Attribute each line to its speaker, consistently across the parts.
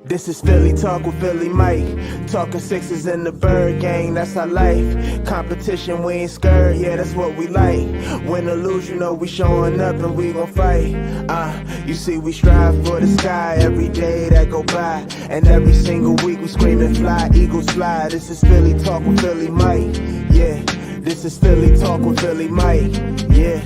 Speaker 1: This is Philly Talk with Philly Mike. Talking sixes in the bird gang, that's our life. Competition, we ain't scared, yeah, that's what we like. Win or lose, you know we showing up and we gon' fight. You see we strive for the sky every day that go by. And every single week we screaming fly, eagles fly. This is Philly Talk with Philly Mike, yeah. This is Philly Talk with Philly Mike, yeah.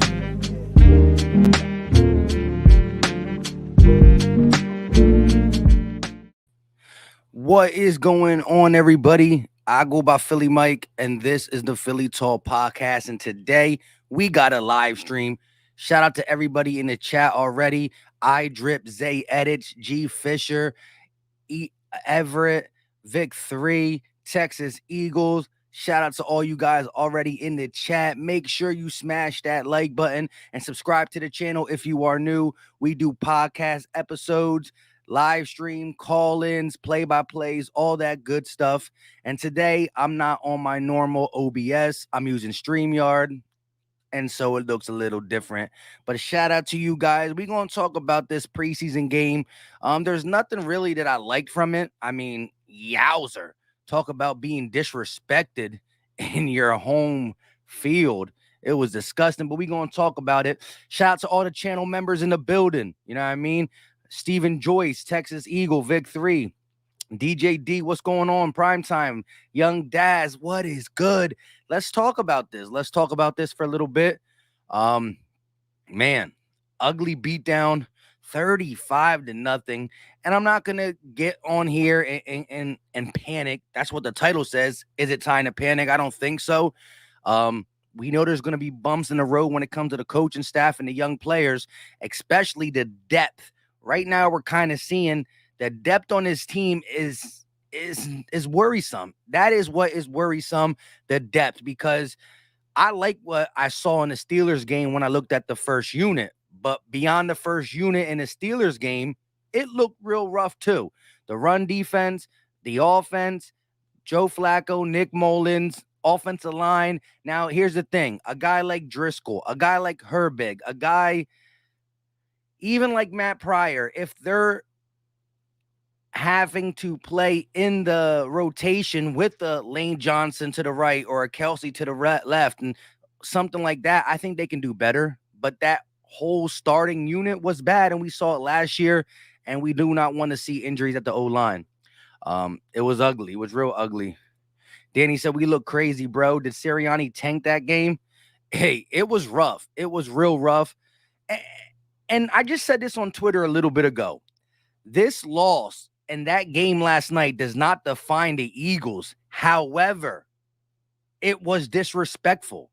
Speaker 2: What is going on, everybody? I go by Philly Mike, and this is the Philly Talk podcast. And today we got a live stream. Shout out to everybody in the chat already. I Drip, Zay Edits, G Fisher, Everett, Vic 3, Texas Eagles. Shout out to all you guys already in the chat. Make sure you smash that like button and subscribe to the channel if you are new. We do podcast episodes, live stream, call-ins, play-by-plays, all that good stuff. And today, I'm not on my normal OBS. I'm using StreamYard, and so it looks a little different. But a shout out to you guys. We're going to talk about this preseason game. There's nothing really that I liked from it. I mean, yowzer. Talk about being disrespected in your home field. It was disgusting, but we're going to talk about it. Shout out to all the channel members in the building. You know what I mean? Stephen Joyce, Texas Eagle, Vic 3, DJ D, what's going on? Primetime, Young Daz, what is good? Let's talk about this. Let's talk about this for a little bit. Man, ugly beatdown, 35-0. And I'm not gonna get on here and panic. That's what the title says. Is it time to panic? I don't think so. We know there's gonna be bumps in the road when it comes to the coaching staff and the young players, especially the depth. Right now, we're kind of seeing that depth on his team is worrisome. That is what is worrisome, the depth, because I like what I saw in the Steelers game when I looked at the first unit. But beyond the first unit in the Steelers game, it looked real rough too. The run defense, the offense, Joe Flacco, Nick Mullins, offensive line. Now, here's the thing. A guy like Driscoll, a guy like Herbig, a guy even like Matt Pryor, if they're having to play in the rotation with the Lane Johnson to the right or a Kelsey to the left and something like that, I think they can do better. But that whole starting unit was bad, and we saw it last year, and we do not want to see injuries at the O-line. It was ugly. It was real ugly. Danny said, we look crazy, bro. Did Sirianni tank that game? Hey, it was rough. It was real rough. And I just said this on Twitter a little bit ago. This loss and that game last night does not define the Eagles. However, it was disrespectful.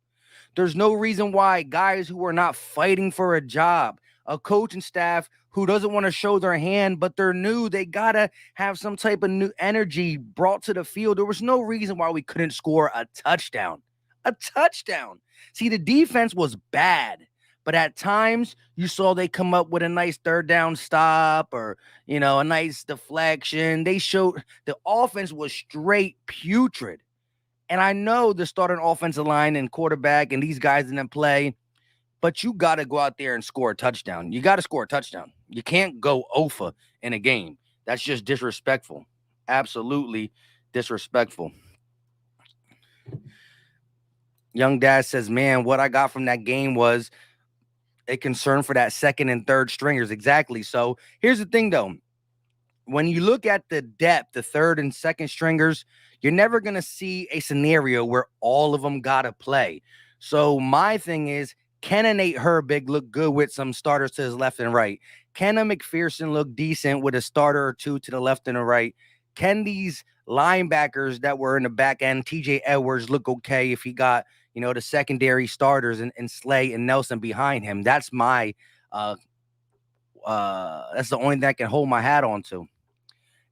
Speaker 2: There's no reason why guys who are not fighting for a job, a coaching staff who doesn't want to show their hand, but they're new, they got to have some type of new energy brought to the field. There was no reason why we couldn't score a touchdown. A touchdown. See, the defense was bad. But at times, you saw they come up with a nice third down stop or, you know, a nice deflection. They showed the offense was straight putrid. And I know the starting offensive line and quarterback and these guys didn't play, but you got to go out there and score a touchdown. You got to score a touchdown. You can't go OFA in a game. That's just disrespectful. Absolutely disrespectful. Young Dad says, man, what I got from that game was a concern for that second and third stringers. Exactly. So here's the thing, though. When you look at the depth, the third and second stringers, you're never going to see a scenario where all of them got to play. So my thing is, can a Nate Herbig look good with some starters to his left and right? Can a McPherson look decent with a starter or two to the left and the right? Can these linebackers that were in the back end, TJ Edwards, look okay if he got, you know, the secondary starters and Slay and Nelson behind him? That's my that's the only thing I can hold my hat on to.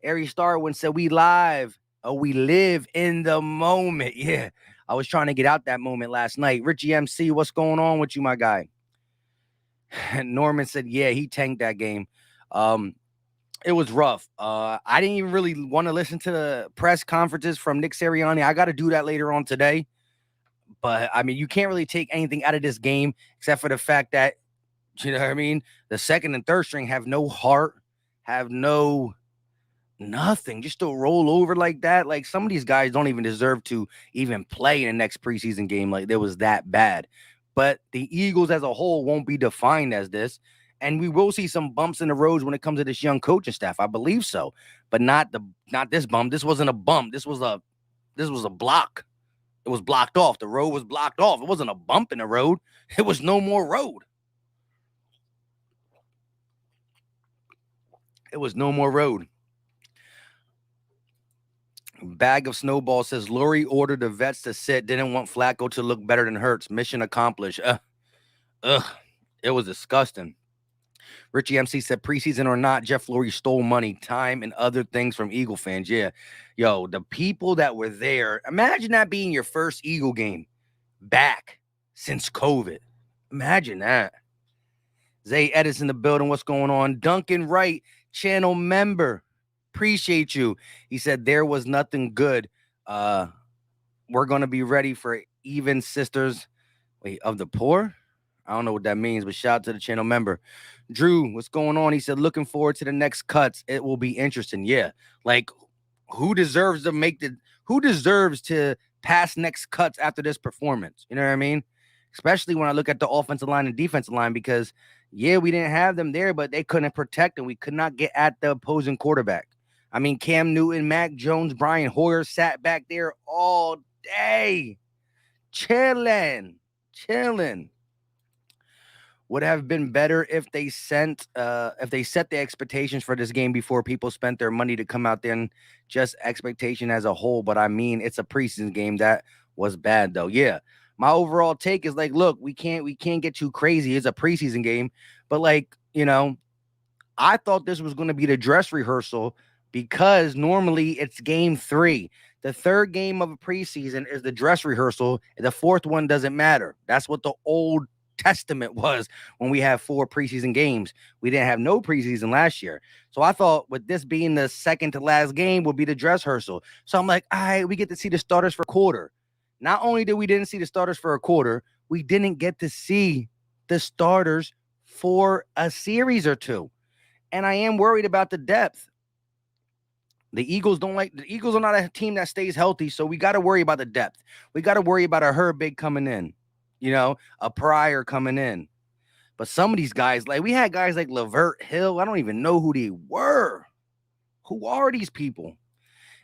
Speaker 2: Ari Starwin said, we live. Oh, we live in the moment. Yeah. I was trying to get out that moment last night. Richie MC, what's going on with you, my guy? Norman said, yeah, he tanked that game. It was rough. I didn't even really want to listen to the press conferences from Nick Sirianni. I got to do that later on today. But, I mean, you can't really take anything out of this game except for the fact that, you know what I mean, the second and third string have no heart, have no Nothing. Just to roll over like that. Like, some of these guys don't even deserve to even play in the next preseason game. Like, it was that bad. But the Eagles as a whole won't be defined as this. And we will see some bumps in the roads when it comes to this young coaching staff. I believe so. But not this bump. This wasn't a bump. This was a block. It was blocked off. The road was blocked off. It wasn't a bump in the road. It was no more road. It was no more road. Bag of Snowball says Lurie ordered the vets to sit, didn't want Flacco to look better than Hurts. Mission accomplished. It was disgusting. Richie MC said, preseason or not, Jeff Lurie stole money, time, and other things from Eagle fans. Yeah. Yo, the people that were there, imagine that being your first Eagle game back since COVID. Imagine that. Zay Edison in the building. What's going on? Duncan Wright, channel member. Appreciate you. He said there was nothing good. We're going to be ready for even sisters of the poor. I don't know what that means, but shout out to the channel member. Drew, what's going on? He said, looking forward to the next cuts. It will be interesting. Yeah. Like, who deserves to pass next cuts after this performance? You know what I mean? Especially when I look at the offensive line and defensive line, because yeah, we didn't have them there, but they couldn't protect and we could not get at the opposing quarterback. I mean, Cam Newton, Mac Jones, Brian Hoyer sat back there all day, chilling. Would have been better if they set the expectations for this game before people spent their money to come out there, and just expectation as a whole. But I mean, it's a preseason game. That was bad though. Yeah. My overall take is like, look, we can't get too crazy. It's a preseason game, but like, you know, I thought this was going to be the dress rehearsal, because normally it's game 3. The third game of a preseason is the dress rehearsal. The fourth one doesn't matter. That's what the Old Testament was when we have 4 preseason games. We didn't have no preseason last year. So I thought with this being the second to last game would be the dress rehearsal. So I'm like, all right, we get to see the starters for a quarter. Not only did we didn't see the starters for a quarter, we didn't get to see the starters for a series or two. And I am worried about the depth. The Eagles are not a team that stays healthy, so we got to worry about the depth. We got to worry about a Herbig coming in, a Pryor coming in. But some of these guys, like we had guys like Levert Hill, I don't even know who they were. Who are these people?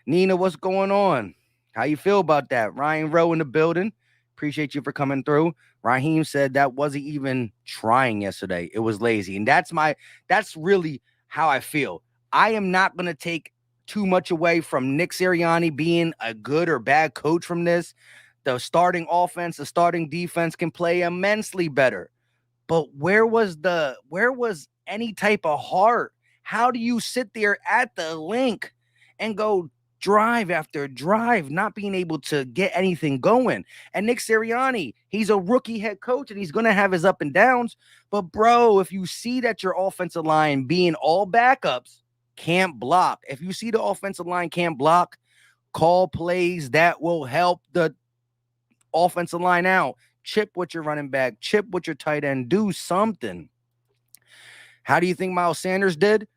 Speaker 2: Nina, what's going on? How you feel about that? Ryan Rowe in the building. Appreciate you for coming through. Raheem said that wasn't even trying yesterday. It was lazy. And that's really how I feel. I am not going to take too much away from Nick Sirianni being a good or bad coach from this. The starting offense, the starting defense can play immensely better. But where was any type of heart? How do you sit there at the link and go drive after drive, not being able to get anything going? And Nick Sirianni, he's a rookie head coach and he's going to have his up and downs. But bro, if you see that your offensive line being all backups can't block, if you see the offensive line can't block, call plays that will help the offensive line out. Chip with your running back, chip with your tight end, do something. How do you think Miles Sanders did?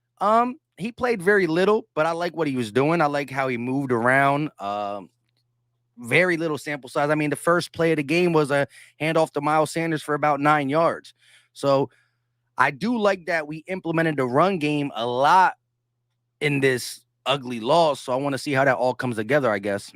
Speaker 2: He played very little, but I like what he was doing. I like how he moved around. Very little sample size. I mean, the first play of the game was a handoff to Miles Sanders for about 9 yards. So I do like that we implemented the run game a lot in this ugly loss. So I want to see how that all comes together, I guess.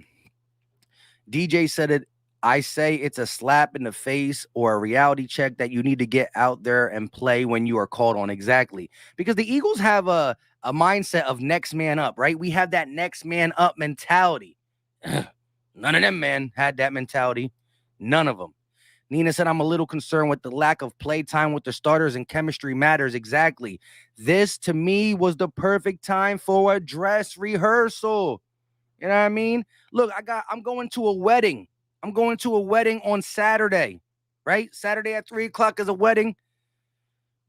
Speaker 2: DJ said it. I say it's a slap in the face or a reality check that you need to get out there and play when you are called on. Exactly. Because the Eagles have a mindset of next man up, right? We have that next man up mentality. None of them, man, had that mentality. None of them. Nina said, I'm a little concerned with the lack of play time with the starters, and chemistry matters. Exactly. This, to me, was the perfect time for a dress rehearsal. You know what I mean? Look, I'm going to a wedding. I'm going to a wedding on Saturday, right? Saturday at 3:00 is a wedding.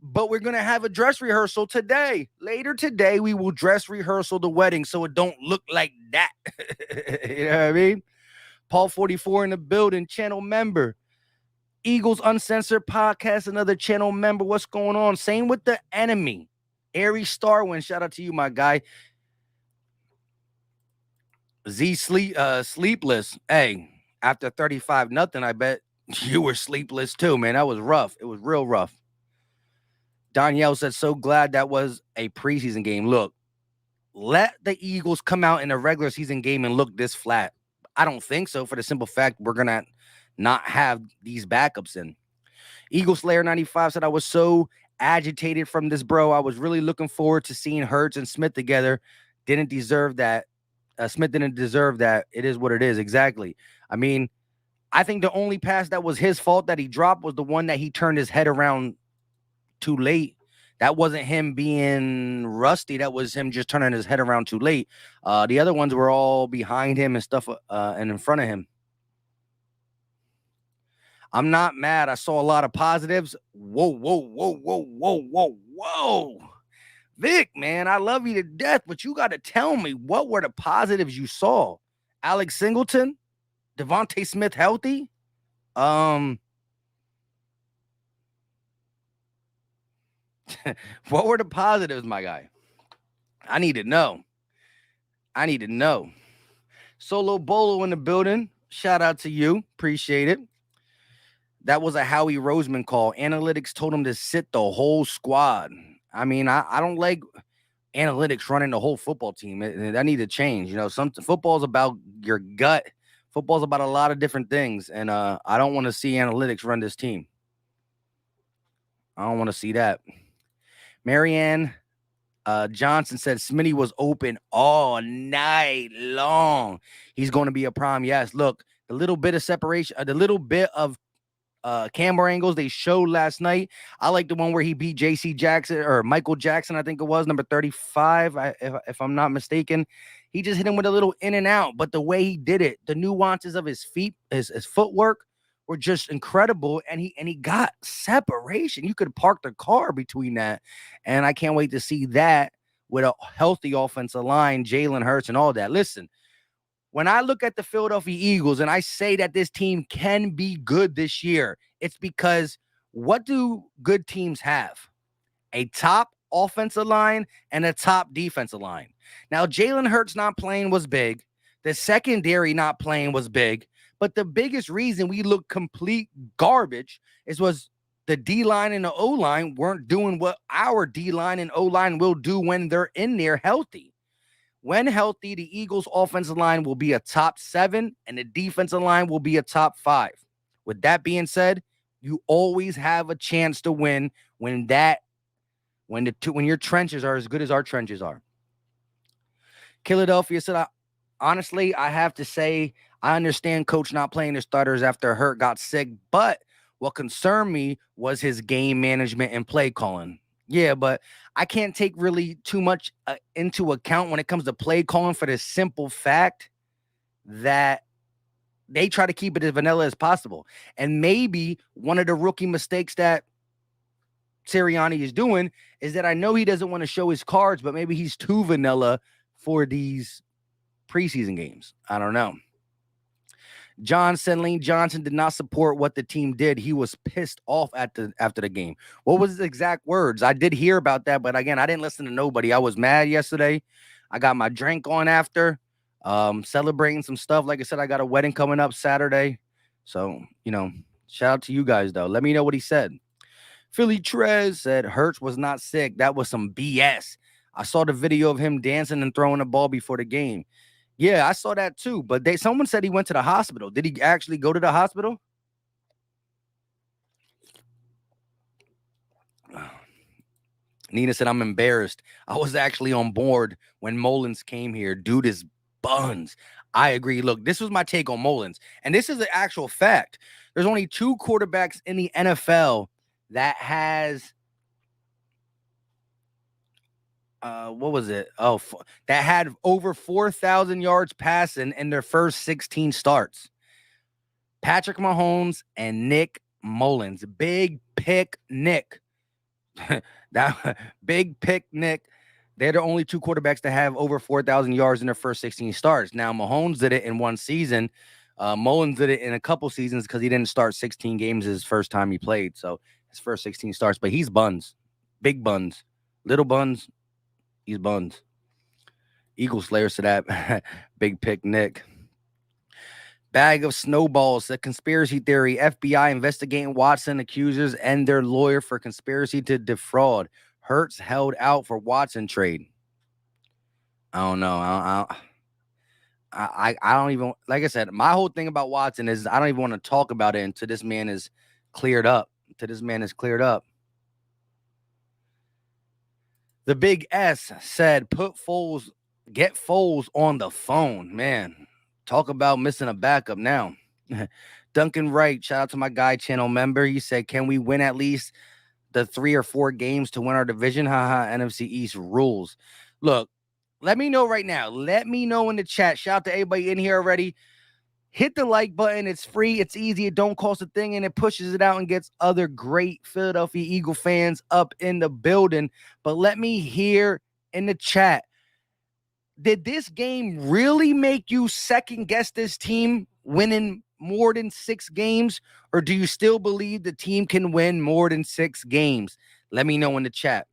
Speaker 2: But we're going to have a dress rehearsal today. Later today, we will dress rehearsal the wedding so it don't look like that. You know what I mean? Paul 44 in the building, channel member. Eagles Uncensored Podcast, another channel member. What's going on? Same with the enemy. Aries Starwin, shout out to you, my guy. Sleepless. Hey, after 35-0, I bet you were sleepless too, man. That was rough. It was real rough. Danielle said, so glad that was a preseason game. Look, let the Eagles come out in a regular season game and look this flat. I don't think so, for the simple fact we're going to not have these backups in. Eagle Slayer 95 said, I was so agitated from this, bro. I was really looking forward to seeing Hurts and Smith together. Didn't deserve that. Smith didn't deserve that. It is what it is. Exactly. I mean, I think the only pass that was his fault that he dropped was the one that he turned his head around too late. That wasn't him being rusty. That was him just turning his head around too late. The other ones were all behind him and stuff and in front of him. I'm not mad. I saw a lot of positives. Whoa. Vic, man, I love you to death, but you got to tell me, what were the positives you saw? Alex Singleton? Devontae Smith healthy? What were the positives, my guy? I need to know. Solo Bolo in the building. Shout out to you. Appreciate it. That was a Howie Roseman call. Analytics told him to sit the whole squad. I mean, I don't like analytics running the whole football team. That need to change. You know, football's about your gut. Football's about a lot of different things. And I don't want to see analytics run this team. I don't want to see that. Marianne Johnson said Smitty was open all night long. He's going to be a prime. Yes, look, the little bit of separation, the little bit of camera angles they showed last night. I like the one where he beat J.C. Jackson or Michael Jackson, I think it was, number 35, if I'm not mistaken. He just hit him with a little in and out, but the way he did it, the nuances of his feet, his footwork were just incredible, and he got separation. You could park the car between that, and I can't wait to see that with a healthy offensive line, Jalen Hurts and all that. Listen, when I look at the Philadelphia Eagles and I say that this team can be good this year, it's because what do good teams have? A top offensive line and a top defensive line. Now, Jalen Hurts not playing was big. The secondary not playing was big. But the biggest reason we look complete garbage was the D-line and the O-line weren't doing what our D-line and O-line will do when they're in there healthy. When healthy, the Eagles' offensive line will be a top 7, and the defensive line will be a top 5. With that being said, you always have a chance to win when your trenches are as good as our trenches are. Philadelphia said, honestly, I have to say, I understand coach not playing the starters after Hurt got sick, but what concerned me was his game management and play calling. Yeah, but I can't take really too much into account when it comes to play calling for the simple fact that they try to keep it as vanilla as possible. And maybe one of the rookie mistakes that Sirianni is doing is that I know he doesn't want to show his cards, but maybe he's too vanilla for these preseason games. I don't know. John said Lane Johnson did not support what the team did. He was pissed off after the game. What was his exact words? I did hear about that, but again, I didn't listen to nobody. I was mad yesterday. I got my drink on after, celebrating some stuff. Like I said, I got a wedding coming up Saturday. So, shout out to you guys, though. Let me know what he said. Philly Trez said Hurts was not sick. That was some BS. I saw the video of him dancing and throwing the ball before the game. Yeah, I saw that too. But someone said he went to the hospital. Did he actually go to the hospital? Nina said, I'm embarrassed. I was actually on board when Mullins came here. Dude is buns. I agree. Look, this was my take on Mullins. And this is an actual fact. There's only 2 quarterbacks in the NFL that has that had over 4,000 yards passing in their first 16 starts. Patrick Mahomes and Nick Mullins. Big pick Nick. Big pick Nick. They're the only 2 quarterbacks that have over 4,000 yards in their first 16 starts. Now, Mahomes did it in one season. Mullins did it in a couple seasons because he didn't start 16 games his first time he played. So his first 16 starts, but he's buns. Big buns. Little buns. He's buns. Eagle Slayer to that big pick, Nick. Bag of snowballs, a conspiracy theory. FBI investigating Watson accusers and their lawyer for conspiracy to defraud. Hurts held out for Watson trade. I don't know. I don't even, like I said, my whole thing about Watson is I don't even want to talk about it until this man is cleared up. The big S said, get Foles on the phone. Man, talk about missing a backup now. Duncan Wright, shout out to my guy channel member. He said, can we win at least the 3 or 4 games to win our division? Haha, NFC East rules. Look, let me know right now. Let me know in the chat. Shout out to everybody in here already. Hit the like button. It's free. It's easy. It don't cost a thing, and it pushes it out and gets other great Philadelphia Eagle fans up in the building. But let me hear in the chat, did this game really make you second guess this team winning more than 6 games? Or do you still believe the team can win more than 6 games? Let me know in the chat.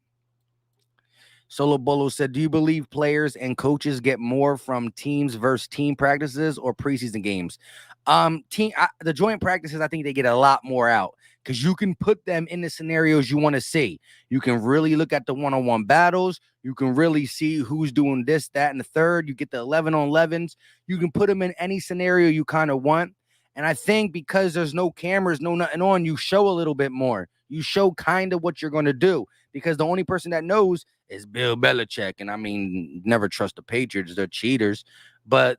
Speaker 2: Solo Bolo said, do you believe players and coaches get more from teams versus team practices or preseason games? The joint practices, I think they get a lot more out because you can put them in the scenarios you want to see. You can really look at the one-on-one battles. You can really see who's doing this, that, and the third. You get the 11-on-11s. You can put them in any scenario you kind of want. And I think because there's no cameras, no nothing on, you show a little bit more. You show kind of what you're going to do because the only person that knows is Bill Belichick. And I mean, never trust the Patriots. They're cheaters. But,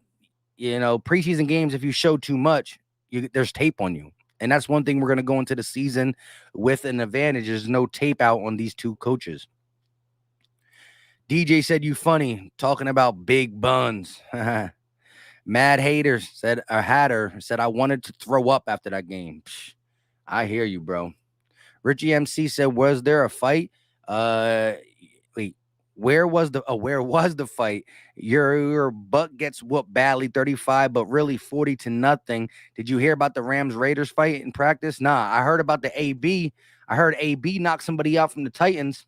Speaker 2: you know, preseason games, if you show too much, there's tape on you. And that's one thing we're going to go into the season with an advantage. There's no tape out on these two coaches. DJ said, you funny, talking about big buns. Mad Hater said, I wanted to throw up after that game. Psh, I hear you, bro. Richie MC said, was there a fight? Wait, where was the fight? Your butt gets whooped badly, 35, but really 40-0. Did you hear about the Rams Raiders fight in practice? Nah, I heard about the AB. I heard AB knocked somebody out from the Titans.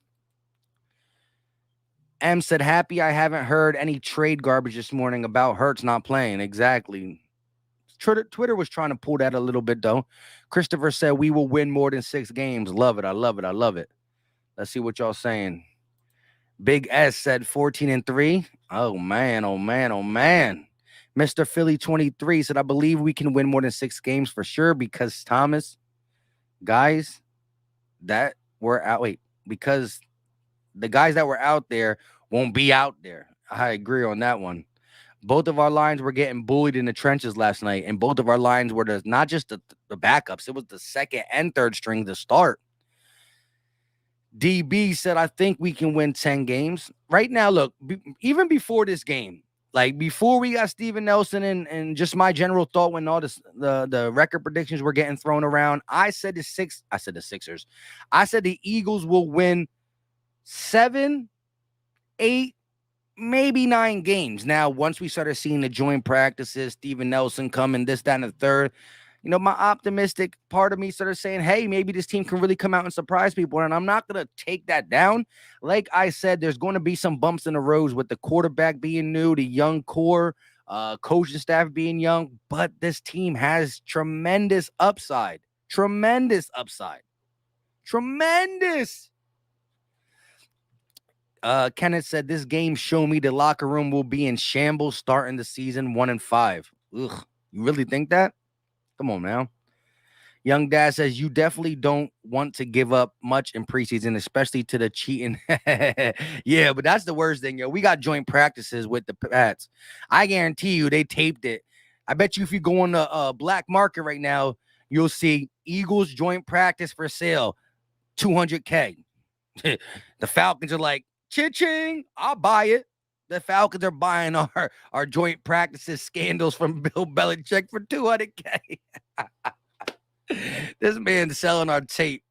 Speaker 2: M said, happy I haven't heard any trade garbage this morning about Hurts not playing. Exactly. Twitter was trying to pull that a little bit, though. Christopher said, we will win more than 6 games. Love it. I love it. I love it. Let's see what y'all saying. Big S said 14-3. Oh, man. Oh, man. Oh, man. Mr. Philly 23 said, I believe we can win more than 6 games for sure because Thomas, guys that were out. Wait, because the guys that were out there won't be out there. I agree on that one. Both of our lines were getting bullied in the trenches last night, and both of our lines were not just the backups. It was the second and third string to start. DB said, I think we can win 10 games. Right now, look, even before this game, like before we got Steven Nelson and just my general thought when all this the record predictions were getting thrown around, I said the Sixers. I said the Eagles will win 7, 8, maybe 9 games. Now, once we started seeing the joint practices, Steven Nelson coming, this, that, and the third, you know, my optimistic part of me started saying, hey, maybe this team can really come out and surprise people. And I'm not going to take that down. Like I said, there's going to be some bumps in the roads with the quarterback being new, the young core, coaching staff being young. But this team has tremendous upside. Tremendous. Kenneth said, this game showed me the locker room will be in shambles starting the season 1-5. Ugh, you really think that? Come on, man. Young Dad says, you definitely don't want to give up much in preseason, especially to the cheating. Yeah, but that's the worst thing, yo. We got joint practices with the Pats. I guarantee you they taped it. I bet you if you go on the black market right now, you'll see Eagles joint practice for sale, $200K. The Falcons are like, cha-ching, I'll buy it. The Falcons are buying our joint practices scandals from Bill Belichick for $200K. This man's selling our tape.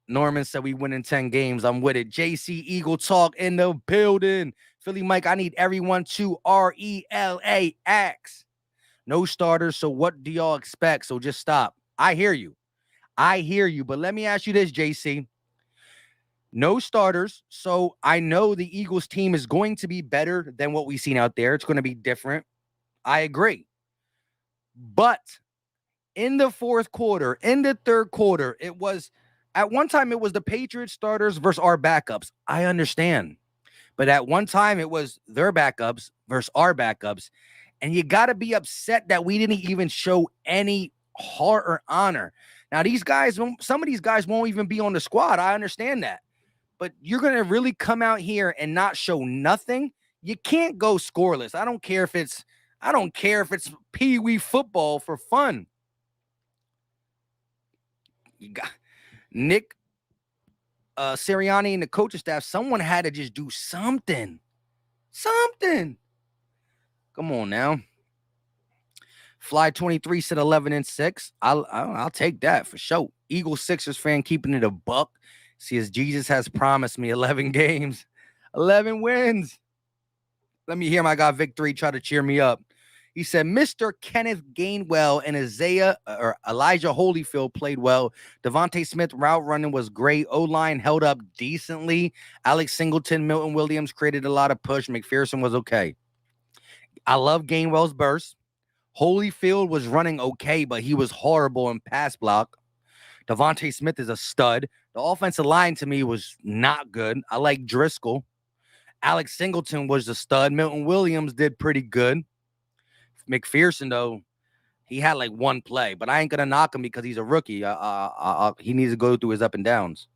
Speaker 2: Norman said we win in 10 games. I'm with it. JC Eagle Talk in the building. Philly Mike, I need everyone to RELAX. No starters, so what do y'all expect? So just stop. I hear you. But let me ask you this, JC. No starters. So I know the Eagles team is going to be better than what we've seen out there. It's going to be different. I agree. But in the fourth quarter, in the third quarter, it was at one time it was the Patriots starters versus our backups. I understand. But at one time it was their backups versus our backups. And you got to be upset that we didn't even show any heart or honor. Now, these guys, some of these guys won't even be on the squad. I understand that. But you're going to really come out here and not show nothing? You can't go scoreless. I don't care if it's pee-wee football for fun. You got Nick Sirianni and the coaching staff. Someone had to just do something. Something. Come on now. Fly 23 said 11-6. I'll take that for sure. Eagles Sixers fan keeping it a buck. See, as Jesus has promised me 11 games, 11 wins. Let me hear my guy Victory try to cheer me up. He said, Mr. Kenneth Gainwell and Elijah Holyfield played well. Devontae Smith route running was great. O-line held up decently. Alex Singleton, Milton Williams created a lot of push. McPherson was okay. I love Gainwell's burst. Holyfield was running okay, but he was horrible in pass block. Devontae Smith is a stud. The offensive line to me was not good. I like Driscoll. Alex Singleton was a stud. Milton Williams did pretty good. McPherson, though, he had like one play, but I ain't going to knock him because he's a rookie. He needs to go through his up and downs.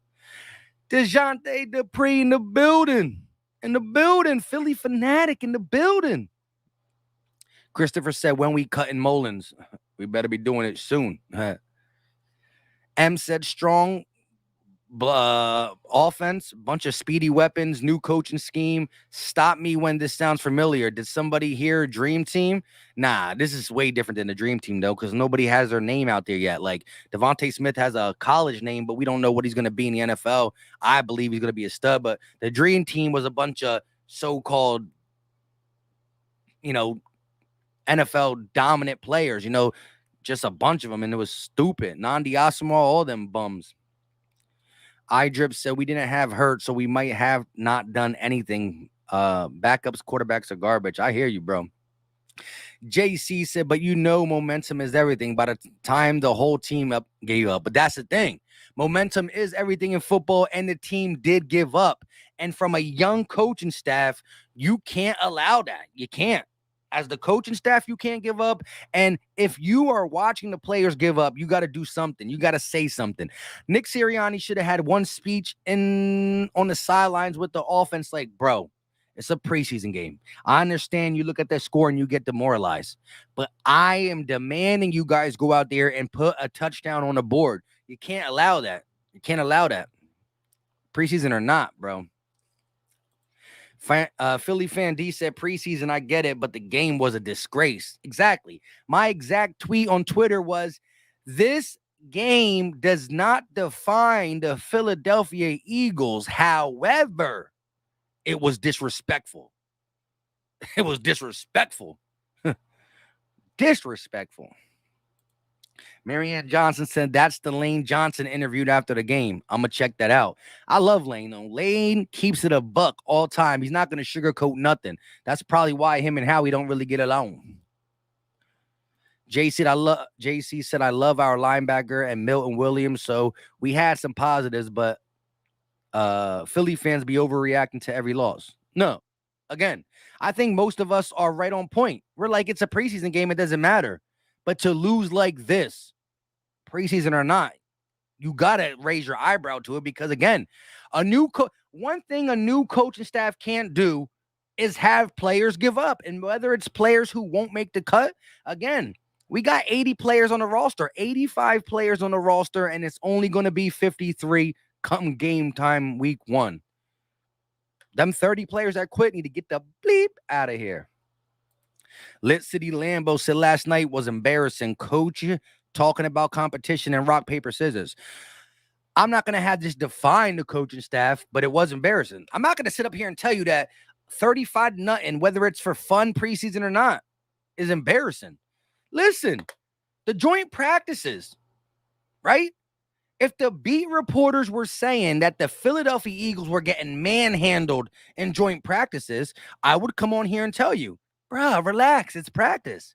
Speaker 2: DeJounte Dupree in the building. Philly fanatic in the building. Christopher said, when we cutting Mullins, we better be doing it soon. M said, strong offense, bunch of speedy weapons, new coaching scheme. Stop me when this sounds familiar. Did somebody hear Dream Team? Nah, this is way different than the Dream Team, though, because nobody has their name out there yet. Like, Devontae Smith has a college name, but we don't know what he's going to be in the NFL. I believe he's going to be a stud, but the Dream Team was a bunch of so-called, NFL dominant players, just a bunch of them, and it was stupid. Nandi Asamoah, all them bums. iDrip said we didn't have hurt, so we might have not done anything. Backups, quarterbacks are garbage. I hear you, bro. JC said, but momentum is everything. By the time the whole team gave up. But that's the thing. Momentum is everything in football, and the team did give up. And from a young coaching staff, you can't allow that. You can't. As the coaching staff, you can't give up. And if you are watching the players give up, you got to do something. You got to say something. Nick Sirianni should have had one speech on the sidelines with the offense like, bro, it's a preseason game. I understand you look at that score and you get demoralized. But I am demanding you guys go out there and put a touchdown on the board. You can't allow that. You can't allow that. Preseason or not, bro. Philly fan D said preseason, I get it, but the game was a disgrace. Exactly. My exact tweet on Twitter was, this game does not define the Philadelphia Eagles. However, it was disrespectful. It was disrespectful. Disrespectful. Marianne Johnson said that's the Lane Johnson interviewed after the game. I'm going to check that out. I love Lane, though. Lane keeps it a buck all time. He's not going to sugarcoat nothing. That's probably why him and Howie don't really get along. JC said, I love our linebacker and Milton Williams. So we had some positives, but Philly fans be overreacting to every loss. No. Again, I think most of us are right on point. We're like, it's a preseason game. It doesn't matter. But to lose like this, preseason or not, you got to raise your eyebrow to it because, again, one thing a new coaching staff can't do is have players give up. And whether it's players who won't make the cut, again, we got 80 players on the roster, 85 players on the roster, and it's only going to be 53 come game time week 1. Them 30 players that quit need to get the bleep out of here. Lit City Lambo said last night was embarrassing. Coach talking about competition and rock, paper, scissors. I'm not going to have this define the coaching staff, but it was embarrassing. I'm not going to sit up here and tell you that 35-0, whether it's for fun preseason or not, is embarrassing. Listen, the joint practices, right? If the beat reporters were saying that the Philadelphia Eagles were getting manhandled in joint practices, I would come on here and tell you, bruh, relax, it's practice.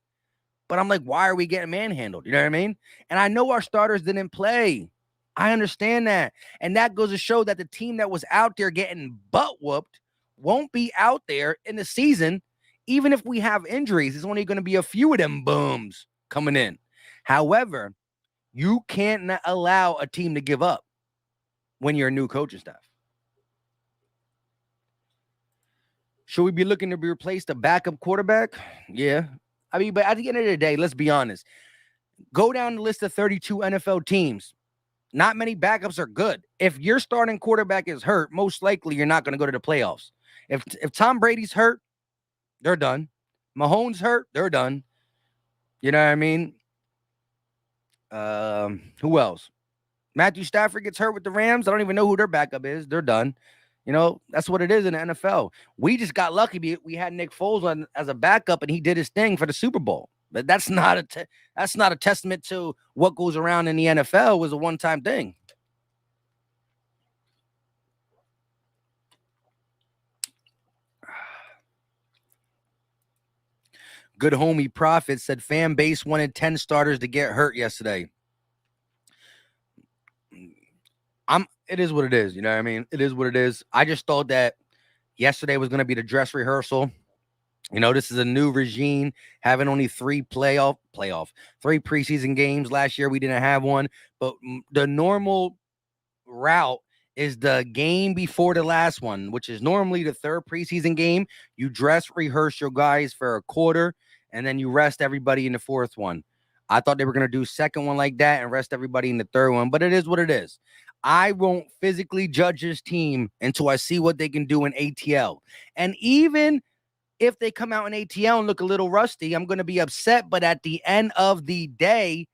Speaker 2: But I'm like, why are we getting manhandled? You know what I mean? And I know our starters didn't play. I understand that. And that goes to show that the team that was out there getting butt whooped won't be out there in the season. Even if we have injuries, it's only going to be a few of them booms coming in. However, you can't not allow a team to give up when you're a new coaching staff. Should we be looking to replace the backup quarterback? Yeah. I mean, but at the end of the day, let's be honest. Go down the list of 32 NFL teams. Not many backups are good. If your starting quarterback is hurt, most likely you're not going to go to the playoffs. If Tom Brady's hurt, they're done. Mahomes hurt, they're done. You know what I mean? Who else? Matthew Stafford gets hurt with the Rams. I don't even know who their backup is. They're done. You know, that's what it is in the NFL. We just got lucky. We had Nick Foles on as a backup, and he did his thing for the Super Bowl. But that's not a testament to what goes around in the NFL. It was a one-time thing. Good homie Prophet said fan base wanted 10 starters to get hurt yesterday. It is what it is. You know what I mean? It is what it is. I just thought that yesterday was going to be the dress rehearsal. You know, this is a new regime, having only three preseason games. Last year, we didn't have one. But the normal route is the game before the last one, which is normally the third preseason game. You dress rehearse your guys for a quarter, and then you rest everybody in the fourth one. I thought they were going to do second one like that and rest everybody in the third one, but it is what it is. I won't physically judge this team until I see what they can do in ATL. And even if they come out in ATL and look a little rusty, I'm going to be upset. But at the end of the day,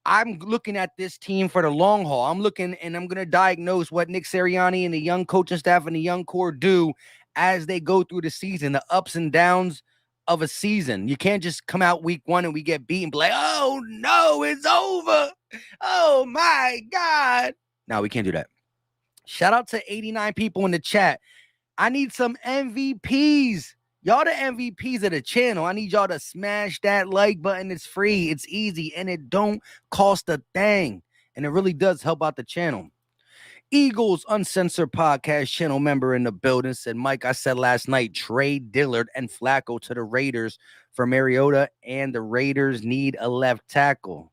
Speaker 2: I'm looking at this team for the long haul. I'm looking and I'm going to diagnose what Nick Sirianni and the young coaching staff and the young core do as they go through the season, the ups and downs of a season. You can't just come out week one and we get beaten and be like, oh no, it's over. Oh my God. No, we can't do that. Shout out to 89 people in the chat. I need some MVPs. Y'all the MVPs of the channel. I need y'all to smash that like button. It's free. It's easy. And it don't cost a thing. And it really does help out the channel. Eagles Uncensored Podcast channel member in the building said, Mike, I said last night, trade Dillard and Flacco to the Raiders for Mariota, and the Raiders need a left tackle.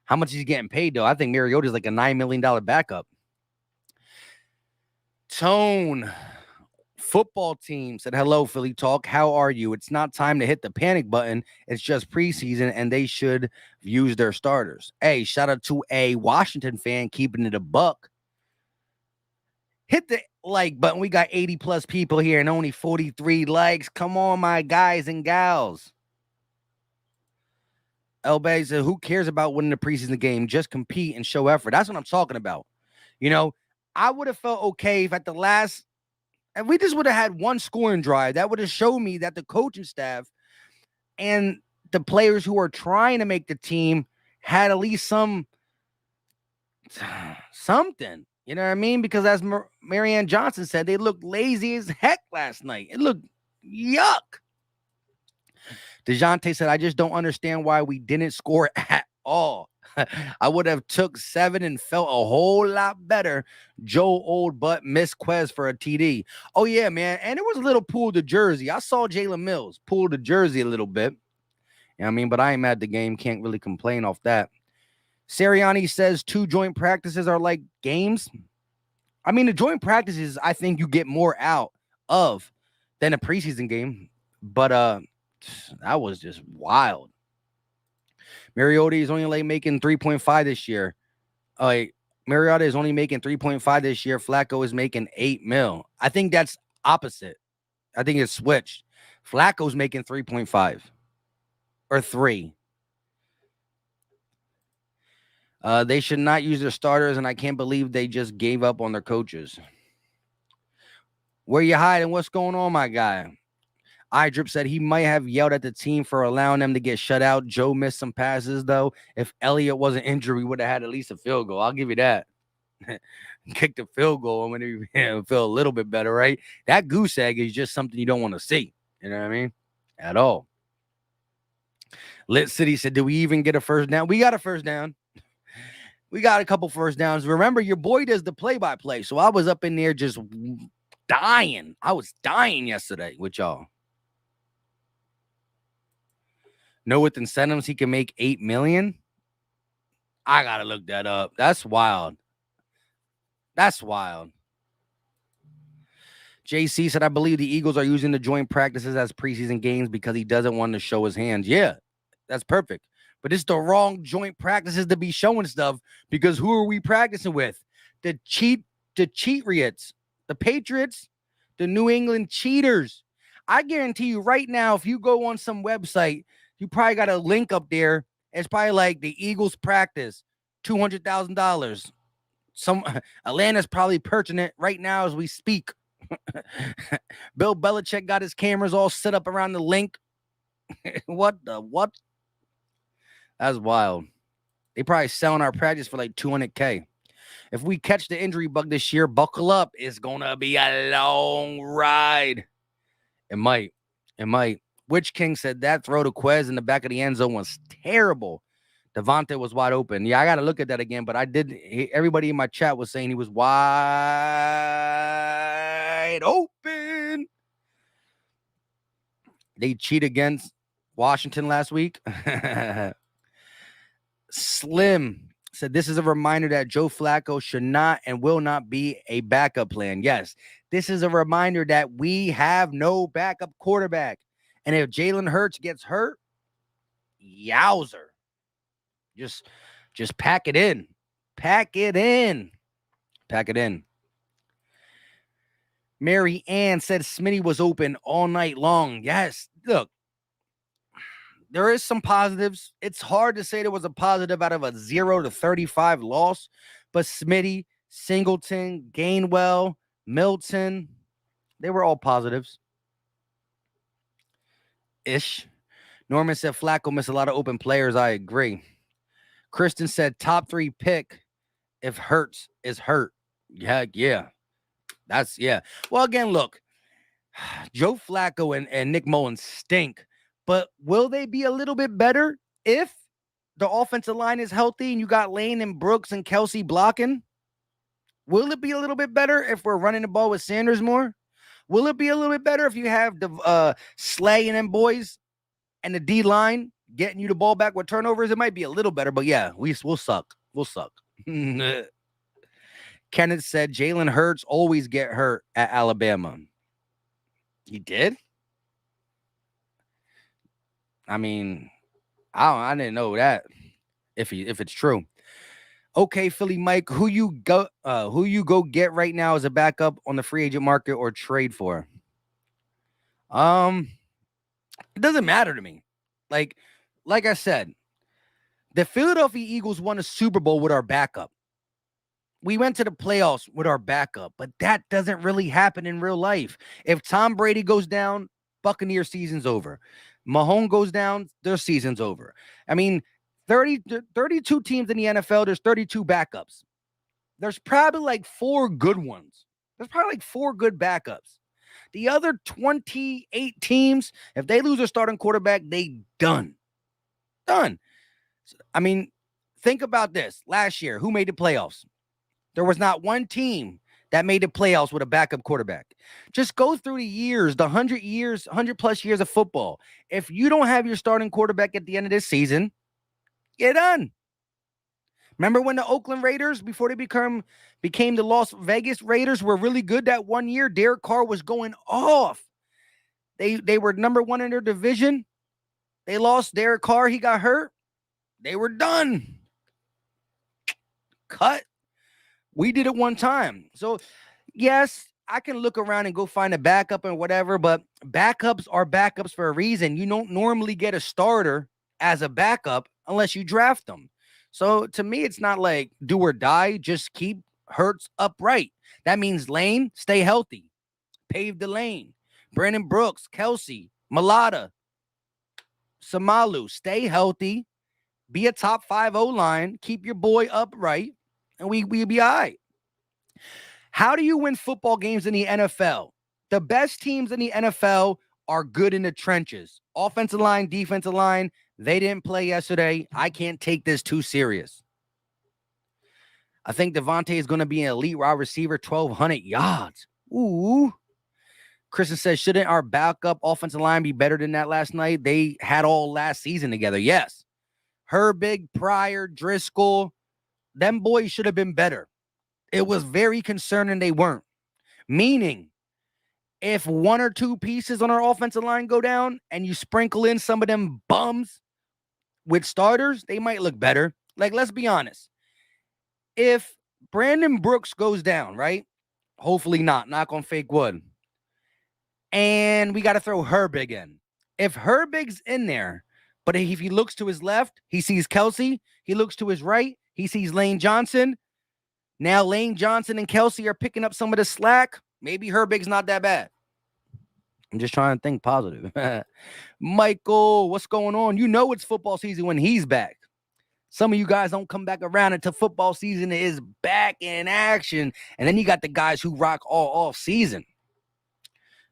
Speaker 2: How much is he getting paid, though? I think Mariota's like a $9 million backup. Tone Football Team said, hello, Philly Talk. How are you? It's not time to hit the panic button. It's just preseason, and they should use their starters. Hey, shout out to a Washington fan keeping it a buck. Hit the like button. We got 80 plus people here and only 43 likes. Come on, my guys and gals. Elbay said, who cares about winning the preseason game? Just compete and show effort. That's what I'm talking about. You know, I would have felt okay if at the last, if we just would have had one scoring drive, that would have showed me that the coaching staff and the players who are trying to make the team had at least something. You know what I mean? Because as Marianne Johnson said, they looked lazy as heck last night. It looked yuck. DeJounte said, I just don't understand why we didn't score at all. I would have took 7 and felt a whole lot better. Joe Old Butt missed Quez for a TD. Oh, yeah, man. And it was a little pull to jersey. I saw Jalen Mills pull the jersey a little bit. You know what I mean? But I ain't mad at the game. Can't really complain off that. Sirianni says 2 joint practices are like games. I mean, the joint practices, I think you get more out of than a preseason game. But that was just wild. Mariota is only like making 3.5 this year. Mariota is only making 3.5 this year. Flacco is making 8 mil. I think that's opposite. I think it's switched. Flacco's making 3.5 or 3. They should not use their starters, and I can't believe they just gave up on their coaches. Where you hiding? What's going on, my guy? iDrip said he might have yelled at the team for allowing them to get shut out. Joe missed some passes, though. If Elliott wasn't injured, we would have had at least a field goal. I'll give you that. Kick the field goal and when you feel a little bit better, right? That goose egg is just something you don't want to see. You know what I mean? At all. Lit City said, "Do we even get a first down?" We got a first down. We got a couple first downs. Remember, your boy does the play-by-play. So I was up in there just dying. I was dying yesterday with y'all. Know with incentives he can make $8 million? I gotta look that up. That's wild. That's wild. JC said, "I believe the Eagles are using the joint practices as preseason games because he doesn't want to show his hands." Yeah, that's perfect. But it's the wrong joint practices to be showing stuff because who are we practicing with? The Cheatriots, the Patriots, the New England Cheaters. I guarantee you right now, if you go on some website, you probably got a link up there. It's probably like the Eagles practice, $200,000. Atlanta's probably purchasing it right now as we speak. Bill Belichick got his cameras all set up around the link. What? That's wild. They probably selling our practice for like $200K. If we catch the injury bug this year, buckle up. It's gonna be a long ride. It might. Witch King said that throw to Quez in the back of the end zone was terrible. Devontae was wide open. Yeah, I got to look at that again, but I did. Everybody in my chat was saying he was wide open. They cheat against Washington last week. Slim said, "This is a reminder that Joe Flacco should not and will not be a backup plan." Yes, this is a reminder that we have no backup quarterback. And if Jalen Hurts gets hurt, yowzer. Just pack it in. Pack it in. Mary Ann said Smitty was open all night long. Yes, look, there is some positives. It's hard to say there was a positive out of a 0-35 loss, but Smitty, Singleton, Gainwell, Milton, they were all positives. Ish. Norman said Flacco missed a lot of open players. I agree. Kristen said top 3 pick if Hurts is hurt. Yeah. That's, yeah. Well, again, look, Joe Flacco and Nick Mullins stink, but will they be a little bit better if the offensive line is healthy and you got Lane and Brooks and Kelsey blocking? Will it be a little bit better if we're running the ball with Sanders more? Will it be a little bit better if you have the Slay and them boys and the D-line getting you the ball back with turnovers? It might be a little better, but yeah, we'll suck. We'll suck. Kenneth said Jalen Hurts always get hurt at Alabama. He did? I mean, I didn't know that. If it's true. Okay, Philly Mike, who you go get right now as a backup on the free agent market or trade for? It doesn't matter to me. Like I said, the Philadelphia Eagles won a Super Bowl with our backup. We went to the playoffs with our backup, but that doesn't really happen in real life. If Tom Brady goes down, Buccaneer season's over. Mahomes goes down, their season's over. I mean, 32 teams in the NFL, there's 32 backups. There's probably like 4 good ones. There's probably like 4 good backups. The other 28 teams, if they lose their starting quarterback, they done. I mean, think about this. Last year, who made the playoffs? There was not one team that made the playoffs with a backup quarterback. Just go through the years, the 100 plus years of football. If you don't have your starting quarterback at the end of this season, you're done. Remember when the Oakland Raiders, before they became the Las Vegas Raiders, were really good that one year? Derek Carr was going off. They were number 1 in their division. They lost Derek Carr. He got hurt. They were done. Cut. We did it one time. So, yes, I can look around and go find a backup and whatever, but backups are backups for a reason. You don't normally get a starter as a backup unless you draft them. So, to me, it's not like do or die. Just keep Hurts upright. That means Lane, stay healthy. Pave the lane. Brandon Brooks, Kelsey, Mulata, Samalu, stay healthy, be a top 5 O-line, keep your boy upright, and we'll be all right. How do you win football games in the NFL? The best teams in the NFL are good in the trenches. Offensive line, defensive line, they didn't play yesterday. I can't take this too serious. I think Devontae is going to be an elite wide receiver, 1,200 yards. Ooh. Kristen says, shouldn't our backup offensive line be better than that last night? They had all last season together. Yes. Herbig, Pryor, Driscoll, them boys should have been better. It was very concerning they weren't. Meaning, if one or two pieces on our offensive line go down and you sprinkle in some of them bums with starters, they might look better. Like, let's be honest. If Brandon Brooks goes down, right? Hopefully not. Knock on fake wood. And we got to throw Herbig in. If Herbig's in there, but if he looks to his left, he sees Kelsey. He looks to his right, he sees Lane Johnson. Now Lane Johnson and Kelsey are picking up some of the slack. Maybe Herbig's not that bad. I'm just trying to think positive. Michael, what's going on? You know it's football season when he's back. Some of you guys don't come back around until football season is back in action. And then you got the guys who rock all off season.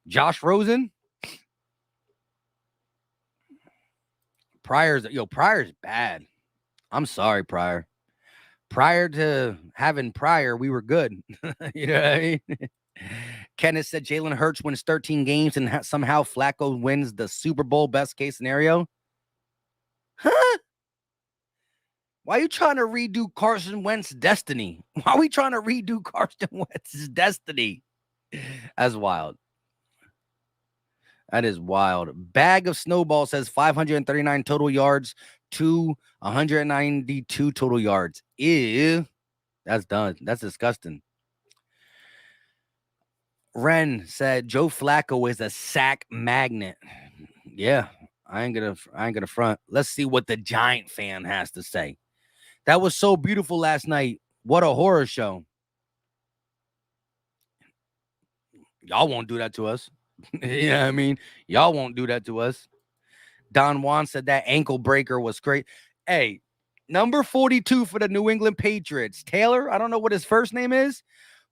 Speaker 2: Josh Rosen. Pryor's bad. I'm sorry, Pryor. Prior to having Pryor, we were good. You know what I mean? Kenneth said Jalen Hurts wins 13 games and somehow Flacco wins the Super Bowl best case scenario. Huh? Why are you trying to redo Carson Wentz's destiny? Why are we trying to redo Carson Wentz's destiny? That's wild. That is wild. Bag of Snowball says 539 total yards to 192 total yards. Ew. That's done. That's disgusting. Ren said Joe Flacco is a sack magnet. Yeah, I ain't gonna front. Let's see what the Giant fan has to say. That was so beautiful last night. What a horror show. Y'all won't do that to us. You know what I mean? Y'all won't do that to us. Don Juan said that ankle breaker was great. Hey, number 42 for the New England Patriots. Taylor, I don't know what his first name is,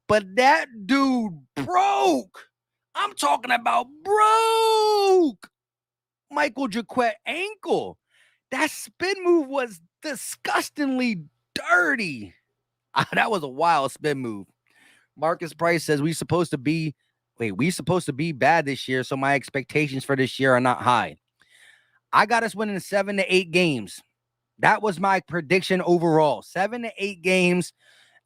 Speaker 2: but that dude broke. I'm talking about broke. Michael Jaquette ankle. That spin move was disgustingly dirty. That was a wild spin move. Marcus Price says we supposed to be bad this year, so my expectations for this year are not high. I got us winning 7 to 8 games. That was my prediction overall. 7 to 8 games.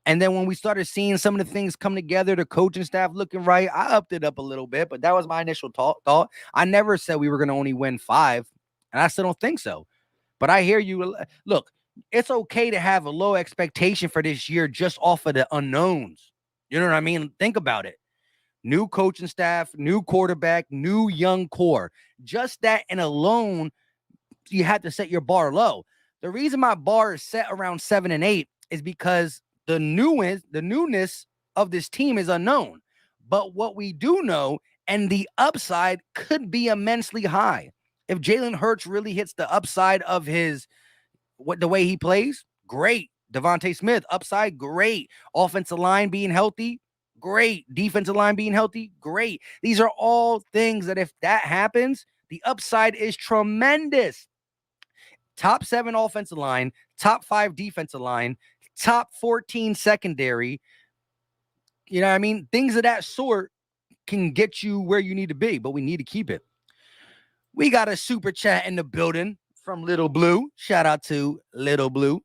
Speaker 2: And then when we started seeing some of the things come together, the coaching staff looking right, I upped it up a little bit, but that was my initial thought. I never said we were going to only win 5, and I still don't think so. But I hear you. Look, it's okay to have a low expectation for this year just off of the unknowns. You know what I mean? Think about it. New coaching staff, new quarterback, new young core. Just that and alone, you have to set your bar low. The reason my bar is set around 7 and 8 is because the newness of this team is unknown. But what we do know, and the upside could be immensely high. If Jalen Hurts really hits the upside of the way he plays, great. Devontae Smith, upside, great. Offensive line being healthy, great. Defensive line being healthy, great. These are all things that if that happens, the upside is tremendous. Top 7 offensive line, top 5 defensive line, top 14 secondary. You know what I mean? Things of that sort can get you where you need to be, but we need to keep it. We got a super chat in the building from Little Blue. Shout out to Little Blue.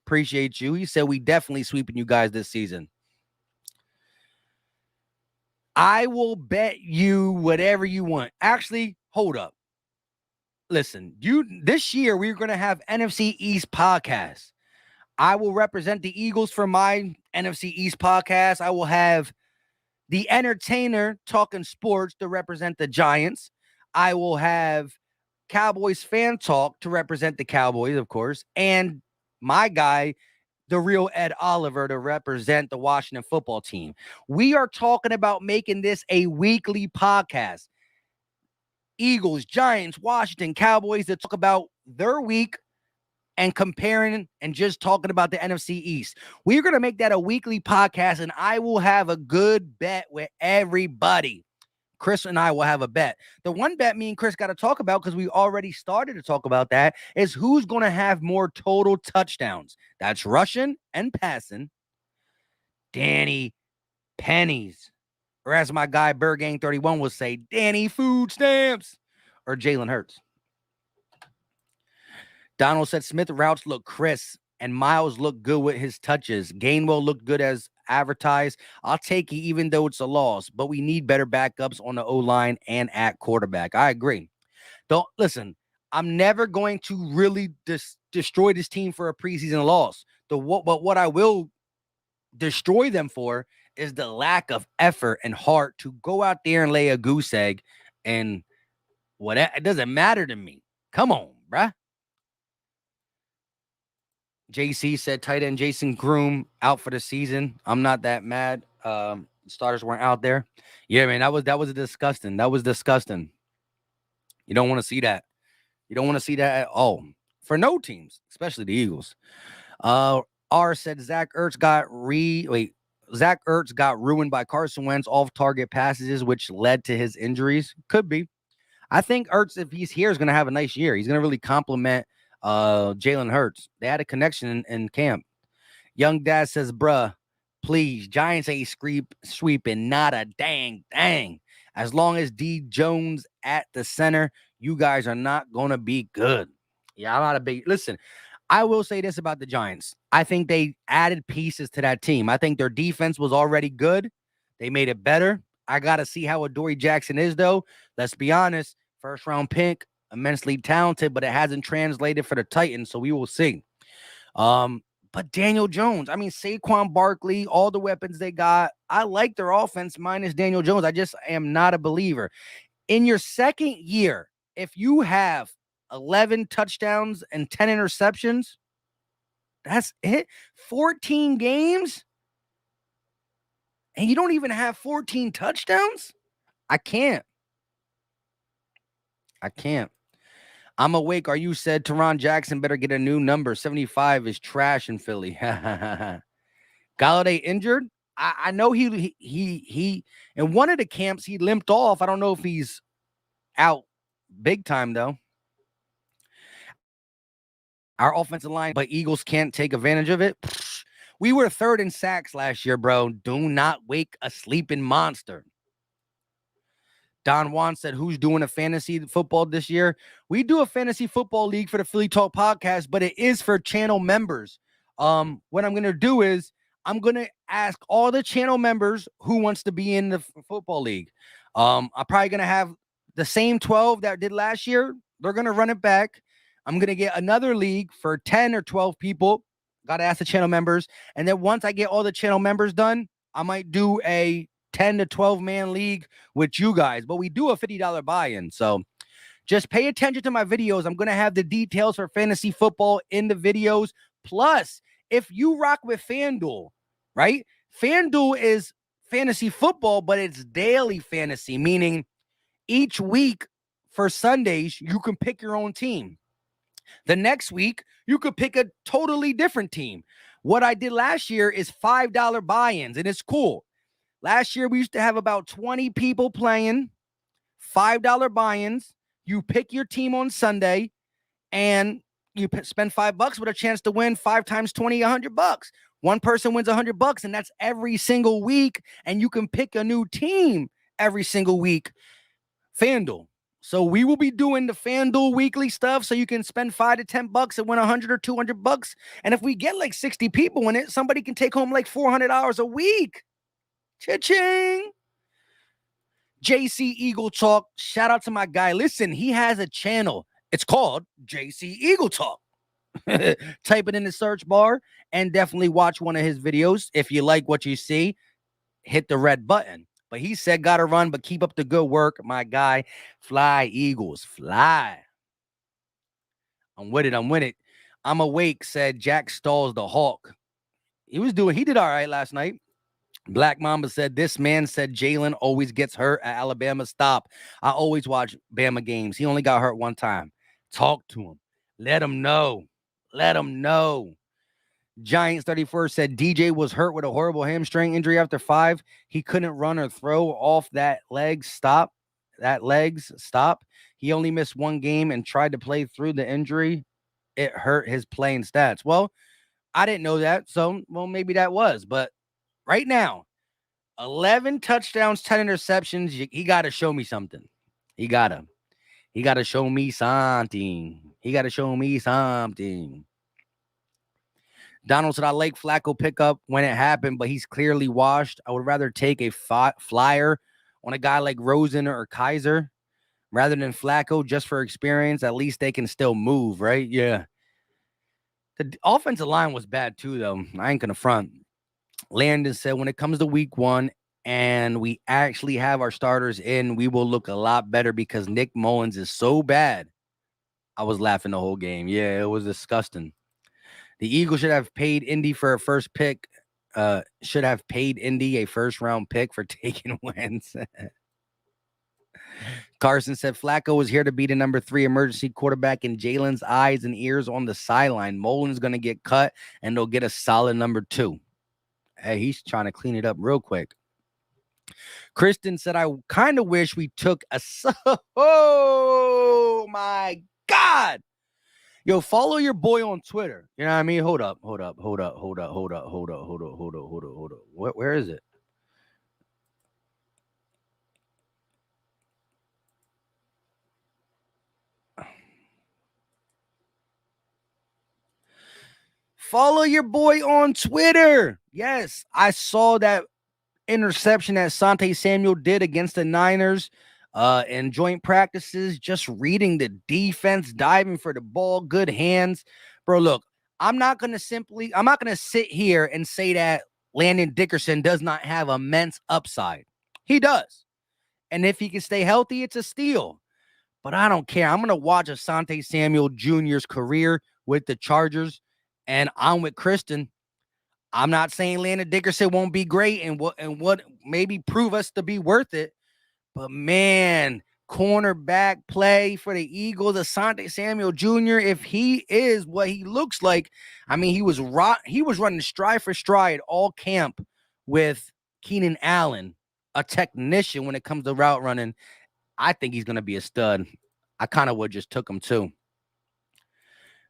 Speaker 2: Appreciate you. He said we definitely sweeping you guys this season. I will bet you whatever you want. Actually, hold up. Listen, this year we're going to have NFC East podcast. I will represent the Eagles for my NFC East podcast. I will have the entertainer talking sports to represent the Giants. I will have Cowboys fan talk to represent the Cowboys, of course, and my guy, the real Ed Oliver, to represent the Washington football team. We are talking about making this a weekly podcast. Eagles, Giants, Washington, Cowboys to talk about their week and comparing and just talking about the NFC East. We're going to make that a weekly podcast, and I will have a good bet with everybody. Chris and I will have a bet. The one bet me and Chris got to talk about, because we already started to talk about that, is who's going to have more total touchdowns. That's rushing and passing. Danny Pennies. Or as my guy Burgang31 will say, Danny Food Stamps. Or Jalen Hurts. Donald said Smith routes look crisp and Miles looked good with his touches. Gainwell looked good as advertised. I'll take it even though it's a loss, but we need better backups on the O-line and at quarterback. I agree. Don't listen. I'm never going to really destroy this team for a preseason loss. But what I will destroy them for is the lack of effort and heart to go out there and lay a goose egg. And it doesn't matter to me. Come on, bruh. JC said tight end Jason Groom out for the season. I'm not that mad. Starters weren't out there. Yeah, man, that was disgusting. That was disgusting. You don't want to see that. You don't want to see that at all. For no teams, especially the Eagles. R said Zach Ertz got ruined by Carson Wentz off-target passes, which led to his injuries. Could be. I think Ertz, if he's here, is going to have a nice year. He's going to really compliment Jalen Hurts. They had a connection in camp. Young Dad says, bruh, please, Giants ain't sweeping, not a dang. As long as D Jones at the center, you guys are not going to be good. Yeah, I'm not a big... Listen, I will say this about the Giants. I think they added pieces to that team. I think their defense was already good. They made it better. I got to see how Adoree Jackson is, though. Let's be honest. First-round pick, immensely talented, but it hasn't translated for the Titans, so we will see. But Daniel Jones, I mean, Saquon Barkley, all the weapons they got, I like their offense minus Daniel Jones. I just am not a believer. In your second year, if you have 11 touchdowns and 10 interceptions, that's it. 14 games, and you don't even have 14 touchdowns? I can't. I'm awake. Are you said Teron Jackson better get a new number? 75 is trash in Philly. Galladay injured. I know he in one of the camps he limped off. I don't know if he's out big time though. Our offensive line, but Eagles can't take advantage of it. We were third in sacks last year, bro. Do not wake a sleeping monster. Don Juan said, who's doing a fantasy football this year? We do a fantasy football league for the Philly Talk podcast, but it is for channel members. What I'm going to do is I'm going to ask all the channel members who wants to be in the football league. I'm probably going to have the same 12 that did last year. They're going to run it back. I'm going to get another league for 10 or 12 people. Got to ask the channel members. And then once I get all the channel members done, I might do a 10 to 12 man league with you guys, but we do a $50 buy-in. So just pay attention to my videos. I'm going to have the details for fantasy football in the videos. Plus, if you rock with FanDuel, right? FanDuel is fantasy football, but it's daily fantasy, meaning each week for Sundays, you can pick your own team. The next week, you could pick a totally different team. What I did last year is $5 buy-ins, and it's cool. Last year, we used to have about 20 people playing, $5 buy-ins. You pick your team on Sunday, and you spend $5 with a chance to win 5 times 20, $100. One person wins $100, and that's every single week, and you can pick a new team every single week. FanDuel. So we will be doing the FanDuel weekly stuff so you can spend $5 to $10 and win $100 or $200. And if we get like 60 people in it, somebody can take home like $400 a week. Cha-ching. JC Eagle Talk. Shout out to my guy. Listen, he has a channel. It's called JC Eagle Talk. Type it in the search bar and definitely watch one of his videos. If you like what you see, hit the red button. But he said, gotta run, but keep up the good work, my guy. Fly, Eagles, fly. I'm with it. I'm awake, said Jack Stalls the Hawk. He did all right last night. Black Mamba said, this man said Jalen always gets hurt at Alabama. Stop. I always watch Bama games. He only got hurt one time. Talk to him. Let him know. Let him know. Giants 34 said DJ was hurt with a horrible hamstring injury after 5. He couldn't run or throw off that leg. Stop. That legs. Stop. He only missed one game and tried to play through the injury. It hurt his playing stats. Well, I didn't know that. So, well, maybe that was. But right now, 11 touchdowns, 10 interceptions. He got to show me something. He got to show me something. He got to show me something. Donald said, I like Flacco pickup when it happened, but he's clearly washed. I would rather take a flyer on a guy like Rosen or Kaiser rather than Flacco just for experience. At least they can still move, right? Yeah. The offensive line was bad too, though. I ain't going to front. Landon said, when it comes to week 1 and we actually have our starters in, we will look a lot better because Nick Mullins is so bad. I was laughing the whole game. Yeah, it was disgusting. The Eagles should have paid Indy for a first pick. Should have paid Indy a first-round pick for taking Wentz. Carson said Flacco was here to be the number 3 emergency quarterback in Jalen's eyes and ears on the sideline. Mullins going to get cut, and they'll get a solid number 2. Hey, he's trying to clean it up real quick. Kristen said, I kind of wish we took a... Oh, my God. Yo, follow your boy on Twitter. You know what I mean? Hold up. Where is it? Follow your boy on Twitter. Yes, I saw that interception that Sante Samuel did against the Niners in joint practices, just reading the defense, diving for the ball, good hands. Bro, look, I'm not going to sit here and say that Landon Dickerson does not have immense upside. He does. And if he can stay healthy, it's a steal. But I don't care. I'm going to watch Asante Samuel Jr.'s career with the Chargers, and I'm with Kristen. I'm not saying Landon Dickerson won't be great and what maybe prove us to be worth it. But, man, cornerback play for the Eagles, Asante Samuel Jr., if he is what he looks like, I mean, he was running stride for stride all camp with Keenan Allen, a technician when it comes to route running. I think he's going to be a stud. I kind of would just took him too.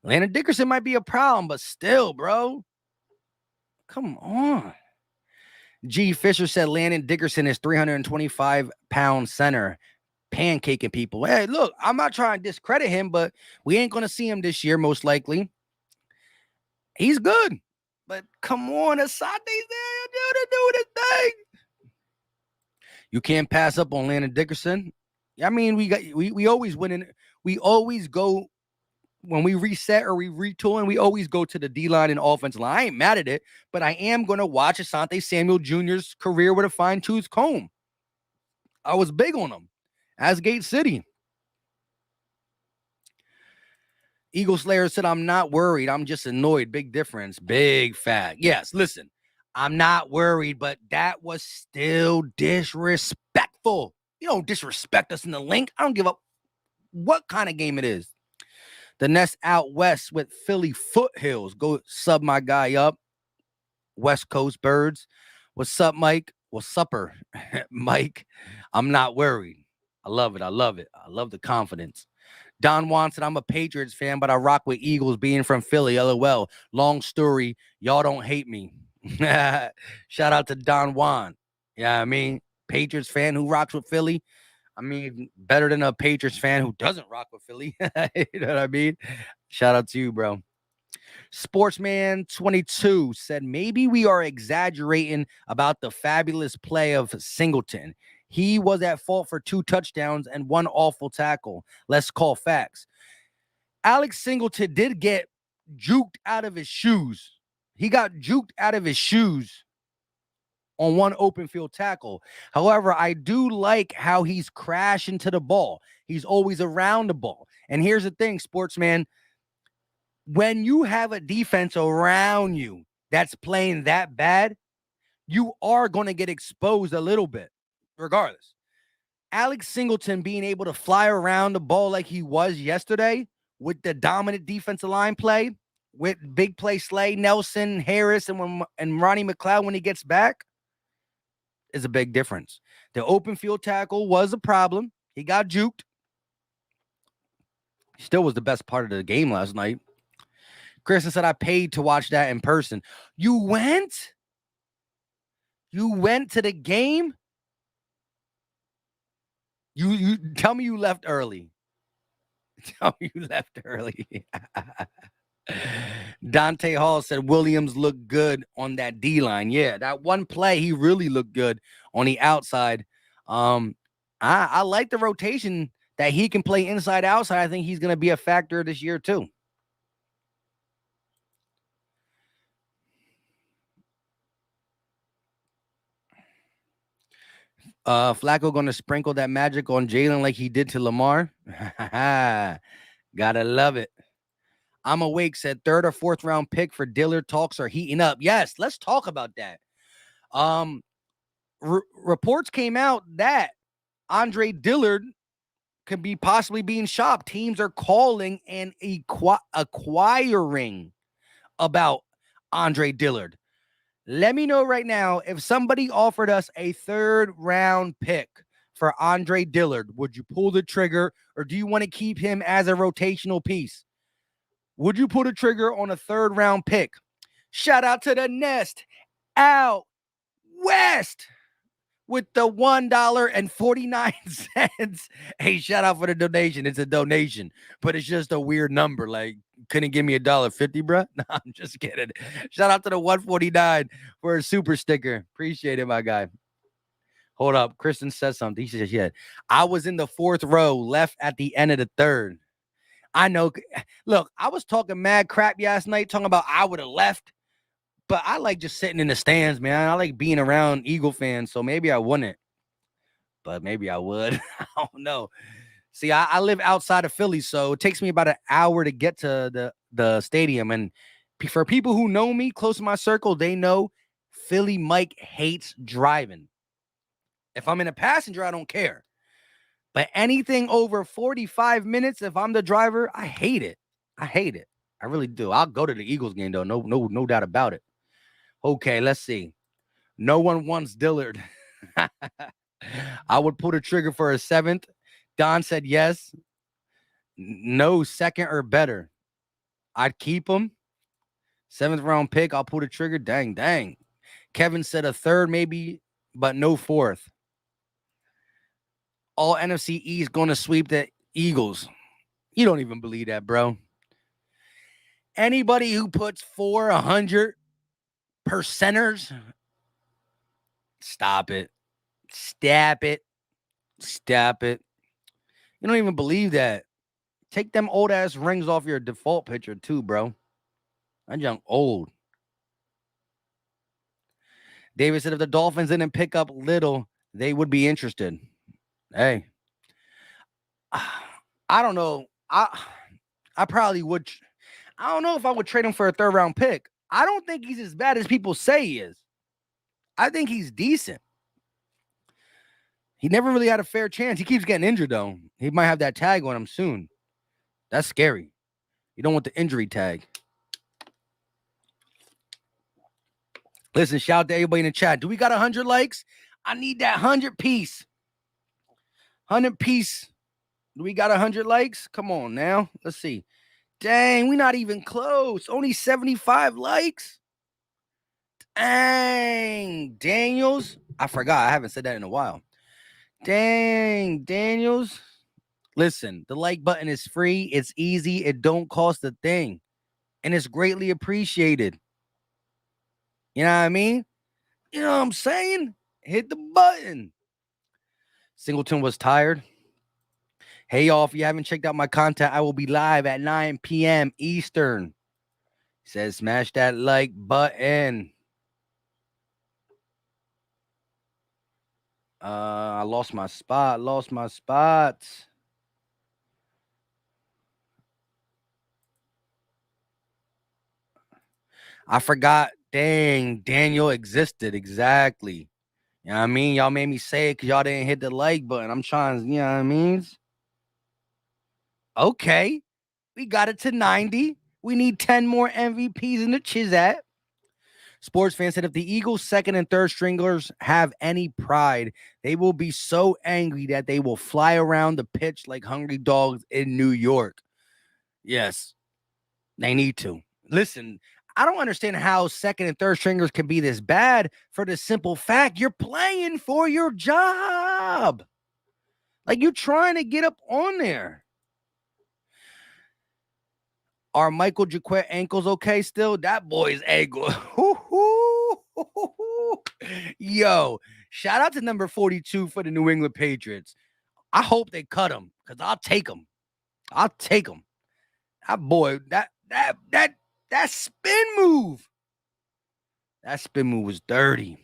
Speaker 2: Landon Dickerson might be a problem, but still, bro. Come on. G. Fisher said Landon Dickerson is 325-pound center, pancaking people. Hey, look, I'm not trying to discredit him, but we ain't going to see him this year, most likely. He's good. But come on, Asante's there to do the thing. You can't pass up on Landon Dickerson. I mean, we always win in. We always go when we reset or we retool, and we always go to the D-line and offensive line. I ain't mad at it, but I am going to watch Asante Samuel Jr.'s career with a fine-tooth comb. I was big on him. As Gate City. Eagle Slayer said, I'm not worried. I'm just annoyed. Big difference. Big fat. Yes, listen. I'm not worried, but that was still disrespectful. You don't disrespect us in the link. I don't give up what kind of game it is. The Nest out west with Philly Foothills. Go sub my guy up. West Coast Birds. What's up, Mike? What's upper, Mike? I'm not worried. I love it. I love it. I love the confidence. Don Juan said, I'm a Patriots fan, but I rock with Eagles being from Philly. LOL. Long story. Y'all don't hate me. Shout out to Don Juan. Yeah, I mean, Patriots fan who rocks with Philly. I mean, better than a Patriots fan who doesn't rock with Philly. You know what I mean? Shout out to you, bro. Sportsman22 said, maybe we are exaggerating about the fabulous play of Singleton. He was at fault for 2 touchdowns and 1 awful tackle. Let's call facts. Alex Singleton did get juked out of his shoes. He got juked out of his shoes on 1 open field tackle. However, I do like how he's crashing to the ball. He's always around the ball. And here's the thing, Sportsman. When you have a defense around you that's playing that bad, you are going to get exposed a little bit, regardless. Alex Singleton being able to fly around the ball like he was yesterday with the dominant defensive line play, with big play Slay, Nelson, Harris, and Ronnie McLeod when he gets back, is a big difference. The open field tackle was a problem. He got juked. He still was the best part of the game last night. Kristen said, I paid to watch that in person. You went? You went to the game? You tell me you left early. Tell me you left early. Dante Hall said Williams looked good on that D line. Yeah, that one play, he really looked good on the outside. I like the rotation that he can play inside outside. I think he's going to be a factor this year too. Flacco going to sprinkle that magic on Jalen like he did to Lamar. Gotta love it. I'm awake said 3rd or 4th round pick for Dillard. Talks are heating up. Yes, let's talk about that. Reports came out that Andre Dillard could be possibly being shopped. Teams are calling and acquiring about Andre Dillard. Let me know right now, if somebody offered us a 3rd round pick for Andre Dillard, would you pull the trigger, or do you want to keep him as a rotational piece? Would you pull the trigger on a 3rd round pick? Shout out to the Nest out west with the $1.49. Hey, shout out for the donation. It's a donation, but it's just a weird number. Like, couldn't give me $1.50, bro? No, I'm just kidding. Shout out to the 149 for a super sticker. Appreciate it, my guy. Hold up. Kristen said something. She said, yeah, I was in the 4th row, left at the end of the 3rd. I know. Look, I was talking mad crap last night, talking about I would have left. But I like just sitting in the stands, man. I like being around Eagle fans, so maybe I wouldn't. But maybe I would. I don't know. See, I live outside of Philly, so it takes me about an hour to get to the stadium. And for people who know me, close to my circle, they know Philly Mike hates driving. If I'm in a passenger, I don't care. But anything over 45 minutes, if I'm the driver, I hate it. I hate it. I really do. I'll go to the Eagles game, though. No doubt about it. Okay, let's see. No one wants Dillard. I would pull the trigger for a 7th. Don said yes. No, 2nd or better. I'd keep him. 7th round pick. I'll pull the trigger. Dang. Kevin said a 3rd maybe, but no 4th. All NFC East going to sweep the Eagles. You don't even believe that, bro. Anybody who puts 400 percenters, stop it. You don't even believe that. Take them old ass rings off your default picture too, bro. I'm young old. David said if the Dolphins didn't pick up Little, they would be interested. Hey, I don't know. I probably would. I don't know if I would trade him for a 3rd round pick. I don't think he's as bad as people say he is. I think he's decent. He never really had a fair chance. He keeps getting injured, though. He might have that tag on him soon. That's scary. You don't want the injury tag. Listen, shout out to everybody in the chat. Do we got 100 likes? I need that 100 piece. 100 piece. Do we got 100 likes? Come on now. Let's see. Dang, we not even close. Only 75 likes. Dang, Daniels. I forgot. I haven't said that in a while. Dang, Daniels. Listen, the like button is free. It's easy. It don't cost a thing. And it's greatly appreciated. You know what I mean? You know what I'm saying? Hit the button. Singleton was tired. Hey, y'all, if you haven't checked out my content, I will be live at 9 p.m. Eastern. He says, smash that like button. I lost my spot. I forgot Dang, Daniel existed. Exactly. You know what I mean? Y'all made me say it because y'all didn't hit the like button. I'm trying to, you know what I mean? Okay. We got it to 90. We need 10 more MVPs in the Chizat. Sports fans said if the Eagles' second and third stringers have any pride, they will be so angry that they will fly around the pitch like hungry dogs in New York. Yes, they need to. Listen, I don't understand how second and third stringers can be this bad for the simple fact you're playing for your job. Like you're trying to get up on there. Are Michael Jaquette ankles okay still? That boy's ankle. Yo, shout out to number 42 for the New England Patriots. I hope they cut him because I'll take him. I'll take him. That boy, that spin move. That spin move was dirty.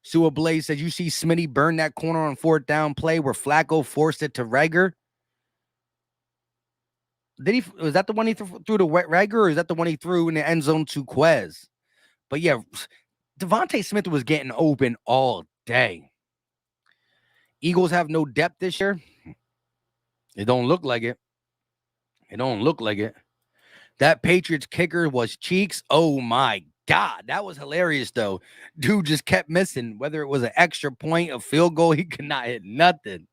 Speaker 2: Sua Blaze says, you see Smitty burn that corner on fourth down play where Flacco forced it to Rager? Was that the one he threw to Rager, or is that the one he threw in the end zone to Quez? But yeah, Devontae Smith was getting open all day. Eagles have no depth this year. It don't look like it. It don't look like it. That Patriots kicker was Cheeks. Oh my God. That was hilarious though. Dude just kept missing. Whether it was an extra point, a field goal, he could not hit nothing.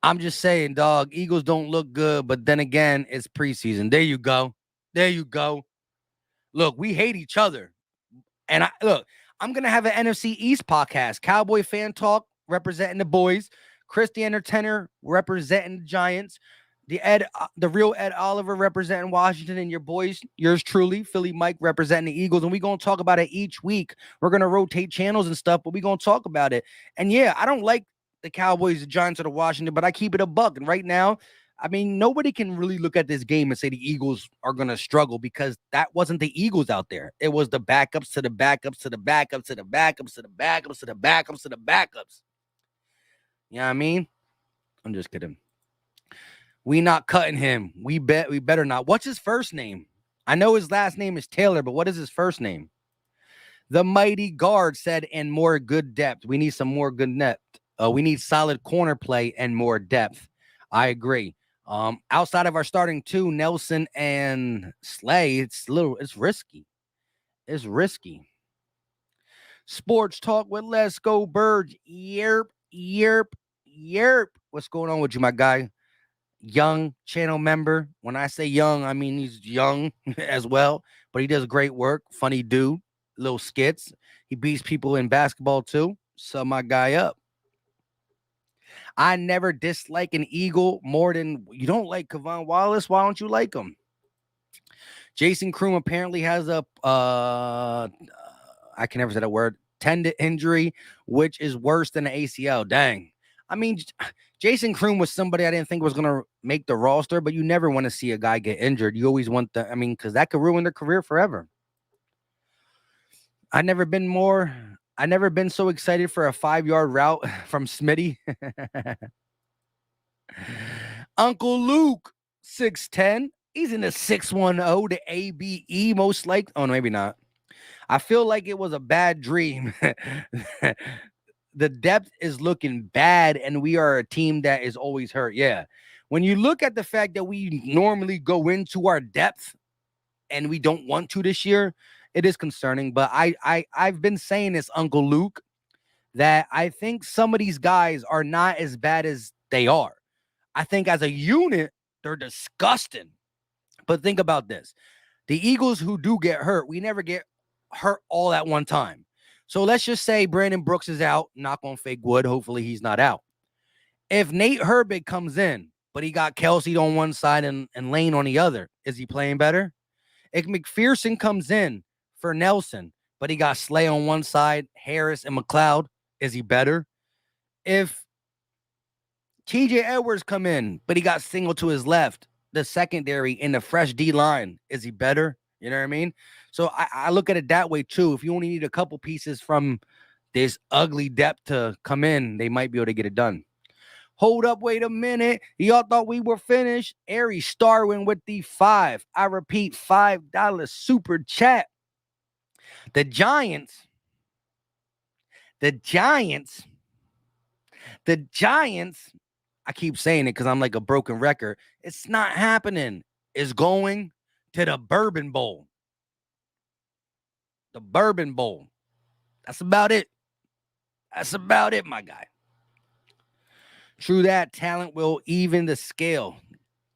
Speaker 2: I'm just saying, dog, Eagles don't look good, but then again, it's preseason. There you go. There you go. Look, we hate each other. And I'm going to have an NFC East podcast. Cowboy Fan Talk representing the boys. Chris the Entertainer representing the Giants. The real Ed Oliver representing Washington, and your boys, yours truly, Philly Mike representing the Eagles. And we're going to talk about it each week. We're going to rotate channels and stuff, but we're going to talk about it. And yeah, I don't like the Cowboys, the Giants, or the Washington, but I keep it a buck. And right now, I mean, nobody can really look at this game and say the Eagles are going to struggle because that wasn't the Eagles out there. It was the backups to the backups to the backups to the backups to the backups to the backups to the backups. You know what I mean? I'm just kidding. We not cutting him. We better not. What's his first name? I know his last name is Taylor, but what is his first name? The mighty guard said, and more good depth. We need some more good depth. We need solid corner play and more depth. I agree. Outside of our starting two, Nelson and Slay, it's risky. It's risky. Sports talk with Let's Go Birds. Yerp, yerp, yerp. What's going on with you, my guy? Young channel member. When I say young, I mean he's young as well, but he does great work. Funny dude, little skits. He beats people in basketball too. Sum my guy up. I never dislike an Eagle more than you don't like Kevon Wallace. Why don't you like him? Jason Kroom apparently has a I can never say that word, tendon injury, which is worse than an ACL. Dang. I mean, Jason Kroom was somebody I didn't think was going to make the roster, but you never want to see a guy get injured. You always want because that could ruin their career forever. I've never been so excited for a 5-yard route from Smitty. Uncle Luke, 6'10". He's in the 610, the ABE, most likely. Oh, no, maybe not. I feel like it was a bad dream. The depth is looking bad, and we are a team that is always hurt. Yeah. When you look at the fact that we normally go into our depth and we don't want to this year, it is concerning. But I've been saying this, Uncle Luke, that I think some of these guys are not as bad as they are. I think as a unit, they're disgusting. But think about this. The Eagles who do get hurt, we never get hurt all at one time. So let's just say Brandon Brooks is out. Knock on fake wood. Hopefully he's not out. If Nate Herbig comes in, but he got Kelsey on one side and Lane on the other, is he playing better? If McPherson comes in for Nelson, but he got Slay on one side, Harris and McLeod, is he better? If TJ Edwards come in, but he got Single to his left, the secondary in the fresh D line, is he better? You know what I mean? So I look at it that way too. If you only need a couple pieces from this ugly depth to come in, they might be able to get it done. Hold up, wait a minute. Y'all thought we were finished. Ari Starwin with the 5. I repeat, $5 super chat. The Giants, I keep saying it because I'm like a broken record. It's not happening. It's going to the Bourbon Bowl. The Bourbon Bowl. That's about it. That's about it, my guy. True that. Talent will even the scale.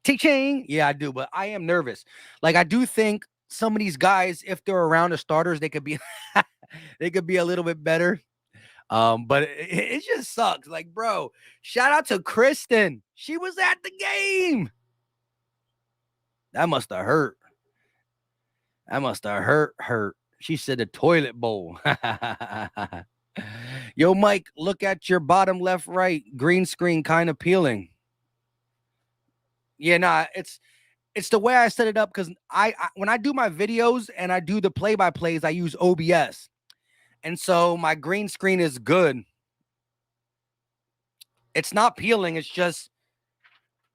Speaker 2: Ching. Yeah, I do, but I am nervous. Like, I do think some of these guys, if they're around the starters, they could be they could be a little bit better. But it just sucks. Like, bro, shout out to Kristen. She was at the game. That must have hurt. Hurt. She said the toilet bowl. Yo, Mike, look at your bottom left, right. Green screen kind of peeling. Yeah, nah, it's the way I set it up because I when I do my videos and I do the play-by-plays, I use OBS. And so my green screen is good. It's not peeling. It's just,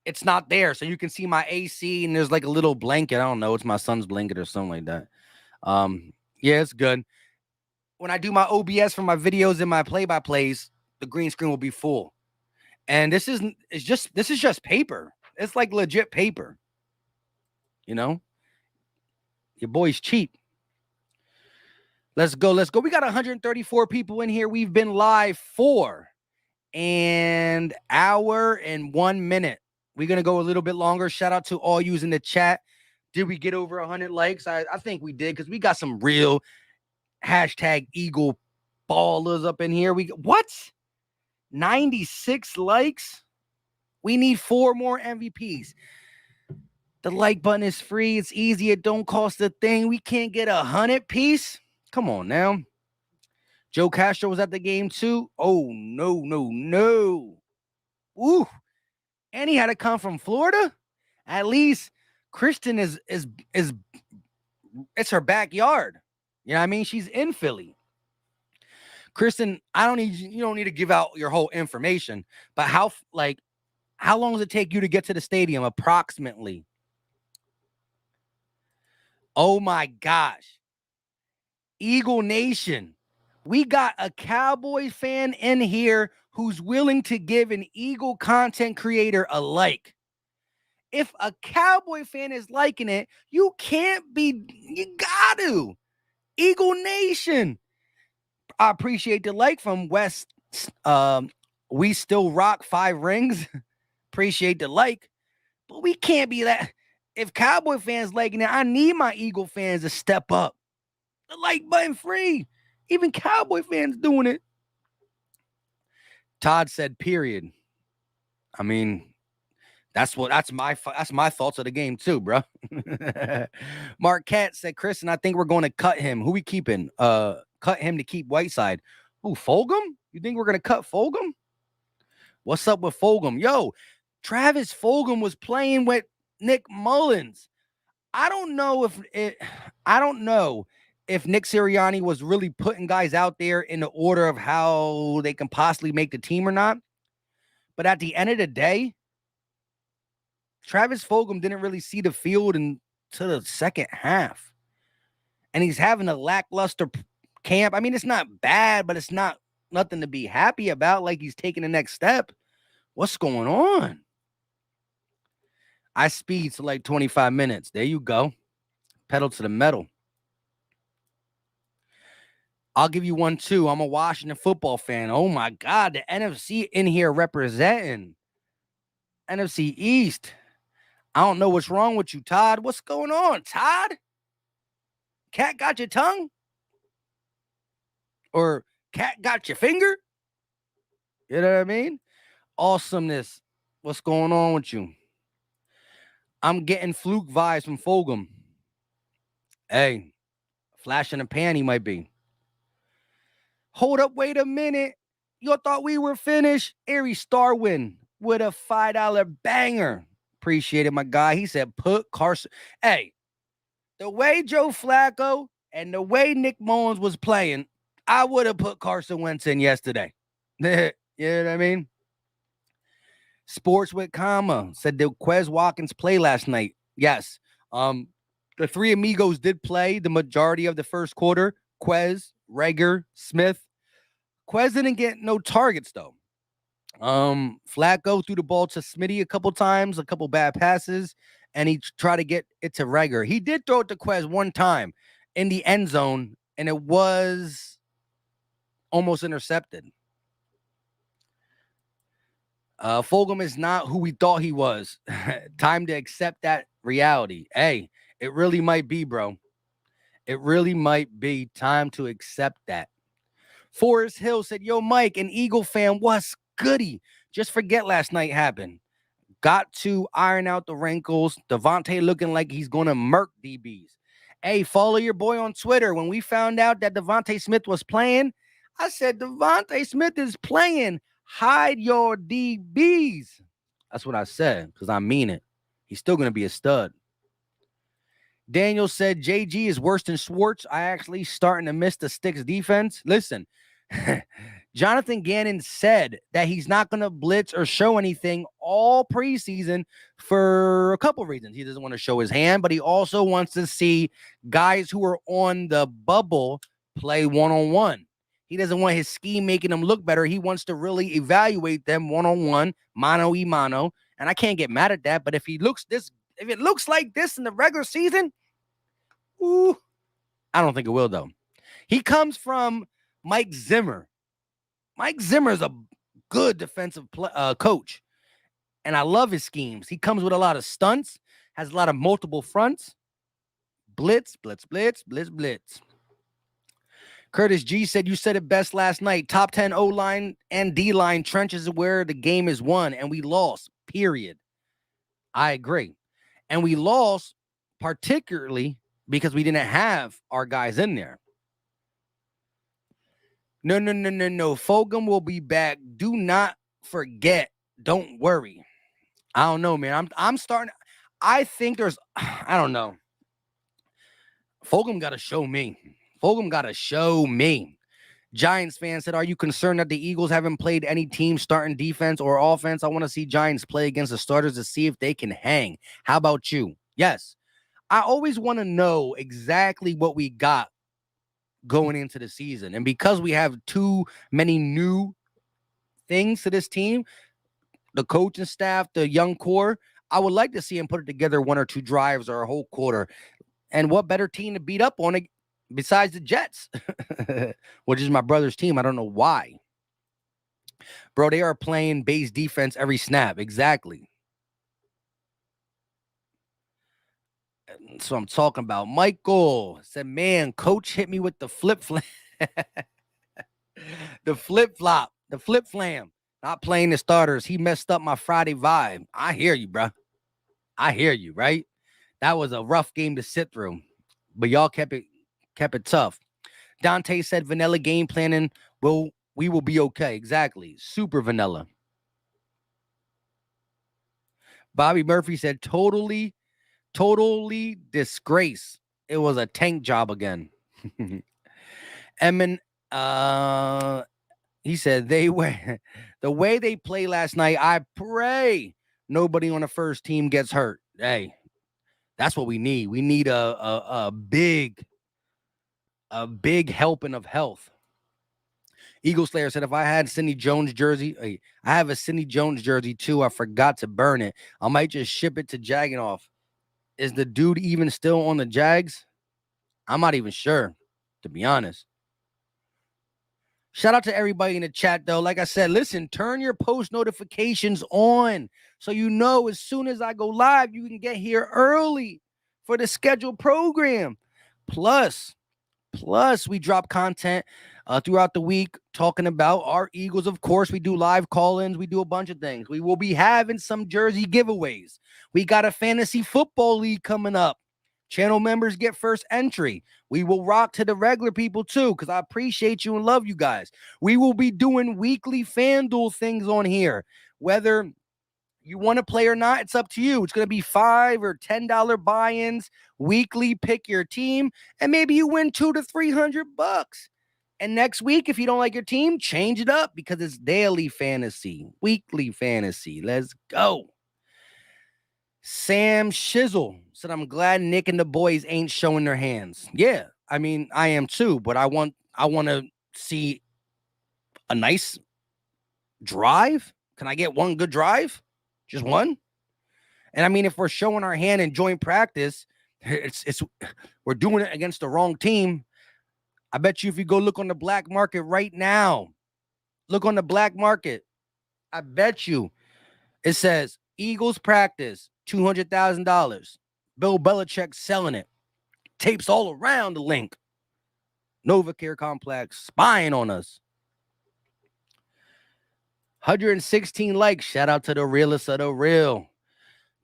Speaker 2: it's not there. So you can see my AC and there's like a little blanket. I don't know. It's my son's blanket or something like that. Yeah, it's good. When I do my OBS for my videos and my play-by-plays, the green screen will be full. And this is just paper. It's like legit paper. You know, your boy's cheap. Let's go. We got 134 people in here. We've been live for an hour and 1 minute. We're going to go a little bit longer. Shout out to all yous in the chat. Did we get over 100 likes? I think we did because we got some real hashtag Eagle ballers up in here. What? 96 likes? We need 4 more MVPs. The like button is free. It's easy. It don't cost a thing. We can't get 100 piece. Come on now. Joe Castro was at the game too. Oh, no. Ooh. And he had to come from Florida. At least Kristen is it's her backyard. You know what I mean? She's in Philly. Kristen, you don't need to give out your whole information, but how long does it take you to get to the stadium approximately? Oh my gosh. Eagle Nation. We got a Cowboys fan in here who's willing to give an Eagle content creator a like. If a Cowboy fan is liking it, you got to. Eagle Nation. I appreciate the like from West. We still rock 5 rings. Appreciate the like. But we can't be that. If Cowboy fans liking it, I need my Eagle fans to step up. The like button free. Even Cowboy fans doing it. Todd said, period. I mean, that's my thoughts of the game too, bro. Marquette said, Kristen, I think we're going to cut him. Who we keeping? Cut him to keep Whiteside. Who, Fulgham? You think we're going to cut Fulgham? What's up with Fulgham? Yo, Travis Fulgham was playing with Nick Mullins. I don't know if Nick Sirianni was really putting guys out there in the order of how they can possibly make the team or not. But at the end of the day, Travis Fulgham didn't really see the field until the second half. And he's having a lackluster camp. I mean, it's not bad, but it's not nothing to be happy about. Like he's taking the next step. What's going on? I speed to like 25 minutes. There you go. Pedal to the metal. I'll give you one too. I'm a Washington football fan. Oh my God, the NFC in here representing. NFC East. I don't know what's wrong with you, Todd. What's going on, Todd? Cat got your tongue? Or cat got your finger? You know what I mean? Awesomeness. What's going on with you? I'm getting fluke vibes from Fulgham. Hey, flash in the pan he might be. Hold up, wait a minute. You thought we were finished? Ari Starwin with a $5 banger. Appreciate it, my guy. He said, put Carson. Hey, the way Joe Flacco and the way Nick Mullins was playing, I would have put Carson Wentz in yesterday. You know what I mean? Sports with Comma said, did Quez Watkins play last night? Yes. The three amigos did play the majority of the first quarter. Quez, Rager, Smith. Quez didn't get no targets though. Flacco threw the ball to Smitty a couple times, a couple bad passes, and he tried to get it to Rager. He did throw it to Quez one time in the end zone, and it was almost intercepted. Fulgham is not who we thought he was. Time to accept that reality. Hey, it really might be, bro. It really might be time to accept that. Forrest Hill said, yo, Mike, an Eagle fan, what's goody? Just forget last night happened. Got to iron out the wrinkles. Devontae looking like he's going to murk DBs. Hey, follow your boy on Twitter. When we found out that Devontae Smith was playing, I said, Devontae Smith is playing. Hide your DBs. That's what I said, because I mean it. He's still going to be a stud. Daniel said, JG is worse than Schwartz. I actually starting to miss the Sticks defense. Listen, Jonathan Gannon said that he's not going to blitz or show anything all preseason for a couple reasons. He doesn't want to show his hand, but he also wants to see guys who are on the bubble play one-on-one. He doesn't want his scheme making them look better. He wants to really evaluate them one-on-one, mano-y-mano, and I can't get mad at that, but if it looks like this in the regular season, I don't think it will, though. He comes from Mike Zimmer. Mike Zimmer is a good defensive coach, and I love his schemes. He comes with a lot of stunts, has a lot of multiple fronts. Blitz, blitz, blitz, blitz, blitz. Curtis G said, you said it best last night. Top 10 O-line and D-line trenches is where the game is won, and we lost, period. I agree. And we lost particularly because we didn't have our guys in there. No. Fulgham will be back. Do not forget. Don't worry. I don't know, man. I'm starting. I think there's, I don't know. Fulgham got to show me. Giants fan said, are you concerned that the Eagles haven't played any team starting defense or offense? I want to see Giants play against the starters to see if they can hang. How about you? Yes. I always want to know exactly what we got going into the season. And because we have too many new things to this team, the coaching staff, the young core, I would like to see him put it together one or two drives or a whole quarter. And what better team to beat up on it besides the Jets, which is my brother's team. I don't know why. Bro, they are playing base defense every snap. Exactly. So I'm talking about. Michael said, man, coach hit me with the flip-flop. The flip-flop. The flip-flam. Not playing the starters. He messed up my Friday vibe. I hear you, bro. I hear you, right? That was a rough game to sit through. But y'all kept it tough. Dante said vanilla game planning. We will be okay. Exactly. Super vanilla. Bobby Murphy said totally disgrace. It was a tank job again. Emin, he said the way they play last night, I pray nobody on the first team gets hurt. Hey, that's what we need. We need a big helping of health. Eagle Slayer said, if I had Sidney Jones jersey, I have a Sidney Jones jersey too. I forgot to burn it. I might just ship it to Jagganoff. Is the dude even still on the Jags? I'm not even sure, to be honest. Shout out to everybody in the chat, though. Like I said, listen, turn your post notifications on so you know as soon as I go live, you can get here early for the scheduled program. Plus, we drop content throughout the week talking about our Eagles. Of course, we do live call-ins. We do a bunch of things. We will be having some jersey giveaways. We got a fantasy football league coming up. Channel members get first entry. We will rock to the regular people too, because I appreciate you and love you guys. We will be doing weekly FanDuel things on here. Whether you want to play or not, it's up to you. It's going to be $5 or $10 buy-ins weekly. Pick your team, and maybe you win $200 to $300. And next week, if you don't like your team, change it up because it's daily fantasy, weekly fantasy. Let's go. Sam Shizzle said, I'm glad Nick and the boys ain't showing their hands. Yeah, I mean, I am too, but I want to see a nice drive. Can I get one good drive? Just one? And I mean, if we're showing our hand in joint practice, it's we're doing it against the wrong team. I bet you if you go look on the black market right now, look on the black market. I bet you it says Eagles practice, $200,000. Bill Belichick selling it. Tapes all around the link. NovaCare Complex spying on us. 116 likes. Shout out to the realest of the real.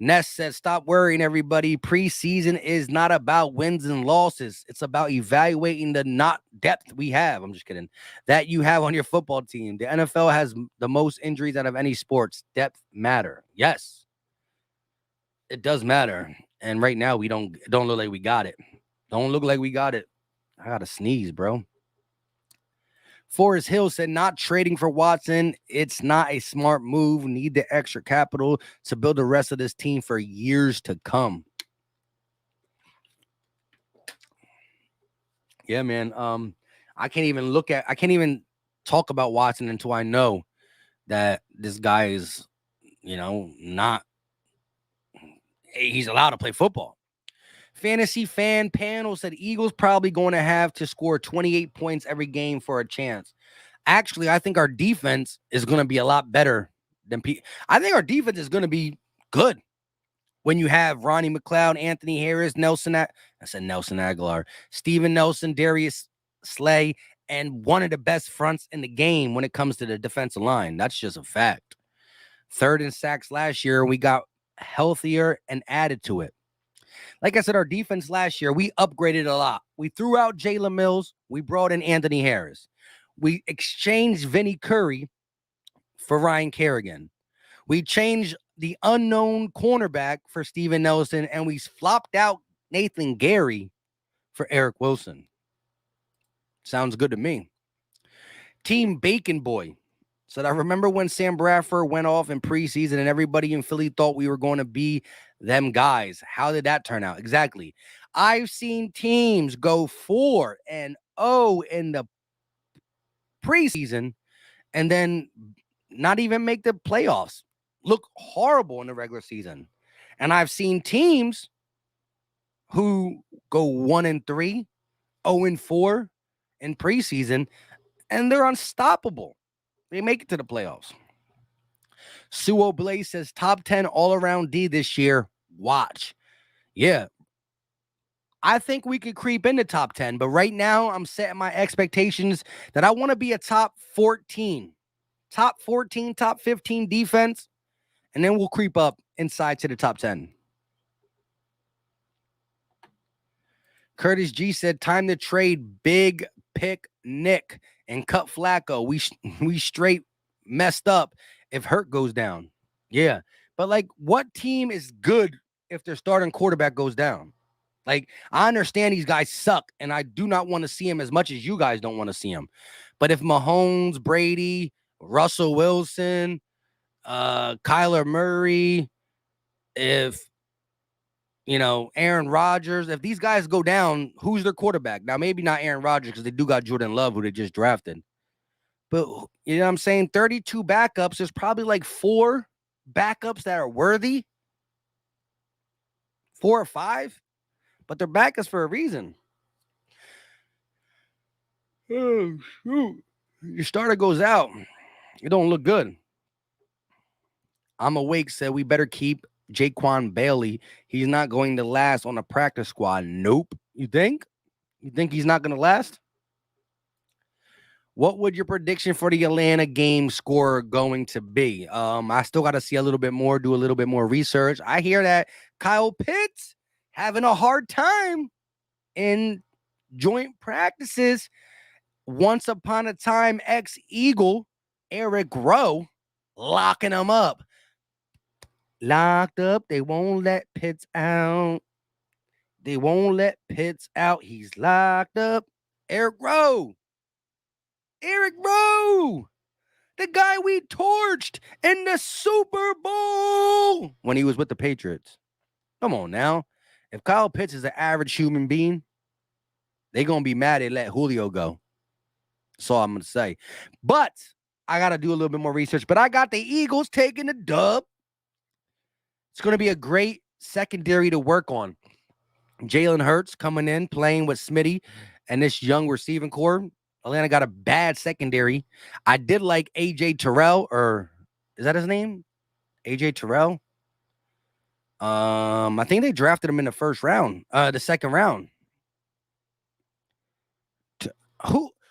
Speaker 2: Ness said, stop worrying, everybody. Preseason is not about wins and losses. It's about evaluating the not depth we have. I'm just kidding. That you have on your football team. The NFL has the most injuries out of any sports. Depth matter. Yes, it does matter. And right now, we don't look like we got it. Don't look like we got it. I got to sneeze, bro. Forrest Hill said, not trading for Watson. It's not a smart move. Need the extra capital to build the rest of this team for years to come. Yeah, man. I can't even talk about Watson until I know that this guy is, he's allowed to play football. Fantasy fan panel said Eagles probably going to have to score 28 points every game for a chance. Actually, I think our defense is going to be a lot better than I think our defense is going to be good when you have Ronnie McLeod, Anthony Harris, Nelson Aguilar, Steven Nelson, Darius Slay, and one of the best fronts in the game when it comes to the defensive line. That's just a fact. Third in sacks last year, we got healthier and added to it. Like I said, our defense last year, we upgraded a lot. We threw out Jalen Mills. We brought in Anthony Harris. We exchanged Vinny Curry for Ryan Kerrigan. We changed the unknown cornerback for Steven Nelson, and we flopped out Nathan Gary for Eric Wilson. Sounds good to me. Team Bacon Boy said, I remember when Sam Bradford went off in preseason and everybody in Philly thought we were going to be them guys. How did that turn out? Exactly. I've seen teams go 4-0 in the preseason and then not even make the playoffs. Look horrible in the regular season. And I've seen teams who go 1-3, 0-4 in preseason, and they're unstoppable. They make it to the playoffs. Suo Blaze says top 10 all-around D this year. Watch. Yeah. I think we could creep into top 10, but right now I'm setting my expectations that I want to be a top 14. Top 14, top 15 defense, and then we'll creep up inside to the top 10. Curtis G said, time to trade Big Pick Nick and cut Flacco. We straight messed up if Hurt goes down. Yeah. But like, what team is good if their starting quarterback goes down? Like, I understand these guys suck, and I do not want to see him as much as you guys don't want to see him. But if Mahomes, Brady, Russell Wilson, Kyler Murray, if Aaron Rodgers, if these guys go down, who's their quarterback? Now, maybe not Aaron Rodgers because they do got Jordan Love, who they just drafted. But, you know what I'm saying? 32 backups. There's probably like 4 backups that are worthy. 4 or 5. But they're backups for a reason. Oh, shoot. Your starter goes out. It don't look good. I'm Awake said we better keep Jaquan Bailey. He's not going to last on the practice squad. Nope. You think? You think he's not going to last? What would your prediction for the Atlanta game score going to be? I still got to see a little bit more, do a little bit more research. I hear that Kyle Pitts having a hard time in joint practices. Once upon a time, ex-Eagle Eric Rowe locking him up. Locked up. They won't let Pitts out. They won't let Pitts out. He's locked up. Eric Rowe. Eric Rowe, the guy we torched in the Super Bowl when he was with the Patriots. Come on now. If Kyle Pitts is an average human being, they're going to be mad they let Julio go. That's all I'm going to say. But I got to do a little bit more research. But I got the Eagles taking the dub. It's going to be a great secondary to work on. Jalen Hurts coming in, playing with Smitty and this young receiving core. Atlanta got a bad secondary. I did like A.J. Terrell, or is that his name? A.J. Terrell? I think they drafted him in the first round, the second round.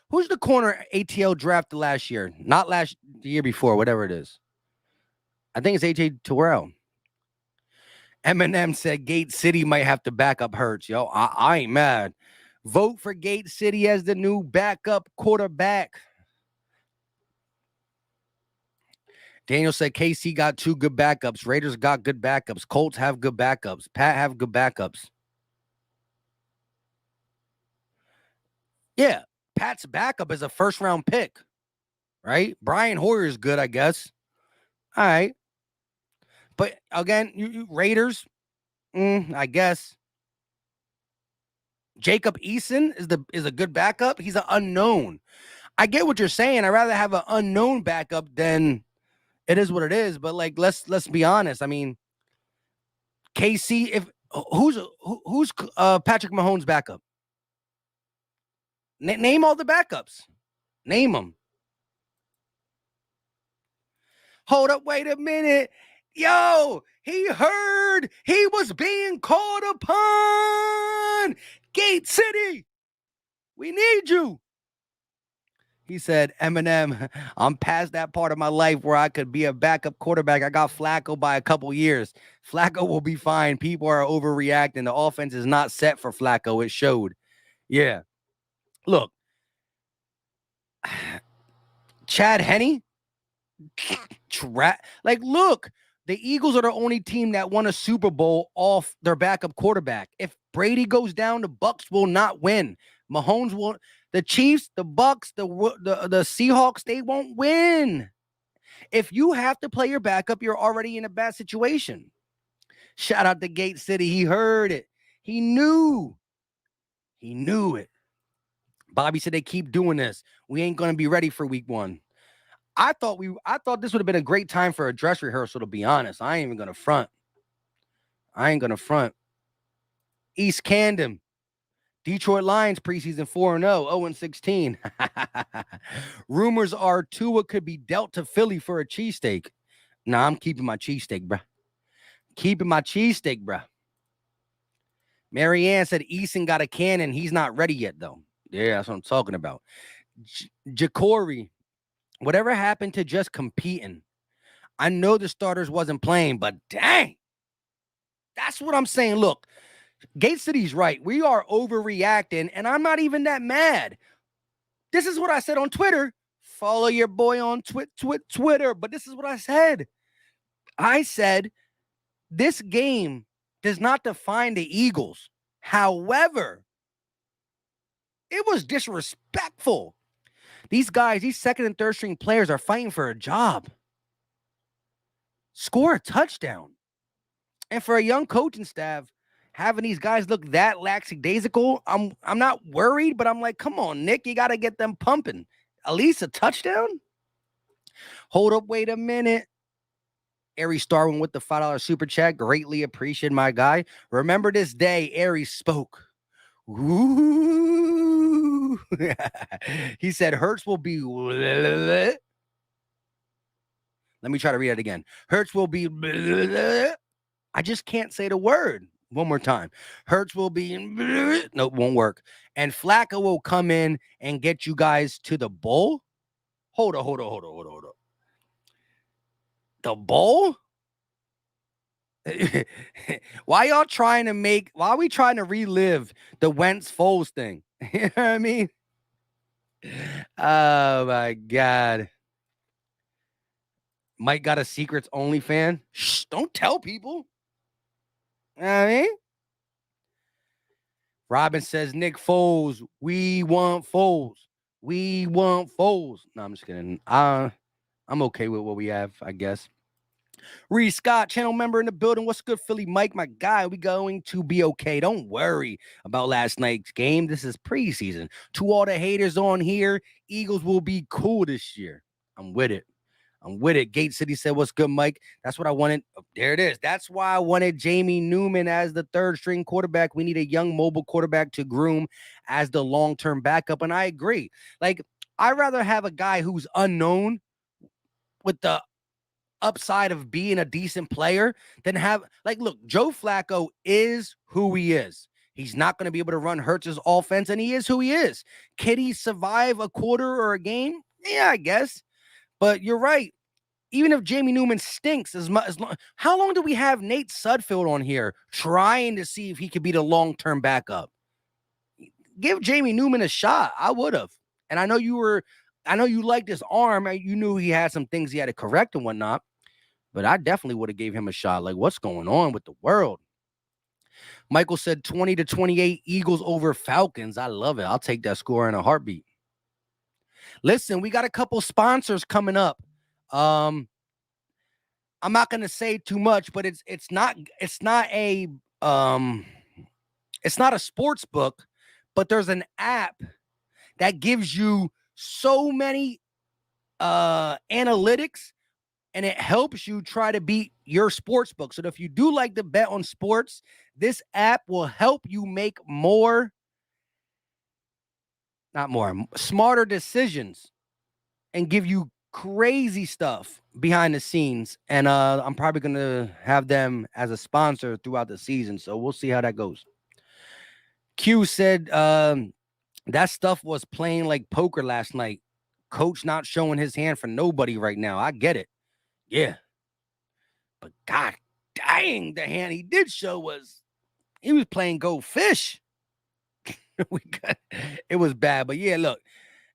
Speaker 2: Who's the corner ATL drafted last year? Not the year before, whatever it is. I think it's A.J. Terrell. Eminem said Gate City might have to back up Hurts. Yo, I ain't mad. Vote for Gate City as the new backup quarterback. Daniel said KC got 2 good backups. Raiders got good backups. Colts have good backups. Pat have good backups. Yeah, Pat's backup is a first-round pick, right? Brian Hoyer is good, I guess. All right. But again, you Raiders, I guess. Jacob Eason is a good backup. He's an unknown. I get what you're saying. I'd rather have an unknown backup than it is what it is. But like, let's be honest. I mean, KC, who's Patrick Mahomes' backup? Name all the backups. Name them. Hold up, wait a minute. Yo, he heard he was being called upon. Gate City, we need you. He said, Eminem, I'm past that part of my life where I could be a backup quarterback. I got Flacco by a couple years. Flacco will be fine. People are overreacting. The offense is not set for Flacco. It showed. Yeah. Look, Chad Henne, look, the Eagles are the only team that won a Super Bowl off their backup quarterback. If Brady goes down, the Bucs will not win. Mahomes will. The Chiefs, the Bucs, the Seahawks, they won't win. If you have to play your backup, you're already in a bad situation. Shout out to Gate City. He heard it. He knew. He knew it. Bobby said they keep doing this. We ain't going to be ready for week 1. I thought this would have been a great time for a dress rehearsal, to be honest. I ain't even going to front. East Camden. Detroit Lions preseason 4-0, 0-16. Rumors are Tua could be dealt to Philly for a cheesesteak. Nah, I'm keeping my cheesesteak, bruh. Marianne said Eason got a cannon. He's not ready yet, though. Yeah, that's what I'm talking about. Jacory, whatever happened to just competing? I know the starters wasn't playing, but dang. That's what I'm saying. Look, Gate City's right. We are overreacting, and I'm not even that mad. This is what I said on Twitter. Follow your boy on Twitter. But this is what I said. I said this game does not define the Eagles. However, it was disrespectful. These guys, these second and third string players are fighting for a job. Score a touchdown. And for a young coaching staff, having these guys look that lackadaisical, I'm not worried, but I'm like, come on, Nick, you got to get them pumping. At least a touchdown? Hold up, wait a minute. Aries Starwin with the $5 super chat. Greatly appreciate my guy. Remember this day, Aries spoke. Ooh. He said, Hurts will be... Let me try to read it again. Hurts will be... I just can't say the word. One more time. Hurts will be... No, it won't work. And Flacco will come in and get you guys to the bowl? Hold on. The bowl? Why are we trying to relive the Wentz Foles thing? You know what I mean? Oh my God. Mike got a secrets only fan. Shh, don't tell people. You know what I mean? Robin says, Nick Foles, we want Foles. We want Foles. No, I'm just kidding. I'm okay with what we have, I guess. Reed Scott, channel member in the building. What's good, Philly Mike, my guy? We going to be okay. Don't worry about last night's game. This is preseason. To all the haters on here, Eagles will be cool this year. I'm with it. I'm with it. Gate City said, what's good, Mike? That's what I wanted. Oh, there it is. That's why I wanted Jamie Newman as the third string quarterback. We need a young mobile quarterback to groom as the long-term backup. And I agree. Like, I'd rather have a guy who's unknown with the upside of being a decent player than have, like, look, Joe Flacco is who he is. He's not going to be able to run Hurts's offense, and he is who he is. Can he survive a quarter or a game? Yeah, I guess. But you're right. Even if Jamie Newman stinks how long do we have Nate Sudfeld on here trying to see if he could be the long-term backup? Give Jamie Newman a shot. I would have. And I know you liked his arm. You knew he had some things he had to correct and whatnot. But I definitely would have gave him a shot. Like, what's going on with the world? Michael said 20-28 Eagles over Falcons. I love it. I'll take that score in a heartbeat. Listen, we got a couple sponsors coming up. I'm not going to say too much, but it's not a sports book, but there's an app that gives you so many analytics, and it helps you try to beat your sports book. So if you do like to bet on sports, this app will help you make smarter decisions and give you crazy stuff behind the scenes. And I'm probably going to have them as a sponsor throughout the season. So we'll see how that goes. Q said that stuff was playing like poker last night. Coach not showing his hand for nobody right now. I get it. Yeah. But God dang, the hand he did show he was playing go fish. It was bad. But yeah, look,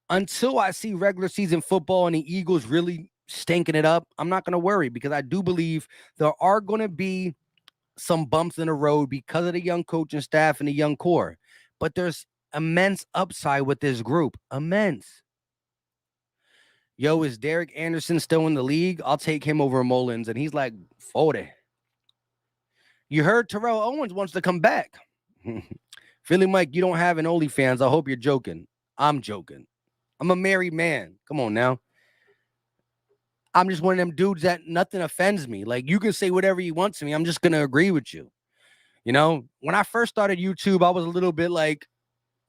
Speaker 2: until I see regular season football and the Eagles really stinking it up, I'm not going to worry, because I do believe there are going to be some bumps in the road because of the young coaching staff and the young core. But there's immense upside with this group. Immense. Yo, is Derek Anderson still in the league? I'll take him over Mullins. And he's like 40. You heard Terrell Owens wants to come back. Philly Mike, you don't have an OnlyFans. I hope you're joking. I'm joking. I'm a married man. Come on now. I'm just one of them dudes that nothing offends me. Like, you can say whatever you want to me. I'm just going to agree with you. You know, when I first started YouTube, I was a little bit like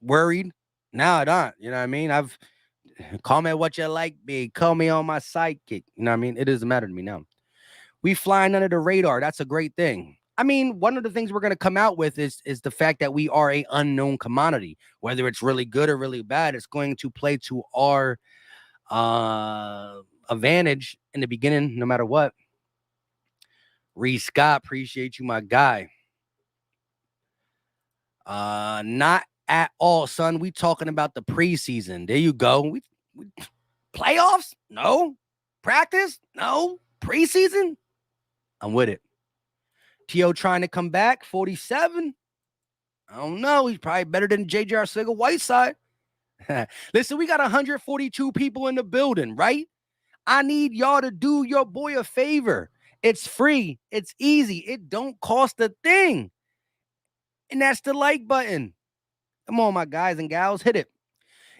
Speaker 2: worried. Now I don't. You know what I mean? Call me what you like, big. Call me on my sidekick. You know what I mean? It doesn't matter to me now. We flying under the radar. That's a great thing. I mean, one of the things we're going to come out with is the fact that we are a unknown commodity. Whether it's really good or really bad, it's going to play to our advantage in the beginning, no matter what. Reed Scott, appreciate you, my guy. Not at all, son. We talking about the preseason. There you go. We playoffs? No. Practice? No. Preseason? I'm with it. T.O. trying to come back, 47. I don't know. He's probably better than J.J. Arcega-Whiteside. Listen, we got 142 people in the building, right? I need y'all to do your boy a favor. It's free. It's easy. It don't cost a thing. And that's the like button. Come on, my guys and gals, hit it.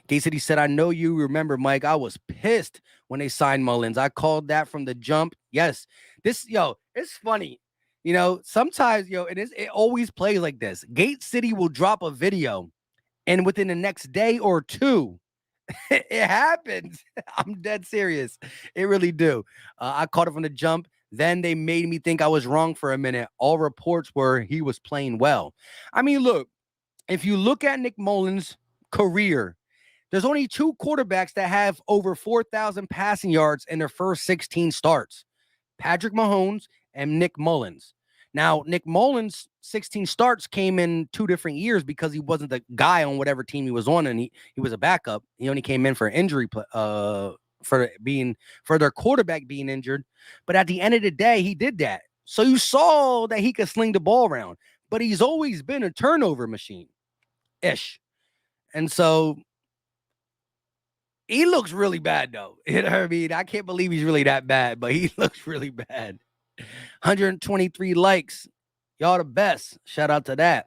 Speaker 2: Gay City said, I know you remember, Mike. I was pissed when they signed Mullins. I called that from the jump. Yes. It's funny. You know, sometimes, it always plays like this. Gate City will drop a video, and within the next day or two, it happens. I'm dead serious. It really do. I caught it from the jump. Then they made me think I was wrong for a minute. All reports were he was playing well. I mean, look, if you look at Nick Mullins' career, there's only two quarterbacks that have over 4,000 passing yards in their first 16 starts. Patrick Mahomes and Nick Mullins. Now, Nick Mullins' 16 starts came in 2 different years because he wasn't the guy on whatever team he was on, and he was a backup. He only came in for injury, for their quarterback being injured. But at the end of the day, he did that. So you saw that he could sling the ball around, but he's always been a turnover machine-ish. And so He looks really bad, though. You know what I mean? I can't believe he's really that bad, but he looks really bad. 123 likes. Y'all the best. Shout out to that.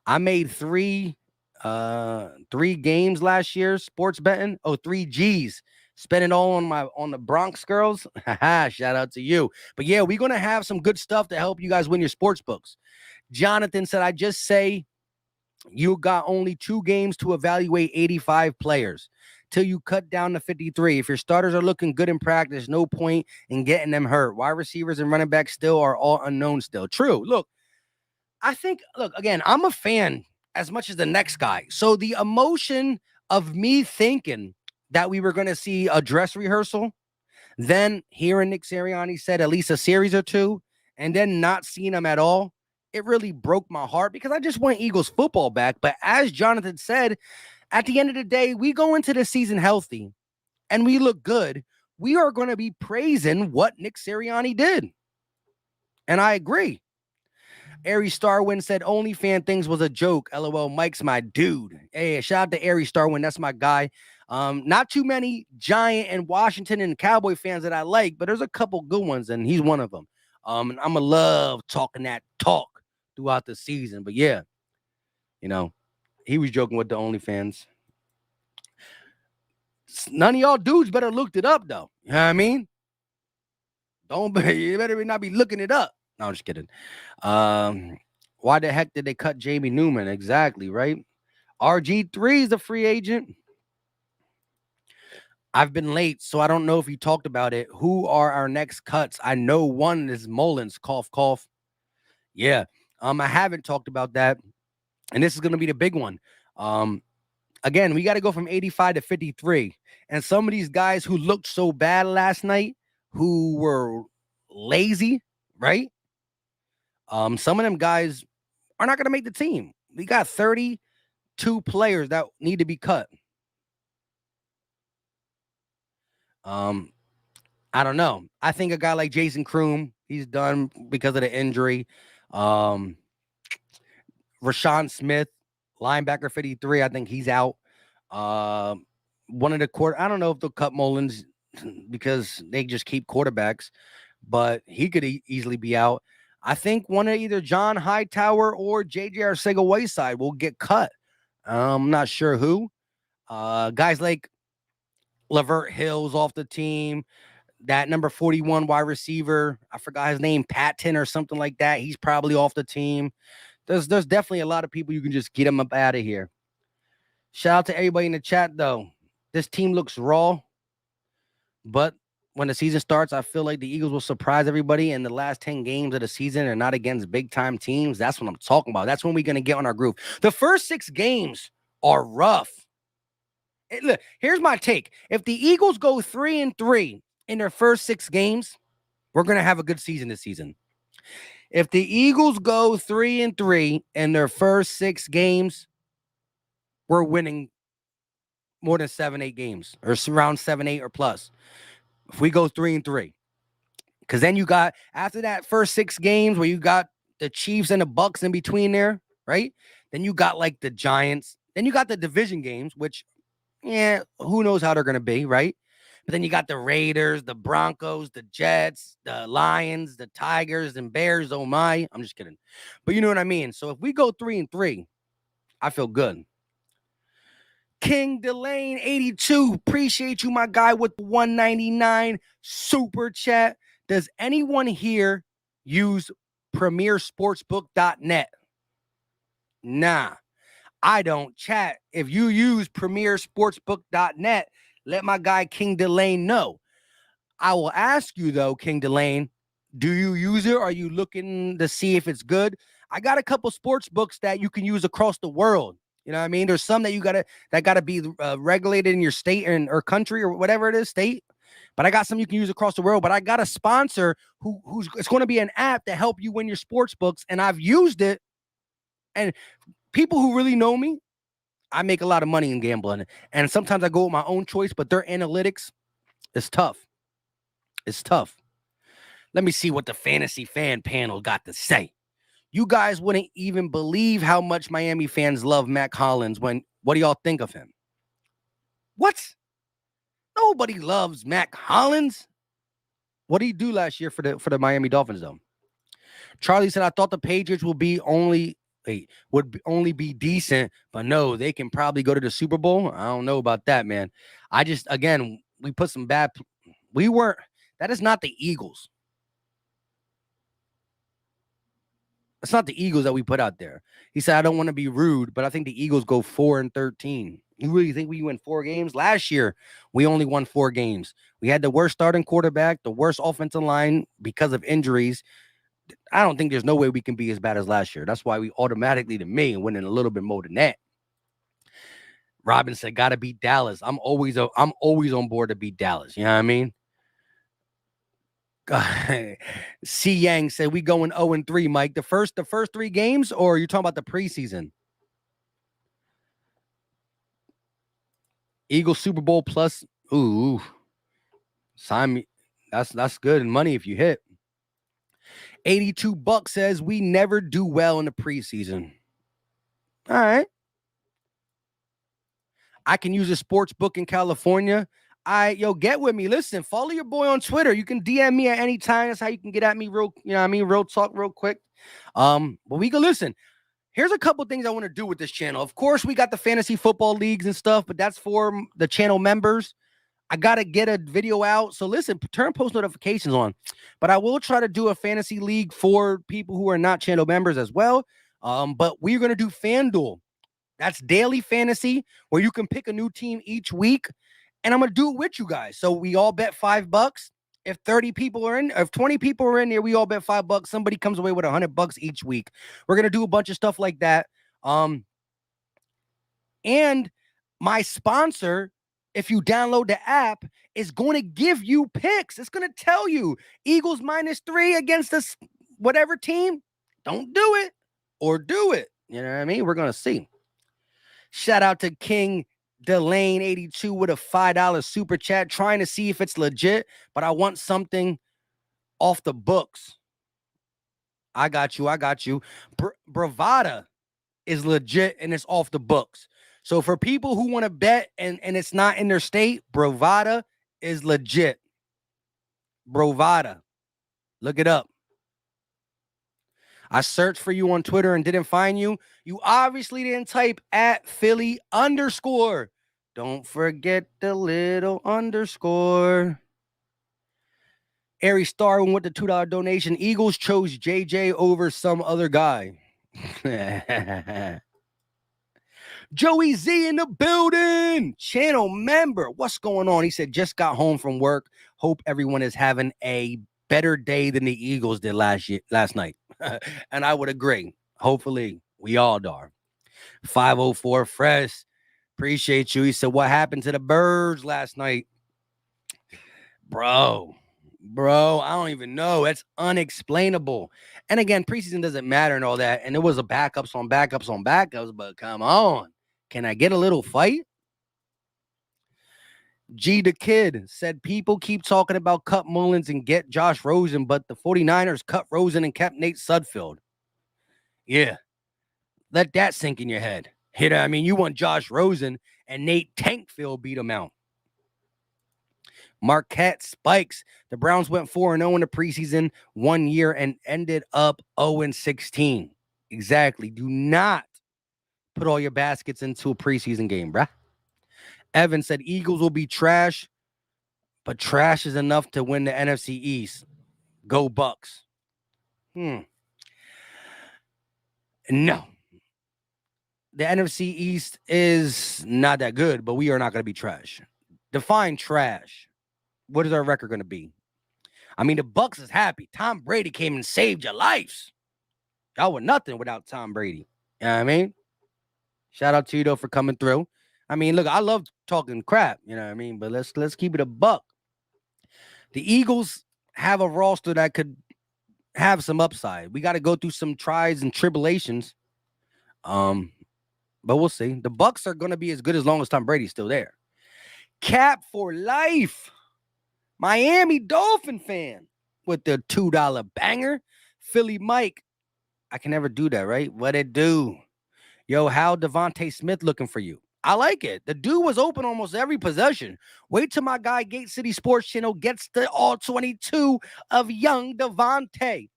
Speaker 2: I made three games last year, sports betting. Oh, 3 G's. Spent it all on the Bronx girls. Shout out to you. But yeah, we're gonna have some good stuff to help you guys win your sports books. Jonathan said, I just say you got only 2 games to evaluate 85 players till you cut down to 53. If your starters are looking good in practice, no point in getting them hurt. Wide receivers and running backs still are all unknown still. True. Look, again, I'm a fan as much as the next guy. So the emotion of me thinking that we were going to see a dress rehearsal, then hearing Nick Sirianni said at least a series or 2, and then not seeing him at all, it really broke my heart because I just want Eagles football back. But as Jonathan said, at the end of the day, we go into the season healthy and we look good. We are going to be praising what Nick Sirianni did. And I agree. Aries Starwin said OnlyFan things was a joke. LOL, Mike's my dude. Hey, shout out to Aries Starwin. That's my guy. Not too many Giant and Washington and Cowboy fans that I like, but there's a couple good ones, and he's one of them. And I'm going to love talking that talk throughout the season. But yeah, he was joking with the OnlyFans. None of y'all dudes better looked it up, though. You know what I mean? You better not be looking it up. No, I'm just kidding. Why the heck did they cut Jamie Newman? Exactly, right? RG3 is a free agent. I've been late, so I don't know if you talked about it. Who are our next cuts? I know one is Mullins. Cough, cough. Yeah. I haven't talked about that. And this is going to be the big one. Again, we got to go from 85 to 53. And some of these guys who looked so bad last night, who were lazy, right? Some of them guys are not going to make the team. We got 32 players that need to be cut. I don't know. I think a guy like Jason Kroom, he's done because of the injury. Rashawn Smith, linebacker 53, I think he's out. One of the I don't know if they'll cut Mullins because they just keep quarterbacks, but he could easily be out. I think one of either John Hightower or JJ Arcega-Whiteside will get cut. I'm not sure who. Guys like Lavert Hill's off the team. That number 41 wide receiver, I forgot his name, Patton or something like that. He's probably off the team. There's definitely a lot of people you can just get them up out of here. Shout out to everybody in the chat, though. This team looks raw, but when the season starts, I feel like the Eagles will surprise everybody. And the last 10 games of the season are not against big-time teams. That's what I'm talking about. That's when we're going to get on our groove. The first 6 games are rough. Look, here's my take. If the Eagles go 3-3 in their first 6 games, we're going to have a good season this season. If the Eagles go 3-3 in their first 6 games, we're winning more than 7-8 games, or around 7-8 or plus. If we go 3-3, because then you got, after that first 6 games where you got the Chiefs and the Bucks in between there, right? Then you got like the Giants. Then you got the division games, which, yeah, who knows how they're going to be, right? But then you got the Raiders, the Broncos, the Jets, the Lions, the Tigers, and Bears. Oh my, I'm just kidding. But you know what I mean? So if we go 3-3, I feel good. King Delane 82, appreciate you, my guy, with the 199 super chat. Does anyone here use premiersportsbook.net? Nah, I don't. Chat, if you use premiersportsbook.net, let my guy King Delane know. I will ask you, though, King Delane, do you use it? Are you looking to see if it's good? I got a couple sports books that you can use across the world. You know what I mean? There's some that gotta be regulated in your state or country or whatever it is, state. But I got some you can use across the world. But I got a sponsor who's it's going to be an app to help you win your sports books, and I've used it. And people who really know me, I make a lot of money in gambling, and sometimes I go with my own choice. But their analytics is tough. It's tough. Let me see what the fantasy fan panel got to say. You guys wouldn't even believe how much Miami fans love Mac Hollins. What do y'all think of him? What? Nobody loves Mac Hollins. What did he do last year for the Miami Dolphins, though? Charlie said, I thought the Patriots would only be decent, but no, they can probably go to the Super Bowl. I don't know about that, man. Again, we put some bad. That is not the Eagles. It's not the Eagles that we put out there. He said, I don't want to be rude, but I think the Eagles go 4-13. You really think we win 4 games? Last year, we only won 4 games. We had the worst starting quarterback, the worst offensive line because of injuries. I don't think there's no way we can be as bad as last year. That's why we automatically, to me, winning a little bit more than that. Robin said, gotta beat Dallas. I'm always on board to beat Dallas. You know what I mean? C Yang said, we going 0-3, Mike. The first 3 games, or are you talking about the preseason? Eagles Super Bowl plus. Ooh. Sign me. That's good and money if you hit. $82 says we never do well in the preseason. All right. I can use a sports book in California. Get with me. Listen, follow your boy on Twitter. You can DM me at any time. That's how you can get at me real talk real quick. But we can listen. Here's a couple things I want to do with this channel. Of course, we got the fantasy football leagues and stuff, but that's for the channel members. I got to get a video out. So listen, turn post notifications on. But I will try to do a fantasy league for people who are not channel members as well. But we're going to do FanDuel. That's daily fantasy where you can pick a new team each week. And I'm going to do it with you guys. So we all bet $5. If 30 people are in, if 20 people are in there, we all bet $5. Somebody comes away with $100 each week. We're going to do a bunch of stuff like that. And my sponsor, if you download the app, is going to give you picks. It's going to tell you Eagles -3 against this whatever team. Don't do it or do it. You know what I mean? We're going to see. Shout out to King Delane 82 with a $5 super chat, trying to see if it's legit, but I want something off the books. I got you. Bravada is legit and it's off the books. So for people who want to bet and it's not in their state, Bravada is legit. Bravada. Look it up. I searched for you on Twitter and didn't find you. You obviously didn't type @Philly_. Don't forget the little underscore. Ari Starwin with the $2 donation. Eagles chose JJ over some other guy. Joey Z in the building. Channel member. What's going on? He said, just got home from work. Hope everyone is having a better day than the Eagles did last night. And I would agree. Hopefully, we all are. 504 Fresh. Appreciate you. He said, what happened to the Birds last night? Bro, I don't even know. That's unexplainable. And again, preseason doesn't matter and all that. And it was a backups on backups, but come on. Can I get a little fight? G the Kid said, people keep talking about cut Mullins and get Josh Rosen, but the 49ers cut Rosen and kept Nate Sudfeld. Yeah. Let that sink in your head. You know what I mean? You want Josh Rosen and Nate Tankfield beat him out. Marquette Spikes. The Browns went 4-0 in the preseason 1 year and ended up 0-16. Exactly. Do not put all your baskets into a preseason game, bruh. Evan said Eagles will be trash, but trash is enough to win the NFC East. Go Bucks. No. The NFC East is not that good, but we are not going to be trash. Define trash. What is our record going to be? I mean, the Bucks is happy. Tom Brady came and saved your lives. Y'all were nothing without Tom Brady. You know what I mean? Shout out to you, though, for coming through. I mean, look, I love talking crap, you know what I mean? But let's keep it a buck. The Eagles have a roster that could have some upside. We got to go through some trials and tribulations. But we'll see. The Bucks are going to be as good as long as Tom Brady's still there. Cap for life. Miami Dolphin fan with the $2 banger. Philly Mike. I can never do that, right? What it do? Yo, how Devontae Smith looking for you? I like it. The dude was open almost every possession. Wait till my guy Gate City Sports Channel gets the all 22 of young Devontae.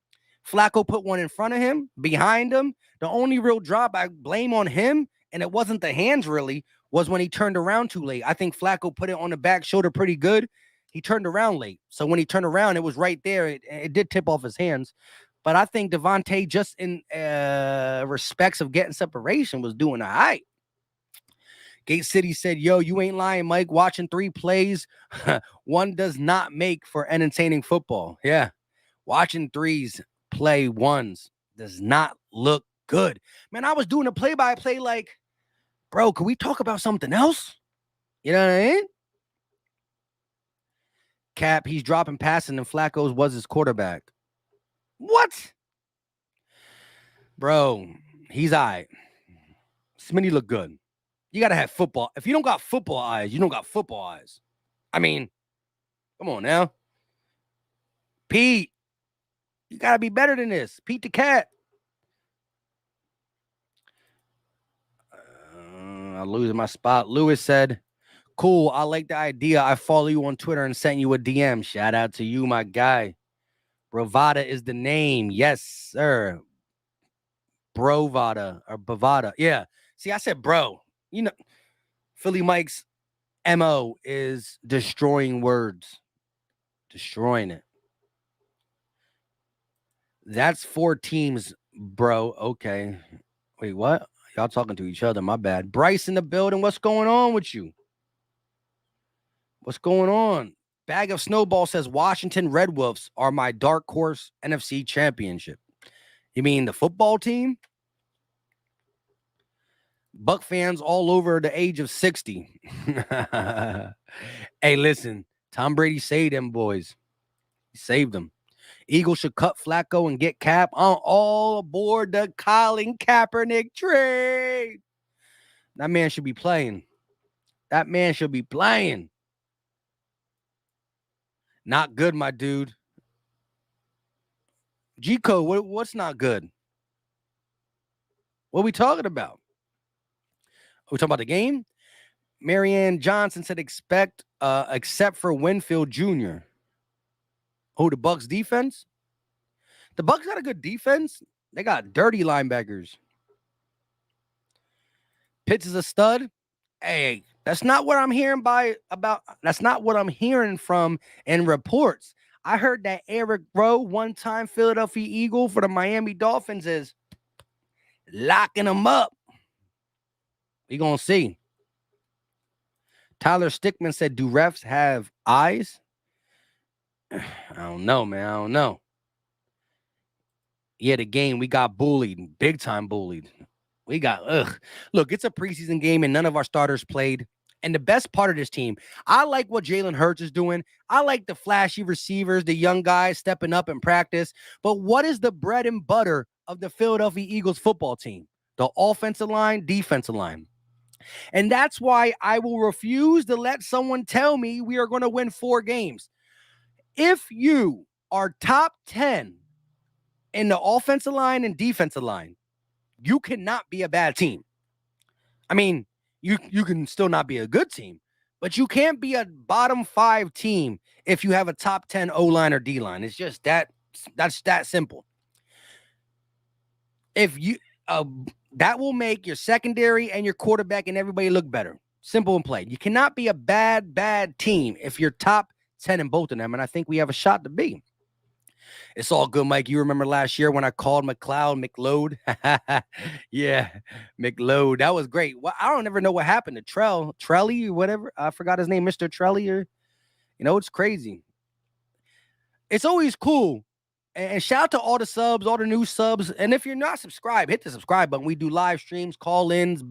Speaker 2: Flacco put one in front of him, behind him. The only real drop I blame on him, and it wasn't the hands really, was when he turned around too late. I think Flacco put it on the back shoulder pretty good. He turned around late. So when he turned around, it was right there. It did tip off his hands. But I think Devontae, just in respects of getting separation, was doing all right. Gate City said, yo, you ain't lying, Mike. Watching 3 plays, one does not make for entertaining football. Yeah. Watching 3s play 1s does not look good. Man, I was doing a play-by-play like, bro, can we talk about something else? You know what I mean? Cap, he's dropping passing and Flacco's was his quarterback. What? Bro, he's all right. Smitty look good. You got to have football. If you don't got football eyes, you don't got football eyes. I mean, come on now. Pete, you got to be better than this. Pete the Cat. I'm losing my spot. Lewis said, cool, I like the idea. I follow you on Twitter and sent you a DM. Shout out to you, my guy. Bravada is the name. Yes, sir. Brovada or Bavada. Yeah. See, I said bro. You know, Philly Mike's MO is destroying words. Destroying it. That's 4 teams, bro. Okay. Wait, what? Y'all talking to each other. My bad. Bryce in the building. What's going on with you? What's going on? Bag of Snowball says Washington Red Wolves are my dark horse NFC championship. You mean the football team? Buck fans all over the age of 60. Hey, listen. Tom Brady saved them boys. He saved them. Eagles should cut Flacco and get Cap on all aboard the Colin Kaepernick trade. That man should be playing. That man should be playing. Not good, my dude. G-Code, what's not good? What are we talking about? Are we talking about the game? Marianne Johnson said except for Winfield Jr. Oh, the Bucs defense? The Bucs got a good defense. They got dirty linebackers. Pitts is a stud. Hey, that's not what I'm hearing that's not what I'm hearing from in reports. I heard that Eric Rowe, one-time Philadelphia Eagle for the Miami Dolphins, is locking them up. We gonna see. Tyler Stickman said, do refs have eyes? I don't know, man. I don't know. Yeah, the game, we got bullied. Big time bullied. We got, Look, it's a preseason game and none of our starters played. And the best part of this team, I like what Jalen Hurts is doing. I like the flashy receivers, the young guys stepping up in practice. But what is the bread and butter of the Philadelphia Eagles football team? The offensive line, defensive line. And that's why I will refuse to let someone tell me we are going to win 4 games. If you are top 10 in the offensive line and defensive line, you cannot be a bad team. I mean, you can still not be a good team, but you can't be a bottom 5 team if you have a top 10 O-line or D-line. It's just that's that simple. If you that will make your secondary and your quarterback and everybody look better. Simple and plain. You cannot be a bad team if you're top 10 in both of them, and I think we have a shot to be. It's all good, Mike. You remember last year when I called McLeod? Yeah, McLeod. That was great. Well, I don't ever know what happened to Trelly, whatever. I forgot his name, Mr. Trelly. Or, it's crazy. It's always cool. And shout out to all the subs, all the new subs. And if you're not subscribed, hit the subscribe button. We do live streams, call-ins,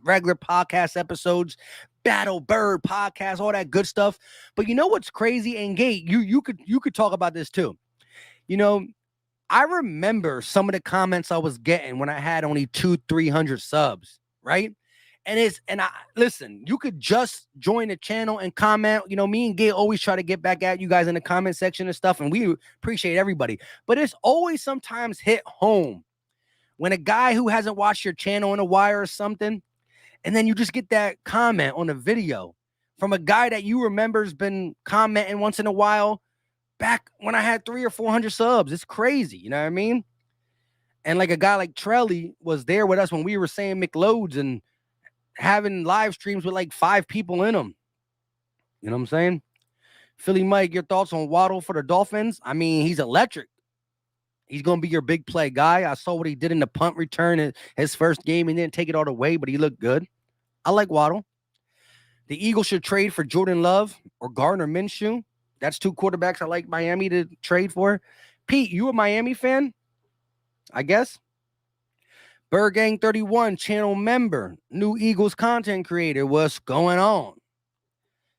Speaker 2: regular podcast episodes, Battle Bird podcast, all that good stuff. But you know what's crazy? And Gate, you could talk about this too. I remember some of the comments I was getting when I had only 200-300 subs, right? And I listen, you could just join the channel and comment. Me and Gay always try to get back at you guys in the comment section and stuff, and we appreciate everybody. But it's always sometimes hit home when a guy who hasn't watched your channel in a while or something, And then you just get that comment on a video from a guy that you remember has been commenting once in a while back when I had 300 or 400 subs. It's crazy. You know what I mean? And like a guy like Trelly was there with us when we were saying McLoads and having live streams with like 5 people in them. You know what I'm saying? Philly Mike, your thoughts on Waddle for the Dolphins? I mean, he's electric. He's going to be your big play guy. I saw what he did in the punt return in his first game and didn't take it all the way, but he looked good. I like Waddle. The Eagles should trade for Jordan Love or Gardner Minshew. That's 2 quarterbacks I like Miami to trade for. Pete, you a Miami fan? I guess. Gang 31, channel member, new Eagles content creator. What's going on?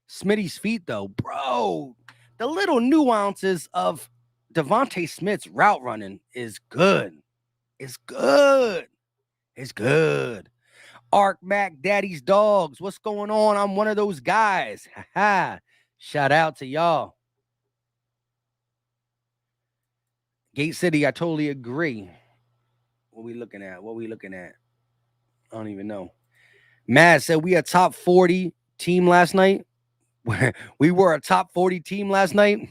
Speaker 2: Smitty's feet, though. Bro, the little nuances of Devontae Smith's route running is good. It's good. It's good. Ark Mac Daddy's Dogs. What's going on? I'm one of those guys. Shout out to y'all. Gate City, I totally agree. What we looking at? I don't even know. Matt said we a top 40 team last night. We were a top 40 team last night.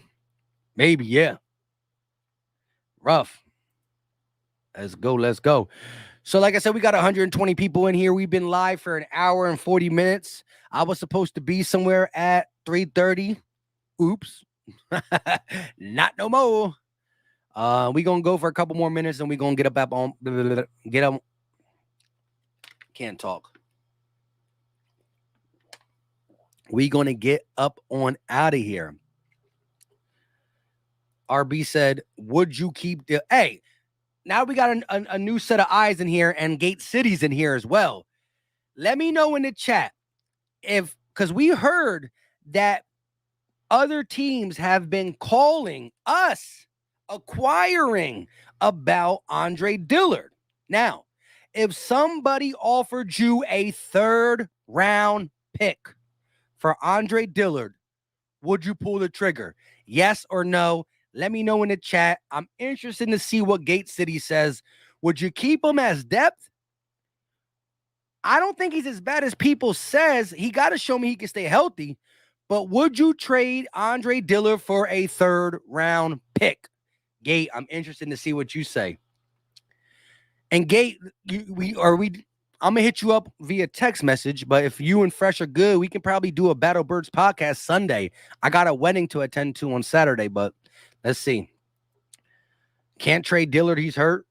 Speaker 2: Maybe, yeah. Rough. Let's go. So like I said, we got 120 people in here. We've been live for an hour and 40 minutes. I was supposed to be somewhere at 3:30. Oops. Not no more. We gonna go for a couple more minutes and we gonna get up on get up. Can't talk. We gonna get up on out of here. RB said, would you keep the hey? Now we got a new set of eyes in here and Gate City's in here as well. Let me know in the chat because we heard that other teams have been calling us acquiring about Andre Dillard. Now, if somebody offered you a 3rd round pick for Andre Dillard, would you pull the trigger? Yes or no? Let me know in the chat. I'm interested to see what Gate City says. Would you keep him as depth? I don't think he's as bad as people says. He got to show me he can stay healthy. But would you trade Andre Dillard for a 3rd round pick? Gate, I'm interested to see what you say. And Gate, I'm gonna hit you up via text message, but if you and Fresh are good, we can probably do a Battle Birds podcast Sunday. I got a wedding to attend to on Saturday, but let's see. Can't trade Dillard, he's hurt.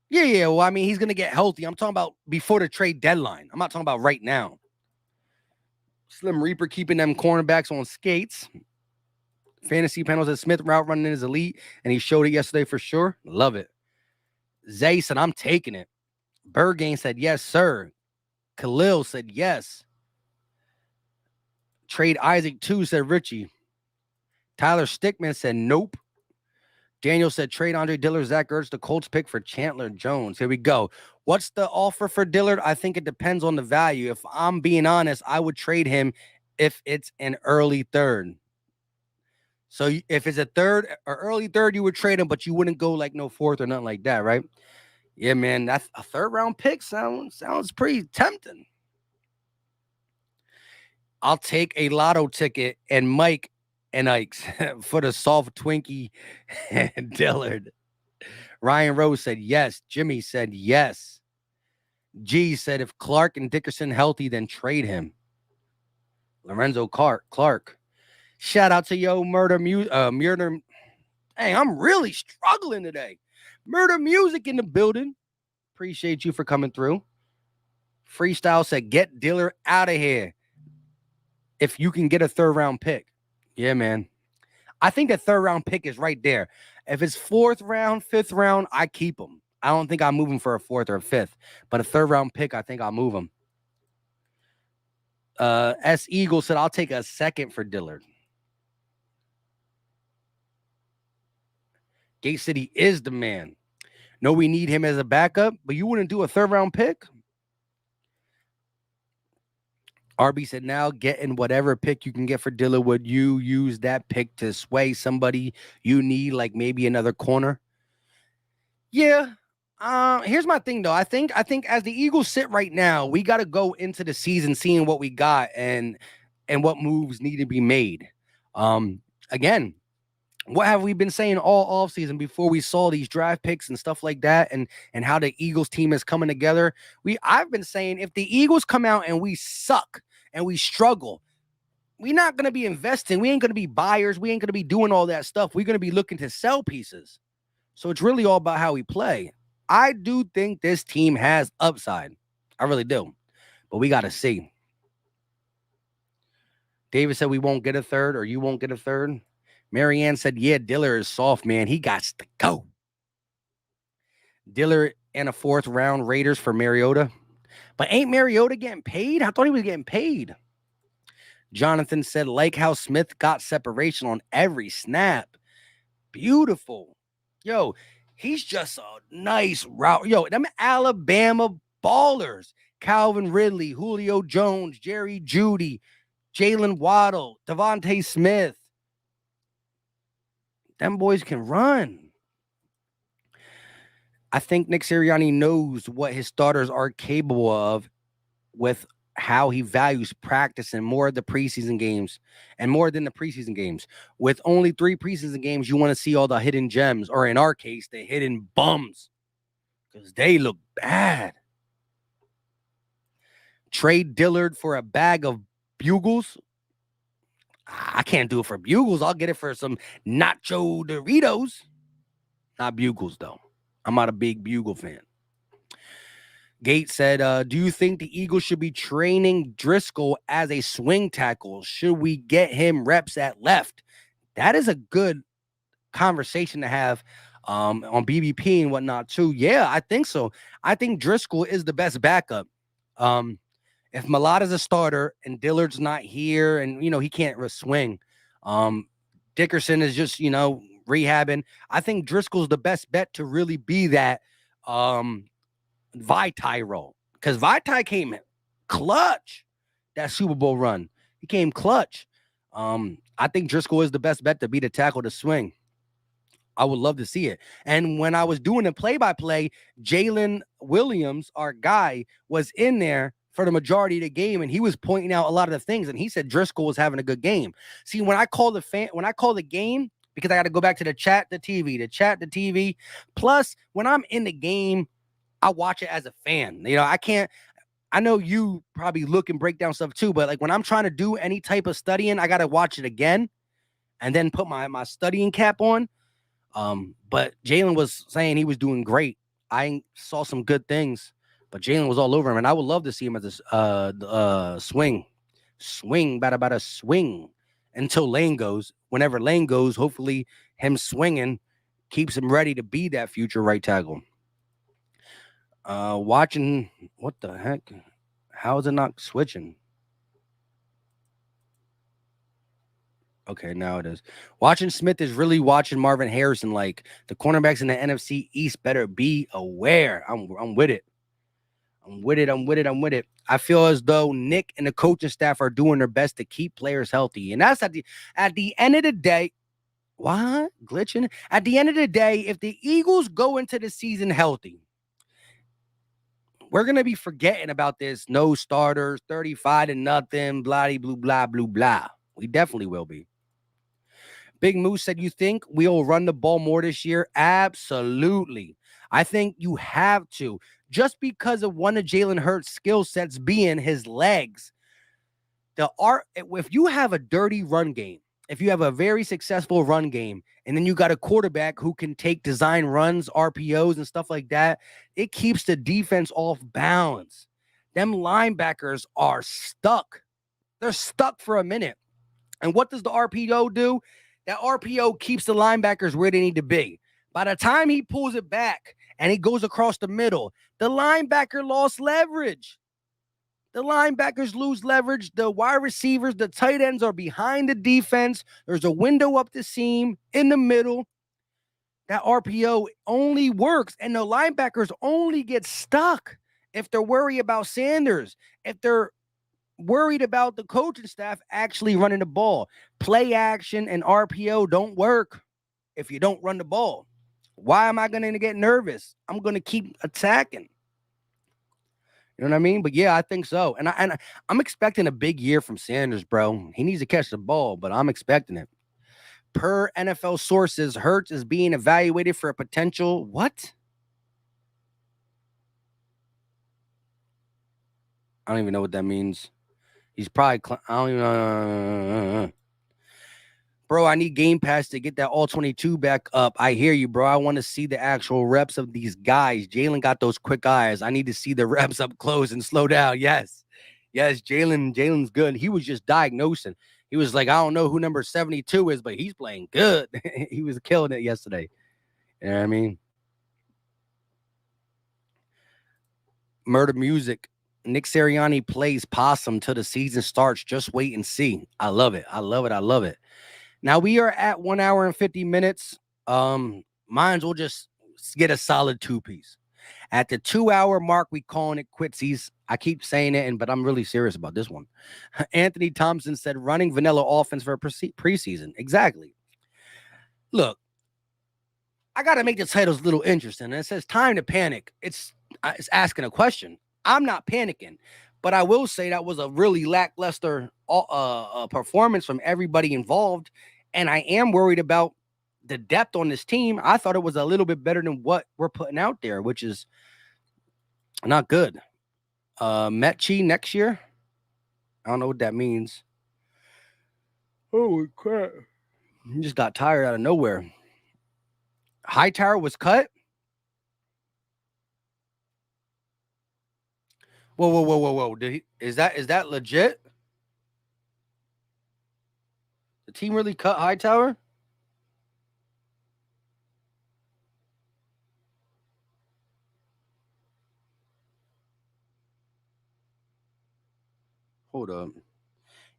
Speaker 2: Yeah. Well, I mean, he's gonna get healthy. I'm talking about before the trade deadline. I'm not talking about right now. Slim Reaper keeping them cornerbacks on skates. Fantasy panels at Smith route running is elite, and he showed it yesterday for sure. Love it. Zay said, I'm taking it. Bergain said, yes, sir. Khalil said, yes. Trade Isaac 2, said Richie. Tyler Stickman said, nope. Daniel said, trade Andre Dillard, Zach Ertz, the Colts pick for Chandler Jones. Here we go. What's the offer for Dillard? I think it depends on the value. If I'm being honest, I would trade him if it's an early 3rd. So if it's a 3rd or early 3rd, you would trade him, but you wouldn't go like no 4th or nothing like that, right? Yeah, man, that's a 3rd round pick. Sounds pretty tempting. I'll take a lotto ticket and Mike and Ike's for the soft Twinkie and Dillard. Ryan Rose said yes. Jimmy said yes. G said if Clark and Dickerson healthy, then trade him. Lorenzo Clark. Shout out to yo Murder. Hey, I'm really struggling today. Murder Music in the building. Appreciate you for coming through. Freestyle said, get Dillard out of here. If you can get a 3rd round pick. Yeah, man. I think the 3rd round pick is right there. If it's 4th round, 5th round, I keep him. I don't think I'll move him for a 4th or a 5th. But a 3rd round pick, I think I'll move him. S. Eagle said, I'll take a 2nd for Dillard. Gate City is the man. No, we need him as a backup, but you wouldn't do a 3rd round pick? RB said, now getting whatever pick you can get for Dillard, would you use that pick to sway somebody you need, like maybe another corner? Yeah, Here's my thing though. I think as the Eagles sit right now, we got to go into the season seeing what we got and what moves need to be made. Again, what have we been saying all offseason before we saw these draft picks and stuff like that and how the Eagles team is coming together? I've been saying if the Eagles come out and we suck and we struggle, we're not going to be investing. We ain't going to be buyers. We ain't going to be doing all that stuff. We're going to be looking to sell pieces. So it's really all about how we play. I do think this team has upside. I really do. But we got to see. David said we won't get a third or you won't get a third. Marianne said, yeah, Diller is soft, man. He got to go. Diller and a 4th round Raiders for Mariota. But ain't Mariota getting paid? I thought he was getting paid. Jonathan said, like how Smith got separation on every snap. Beautiful. Yo, he's just a nice route. Yo, them Alabama ballers. Calvin Ridley, Julio Jones, Jerry Jeudy, Jalen Waddle, Devontae Smith. Them boys can run. I think Nick Sirianni knows what his starters are capable of with how he values practice and more of the preseason games and more than the preseason games. With only 3 preseason games, you want to see all the hidden gems, or in our case, the hidden bums, because they look bad. Trade Dillard for a bag of Bugles. I can't do it for Bugles. I'll get it for some Nacho Doritos. Not Bugles, though. I'm not a big Bugle fan. Gates said, do you think the Eagles should be training Driscoll as a swing tackle? Should we get him reps at left? That is a good conversation to have on BBP and whatnot, too. Yeah, I think so. I think Driscoll is the best backup. If Malata's a starter and Dillard's not here and, he can't swing, Dickerson is just, rehabbing, I think Driscoll's the best bet to really be that Vitae role, because Vitae came clutch that Super Bowl run. He came clutch. I think Driscoll is the best bet to be the tackle to swing. I would love to see it. And when I was doing the play-by-play, Jalen Williams, our guy, was in there for the majority of the game, and he was pointing out a lot of the things, and he said Driscoll was having a good game. See, when I call the game, because I got to go back to the chat, the TV. Plus, when I'm in the game, I watch it as a fan. I know you probably look and break down stuff too, but like when I'm trying to do any type of studying, I got to watch it again and then put my studying cap on. But Jalen was saying he was doing great. I saw some good things, but Jalen was all over him, and I would love to see him as a swing, bada swing until Lane goes. Whenever Lane goes, hopefully him swinging keeps him ready to be that future right tackle. Watching, what the heck? How is it not switching? Okay, now it is. Watching Smith is really watching Marvin Harrison. Like, the cornerbacks in the NFC East better be aware. I'm with it. I'm with it. I feel as though Nick and the coaching staff are doing their best to keep players healthy. And that's at the end of the day. What? Glitching? At the end of the day, if the Eagles go into the season healthy, we're going to be forgetting about this no starters, 35-0, blah. We definitely will be. Big Moose said, you think we'll run the ball more this year? Absolutely. I think you have to. Just because of one of Jalen Hurts' skill sets being his legs. If you have a dirty run game, if you have a very successful run game, and then you got a quarterback who can take design runs, RPOs, and stuff like that, it keeps the defense off balance. Them linebackers are stuck. They're stuck for a minute. And what does the RPO do? That RPO keeps the linebackers where they need to be. By the time he pulls it back and he goes across the middle, the linebacker lost leverage. The linebackers lose leverage. The wide receivers, the tight ends are behind the defense. There's a window up the seam in the middle. That RPO only works, and the linebackers only get stuck if they're worried about Sanders, if they're worried about the coaching staff actually running the ball. Play action and RPO don't work if you don't run the ball. Why am I going to get nervous? I'm going to keep attacking. You know what I mean? But yeah, I think so. And I'm expecting a big year from Sanders, bro. He needs to catch the ball, but I'm expecting it. Per NFL sources, Hurts is being evaluated for a potential what? I don't even know what that means. He's probably I don't even know. Bro, I need Game Pass to get that all 22 back up. I hear you, bro. I want to see the actual reps of these guys. Jalen got those quick eyes. I need to see the reps up close and slow down. Yes. Yes, Jalen's good. He was just diagnosing. He was like, I don't know who number 72 is, but he's playing good. He was killing it yesterday. You know what I mean? Murder Music. Nick Sirianni plays possum till the season starts. Just wait and see. I love it. I love it. I love it. Now we are at 1 hour and 50 minutes. Mines will just get a solid 2-piece. At the 2-hour mark, we calling it quitsies. I keep saying it, but I'm really serious about this one. Anthony Thompson said running vanilla offense for preseason. Exactly. Look, I got to make the titles a little interesting. It says time to panic. It's asking a question. I'm not panicking, but I will say that was a really lackluster performance from everybody involved. And I am worried about the depth on this team. I thought it was a little bit better than what we're putting out there, which is not good. Metchi next year. I don't know what that means. Holy crap. He just got tired out of nowhere. Hightower was cut. Whoa. Is that legit? The team really cut Hightower? Hold up.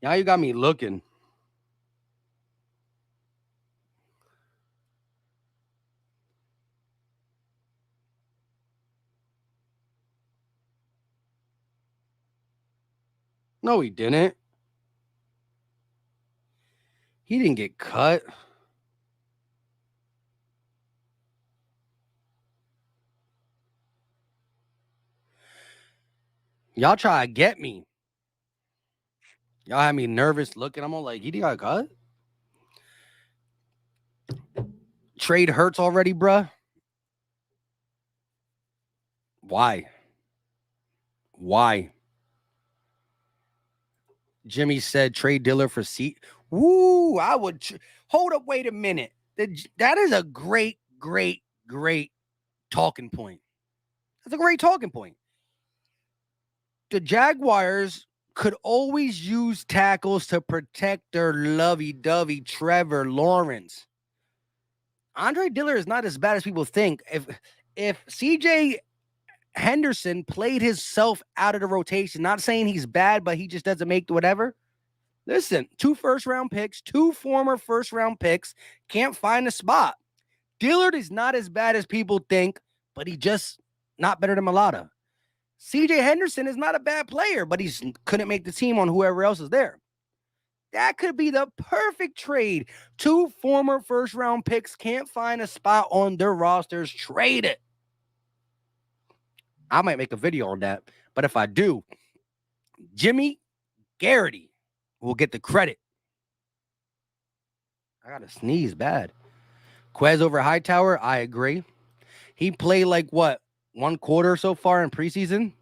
Speaker 2: Now you got me looking. No, he didn't. He didn't get cut. Y'all try to get me. Y'all had me nervous looking. I'm all like, he got cut? Trade Hurts already, bruh? Why? Jimmy said trade Diller for seat. Woo, I would. Hold up, wait a minute. That is a great talking point. That's a great talking point. The Jaguars could always use tackles to protect their lovey-dovey Trevor Lawrence. Andre Diller is not as bad as people think. If CJ Henderson played himself out of the rotation, not saying he's bad, but he just doesn't make whatever. Listen, 2 first-round picks, 2 former first-round picks, can't find a spot. Dillard is not as bad as people think, but he just not better than Mulata. CJ Henderson is not a bad player, but he couldn't make the team on whoever else is there. That could be the perfect trade. 2 former first-round picks can't find a spot on their rosters. Trade it. I might make a video on that, but if I do, Jimmy Garrity will get the credit. I got to sneeze bad. Quez over Hightower, I agree. He played like what, 1 quarter so far in preseason?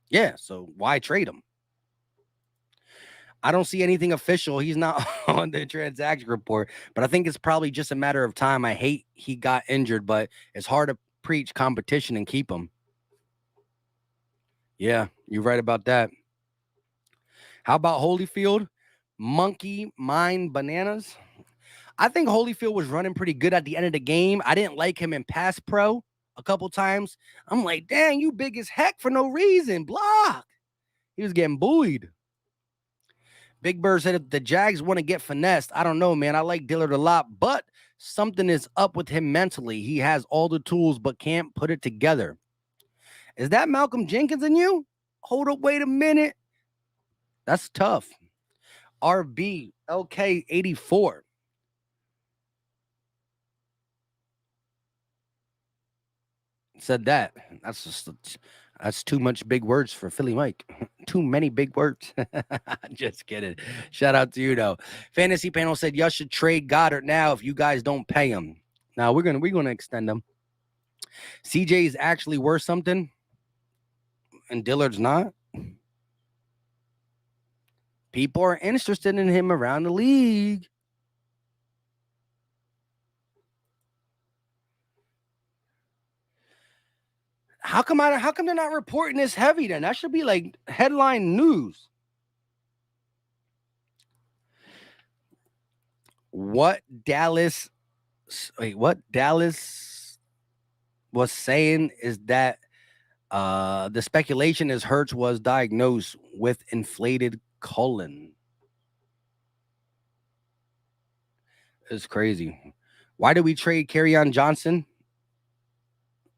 Speaker 2: Yeah, so why trade him? I don't see anything official. He's not on the transaction report, but I think it's probably just a matter of time. I hate he got injured, but it's hard to preach competition and keep him. Yeah, you're right about that. How about Holyfield? Monkey mind bananas. I think Holyfield was running pretty good at the end of the game. I didn't like him in pass pro a couple times. I'm like, dang, you big as heck for no reason. Block. He was getting bullied. Big Bird said if the Jags want to get finessed, I don't know, man. I like Dillard a lot, but something is up with him mentally. He has all the tools, but can't put it together. Is that Malcolm Jenkins in you? Hold up, wait a minute. That's tough. RB, LK84. said that. That's too much big words for Philly Mike. Too many big words. Just kidding. Shout out to you though. Fantasy panel said y'all should trade Goddard now if you guys don't pay him. Now we're gonna extend him. CJ is actually worth something, and Dillard's not. People are interested in him around the league. How come they're not reporting this heavy then? That should be like headline news. What Dallas was saying is that the speculation is Hurts was diagnosed with inflated colon. It's crazy. Why did we trade Kerryon Johnson?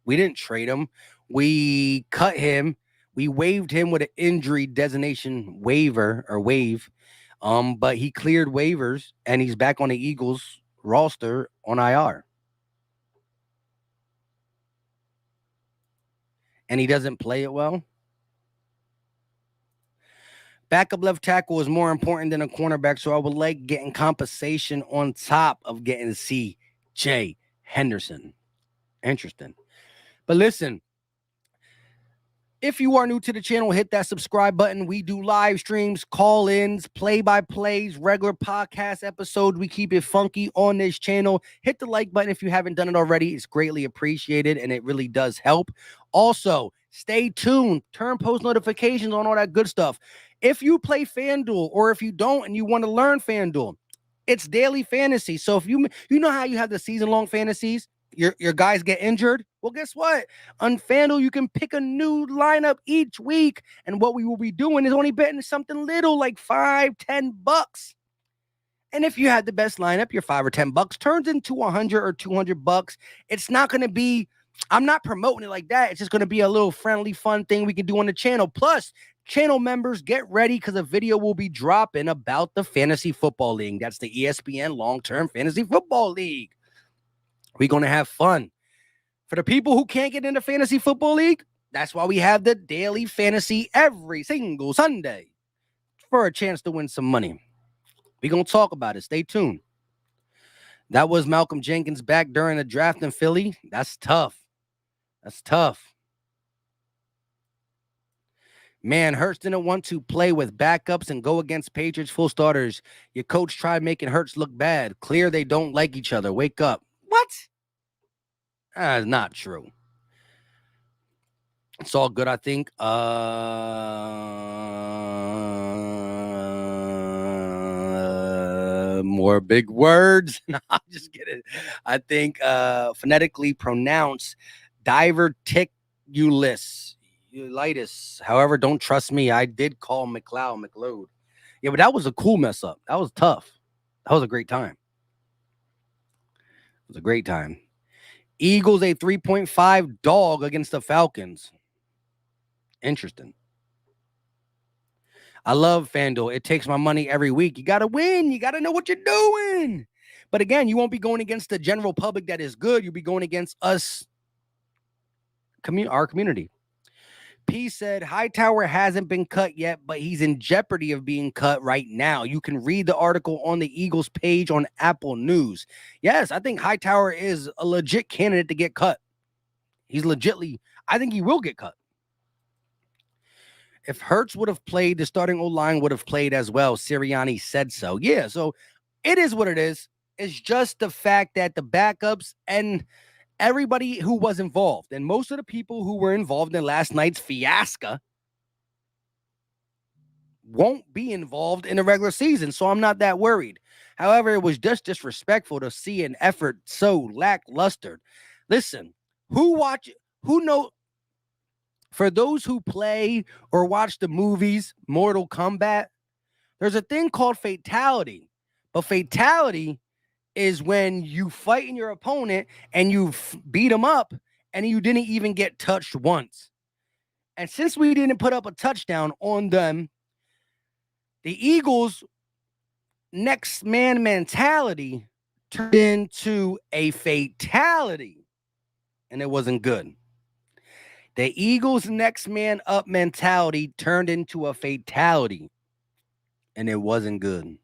Speaker 2: We didn't trade him. We cut him. We waived him with an injury designation waiver or waive. But he cleared waivers and he's back on the Eagles roster on IR. And he doesn't play it well. Backup left tackle is more important than a cornerback, so I would like getting compensation on top of getting C.J. Henderson. Interesting. But listen, if you are new to the channel, hit that subscribe button. We do live streams, call-ins, play-by-plays, regular podcast episodes. We keep it funky on this channel. Hit the like button if you haven't done it already. It's greatly appreciated, and it really does help. Also, stay tuned. Turn post notifications on, all that good stuff. If you play FanDuel, or if you don't and you want to learn FanDuel, it's daily fantasy. So if you know how you have the season-long fantasies, your guys get injured. Well, guess what? On FanDuel, you can pick a new lineup each week. And what we will be doing is only betting something little like $5-10. And if you have the best lineup, your $5 or $10 turns into $100 or $200. It's not going to be, I'm not promoting it like that. It's just going to be a little friendly, fun thing we can do on the channel. Plus, channel members, get ready because a video will be dropping about the Fantasy Football League. That's the ESPN Long-Term Fantasy Football League. We're going to have fun. For the people who can't get into Fantasy Football League, that's why we have the daily fantasy every single Sunday for a chance to win some money. We're going to talk about it. Stay tuned. That was Malcolm Jenkins back during the draft in Philly. That's tough. That's tough. Man, Hurts didn't want to play with backups and go against Patriots full starters. Your coach tried making Hurts look bad. Clear they don't like each other. Wake up. What? Not true. It's all good, I think. More big words. No, I'm just kidding. I think phonetically pronounced diverticulitis. However, don't trust me. I did call McLeod. Yeah, but that was a cool mess up. That was tough. That was a great time. It was a great time. Eagles a 3.5 dog against the Falcons. Interesting. I love FanDuel. It takes my money every week. You got to win. You got to know what you're doing. But again, you won't be going against the general public that is good. You'll be going against us, our community. P said Hightower hasn't been cut yet, but he's in jeopardy of being cut right now. You can read the article on the Eagles page on Apple News. Yes, I think Hightower is a legit candidate to get cut. I think he will get cut. If Hurts would have played, the starting O-line would have played as well. Sirianni said so. Yeah, so it is what it is. It's just the fact that the backups and everybody who was involved, and most of the people who were involved in last night's fiasco, won't be involved in the regular season, so I'm not that worried. However, it was just disrespectful to see an effort so lackluster. Listen, for those who play or watch the movies Mortal Kombat, there's a thing called fatality. But fatality is when you fight in your opponent and you beat them up and you didn't even get touched once. And since we didn't put up a touchdown on them, the Eagles' next man mentality turned into a fatality. And it wasn't good. The Eagles' next man up mentality turned into a fatality, and it wasn't good.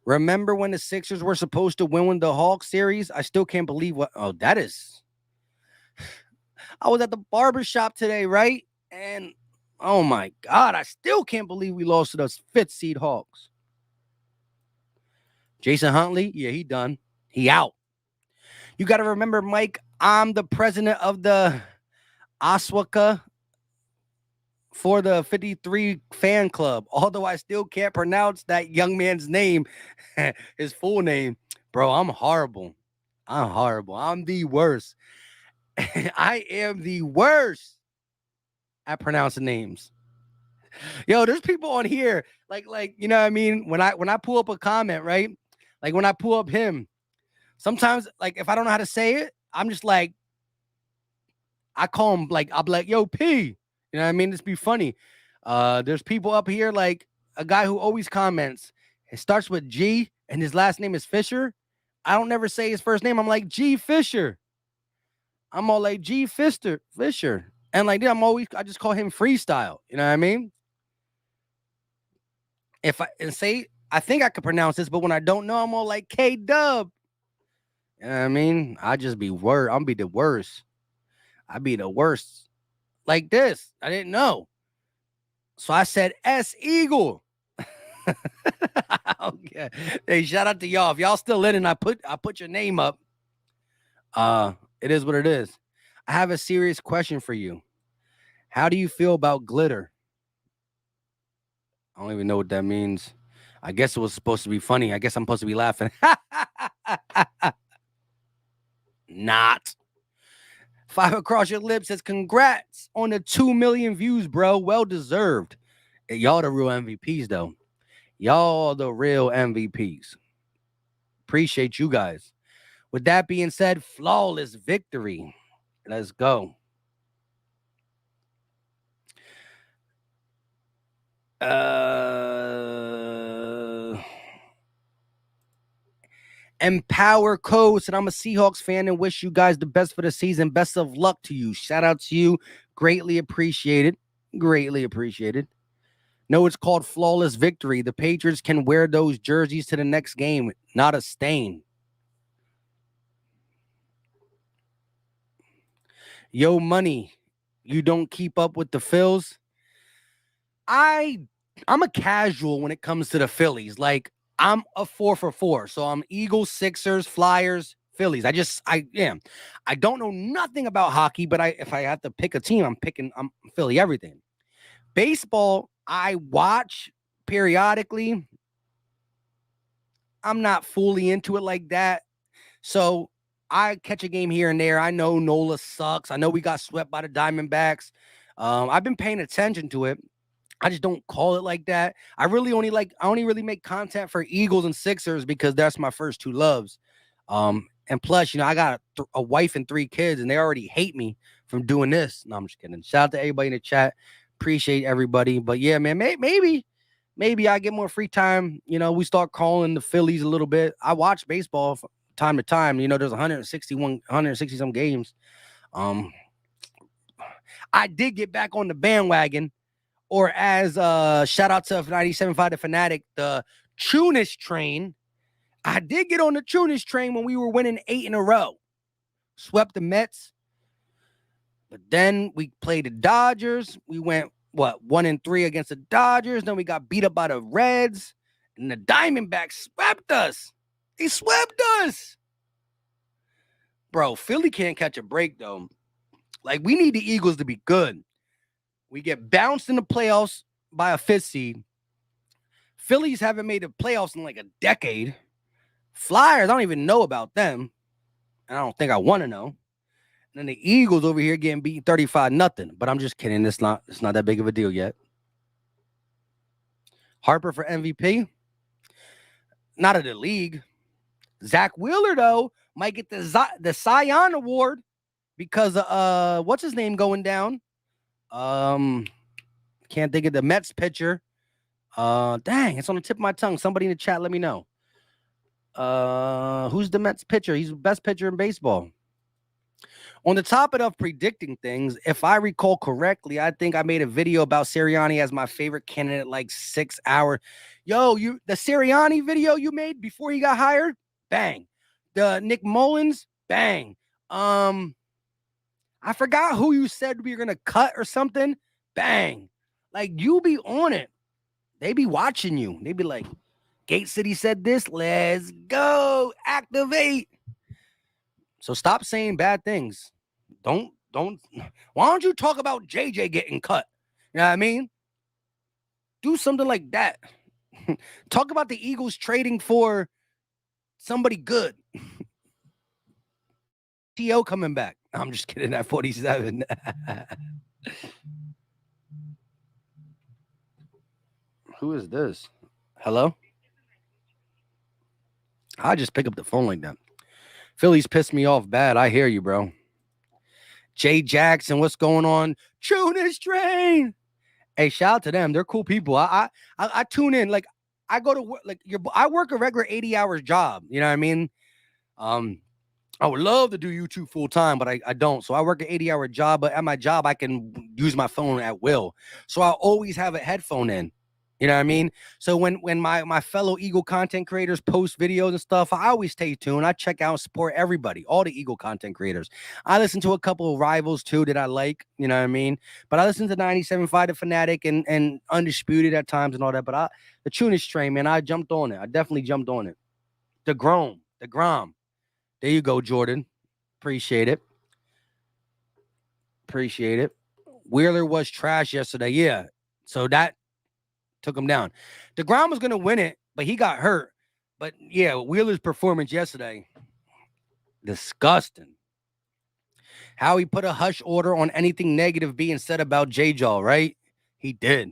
Speaker 2: Remember when the Sixers were supposed to win the Hawks series? I still can't believe what. Oh, that is. I was at the barbershop today, right? And oh my God, I still can't believe we lost to those 5th seed Hawks. Jason Huntley, yeah, he done. He out. You got to remember, Mike, I'm the president of the Oswaka for the 53 fan club, although I still can't pronounce that young man's name, his full name. Bro, I'm horrible. I'm the worst. I am the worst at pronouncing names. Yo, there's people on here like you know what I mean? When I pull up a comment, right? Like when I pull up him, sometimes like if I don't know how to say it, I'm just like I call him like I'll be like, yo, P. You know what I mean? This be funny. There's people up here like a guy who always comments. It starts with G and his last name is Fisher. I don't never say his first name. I'm like G Fisher. I'm all like G Fisher. And like I just call him Freestyle. You know what I mean? I think I could pronounce this, but when I don't know, I'm all like K Dub. You know what I mean? I just be I'll be the worst. I be the worst. Like this. I didn't know. So I said S Eagle. Okay. Hey, shout out to y'all. If y'all still in and I put your name up. It is what it is. I have a serious question for you. How do you feel about glitter? I don't even know what that means. I guess it was supposed to be funny. I guess I'm supposed to be laughing. Not. 5 across your lips says, congrats on the 2 million views, bro. Well deserved. Y'all the real MVPs, though. Y'all the real MVPs. Appreciate you guys. With that being said, flawless victory. Let's go. Empower Code said, I'm a Seahawks fan and wish you guys the best for the season. Best of luck to you. Shout out to you. Greatly appreciated. Greatly appreciated. No, it's called flawless victory. The Patriots can wear those jerseys to the next game. Not a stain. Yo, Money, you don't keep up with the Phils? I'm a casual when it comes to the Phillies. Like, I'm a 4 for 4. So I'm Eagles, Sixers, Flyers, Phillies. I am. I don't know nothing about hockey, but if I have to pick a team, I'm Philly everything. Baseball, I watch periodically. I'm not fully into it like that. So I catch a game here and there. I know Nola sucks. I know we got swept by the Diamondbacks. I've been paying attention to it. I just don't call it like that. I only really make content for Eagles and Sixers because that's my first 2 loves. And plus, I got a wife and 3 kids, and they already hate me from doing this. No, I'm just kidding. Shout out to everybody in the chat. Appreciate everybody. But yeah, man, maybe I get more free time. We start calling the Phillies a little bit. I watch baseball from time to time. There's 160 some games. I did get back on the bandwagon. Or as shout out to 97.5 The Fanatic, the Tunis train. I did get on the Tunis train when we were winning 8 in a row. Swept the Mets. But then we played the Dodgers. We went, 1-3 against the Dodgers. Then we got beat up by the Reds. And the Diamondbacks swept us. They swept us. Bro, Philly can't catch a break, though. Like, we need the Eagles to be good. We get bounced in the playoffs by a 5th seed. Phillies haven't made the playoffs in like a decade. Flyers, I don't even know about them. And I don't think I want to know. And then the Eagles over here getting beat 35-0. But I'm just kidding. It's not that big of a deal yet. Harper for MVP. Not of the league. Zach Wheeler, though, might get the Cy-Young Award because of what's his name going down? Can't think of the Mets pitcher. Dang, it's on the tip of my tongue. Somebody in the chat, let me know. Who's the Mets pitcher? He's the best pitcher in baseball. On the topic of predicting things, if I recall correctly, I think I made a video about Sirianni as my favorite candidate like 6 hours. Yo, the Sirianni video you made before he got hired, bang. The Nick Mullins, bang. I forgot who you said we were gonna cut or something, bang. Like, you be on it. They be watching you. They be like, Gate City said this, let's go, activate. So stop saying bad things. Don't. Why don't you talk about JJ getting cut? You know what I mean? Do something like that. Talk about the Eagles trading for somebody good. T.O. coming back. I'm just kidding. At 47. Who is this? Hello? I just pick up the phone like that. Phillies pissed me off bad. I hear you, bro. Jay Jackson, what's going on? Tunis Train. Hey, shout out to them. They're cool people. I tune in. Like, I go to work. Like, I work a regular 80-hour job. You know what I mean? I would love to do YouTube full time, but I don't. So I work an 80-hour job. But at my job, I can use my phone at will. So I always have a headphone in. You know what I mean? So when my fellow Eagle content creators post videos and stuff, I always stay tuned. I check out and support everybody, all the Eagle content creators. I listen to a couple of rivals too that I like, you know what I mean? But I listen to 97.5 The Fanatic and Undisputed at times and all that. But the Tunis Train, man, I jumped on it. I definitely jumped on it. The Grom. There you go, Jordan. Appreciate it. Wheeler was trash yesterday. Yeah. So that took him down. DeGrom was going to win it, but he got hurt. But yeah, Wheeler's performance yesterday, disgusting. How he put a hush order on anything negative being said about J-Jaw, right? He did.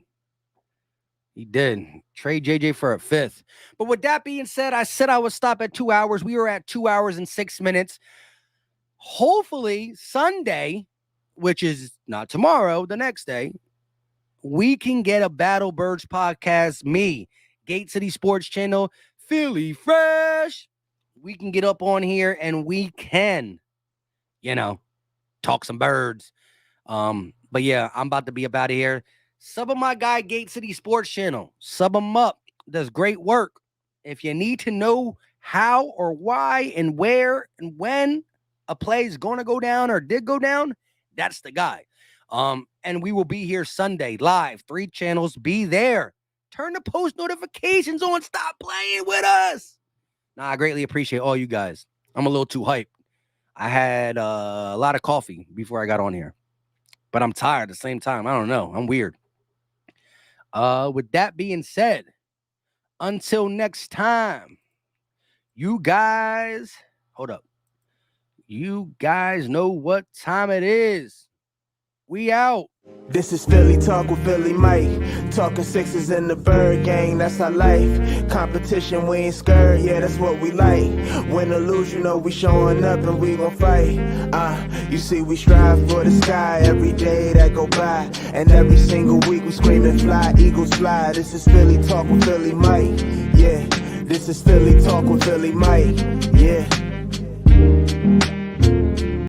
Speaker 2: Trade JJ for a 5th. But with that being said, I said I would stop at 2 hours. We were at 2 hours and 6 minutes. Hopefully Sunday, which is not tomorrow, the next day, we can get a Battle Birds podcast, me, Gate City Sports Channel, Philly Fresh. We can get up on here and we can, talk some birds. But yeah, I'm about to be up out of here. Sub of my guy, Gate City Sports Channel. Sub him up. Does great work. If you need to know how or why and where and when a play is going to go down or did go down, that's the guy. And we will be here Sunday live, 3 channels. Be there. Turn the post notifications on. Stop playing with us. I greatly appreciate all you guys. I'm a little too hyped. I had a lot of coffee before I got on here, but I'm tired at the same time. I don't know. I'm weird. With that being said, until next time, you guys, hold up. You guys know what time it is. We out.
Speaker 1: This is Philly Talk with Philly Mike. Talking Sixers in the Bird Gang, that's our life. Competition, we ain't scared, yeah, that's what we like. Win or lose, we showing up and we gon' fight. You see, we strive for the sky every day that go by. And every single week we screaming fly, Eagles fly. This is Philly Talk with Philly Mike, yeah. This is Philly Talk with Philly Mike, yeah.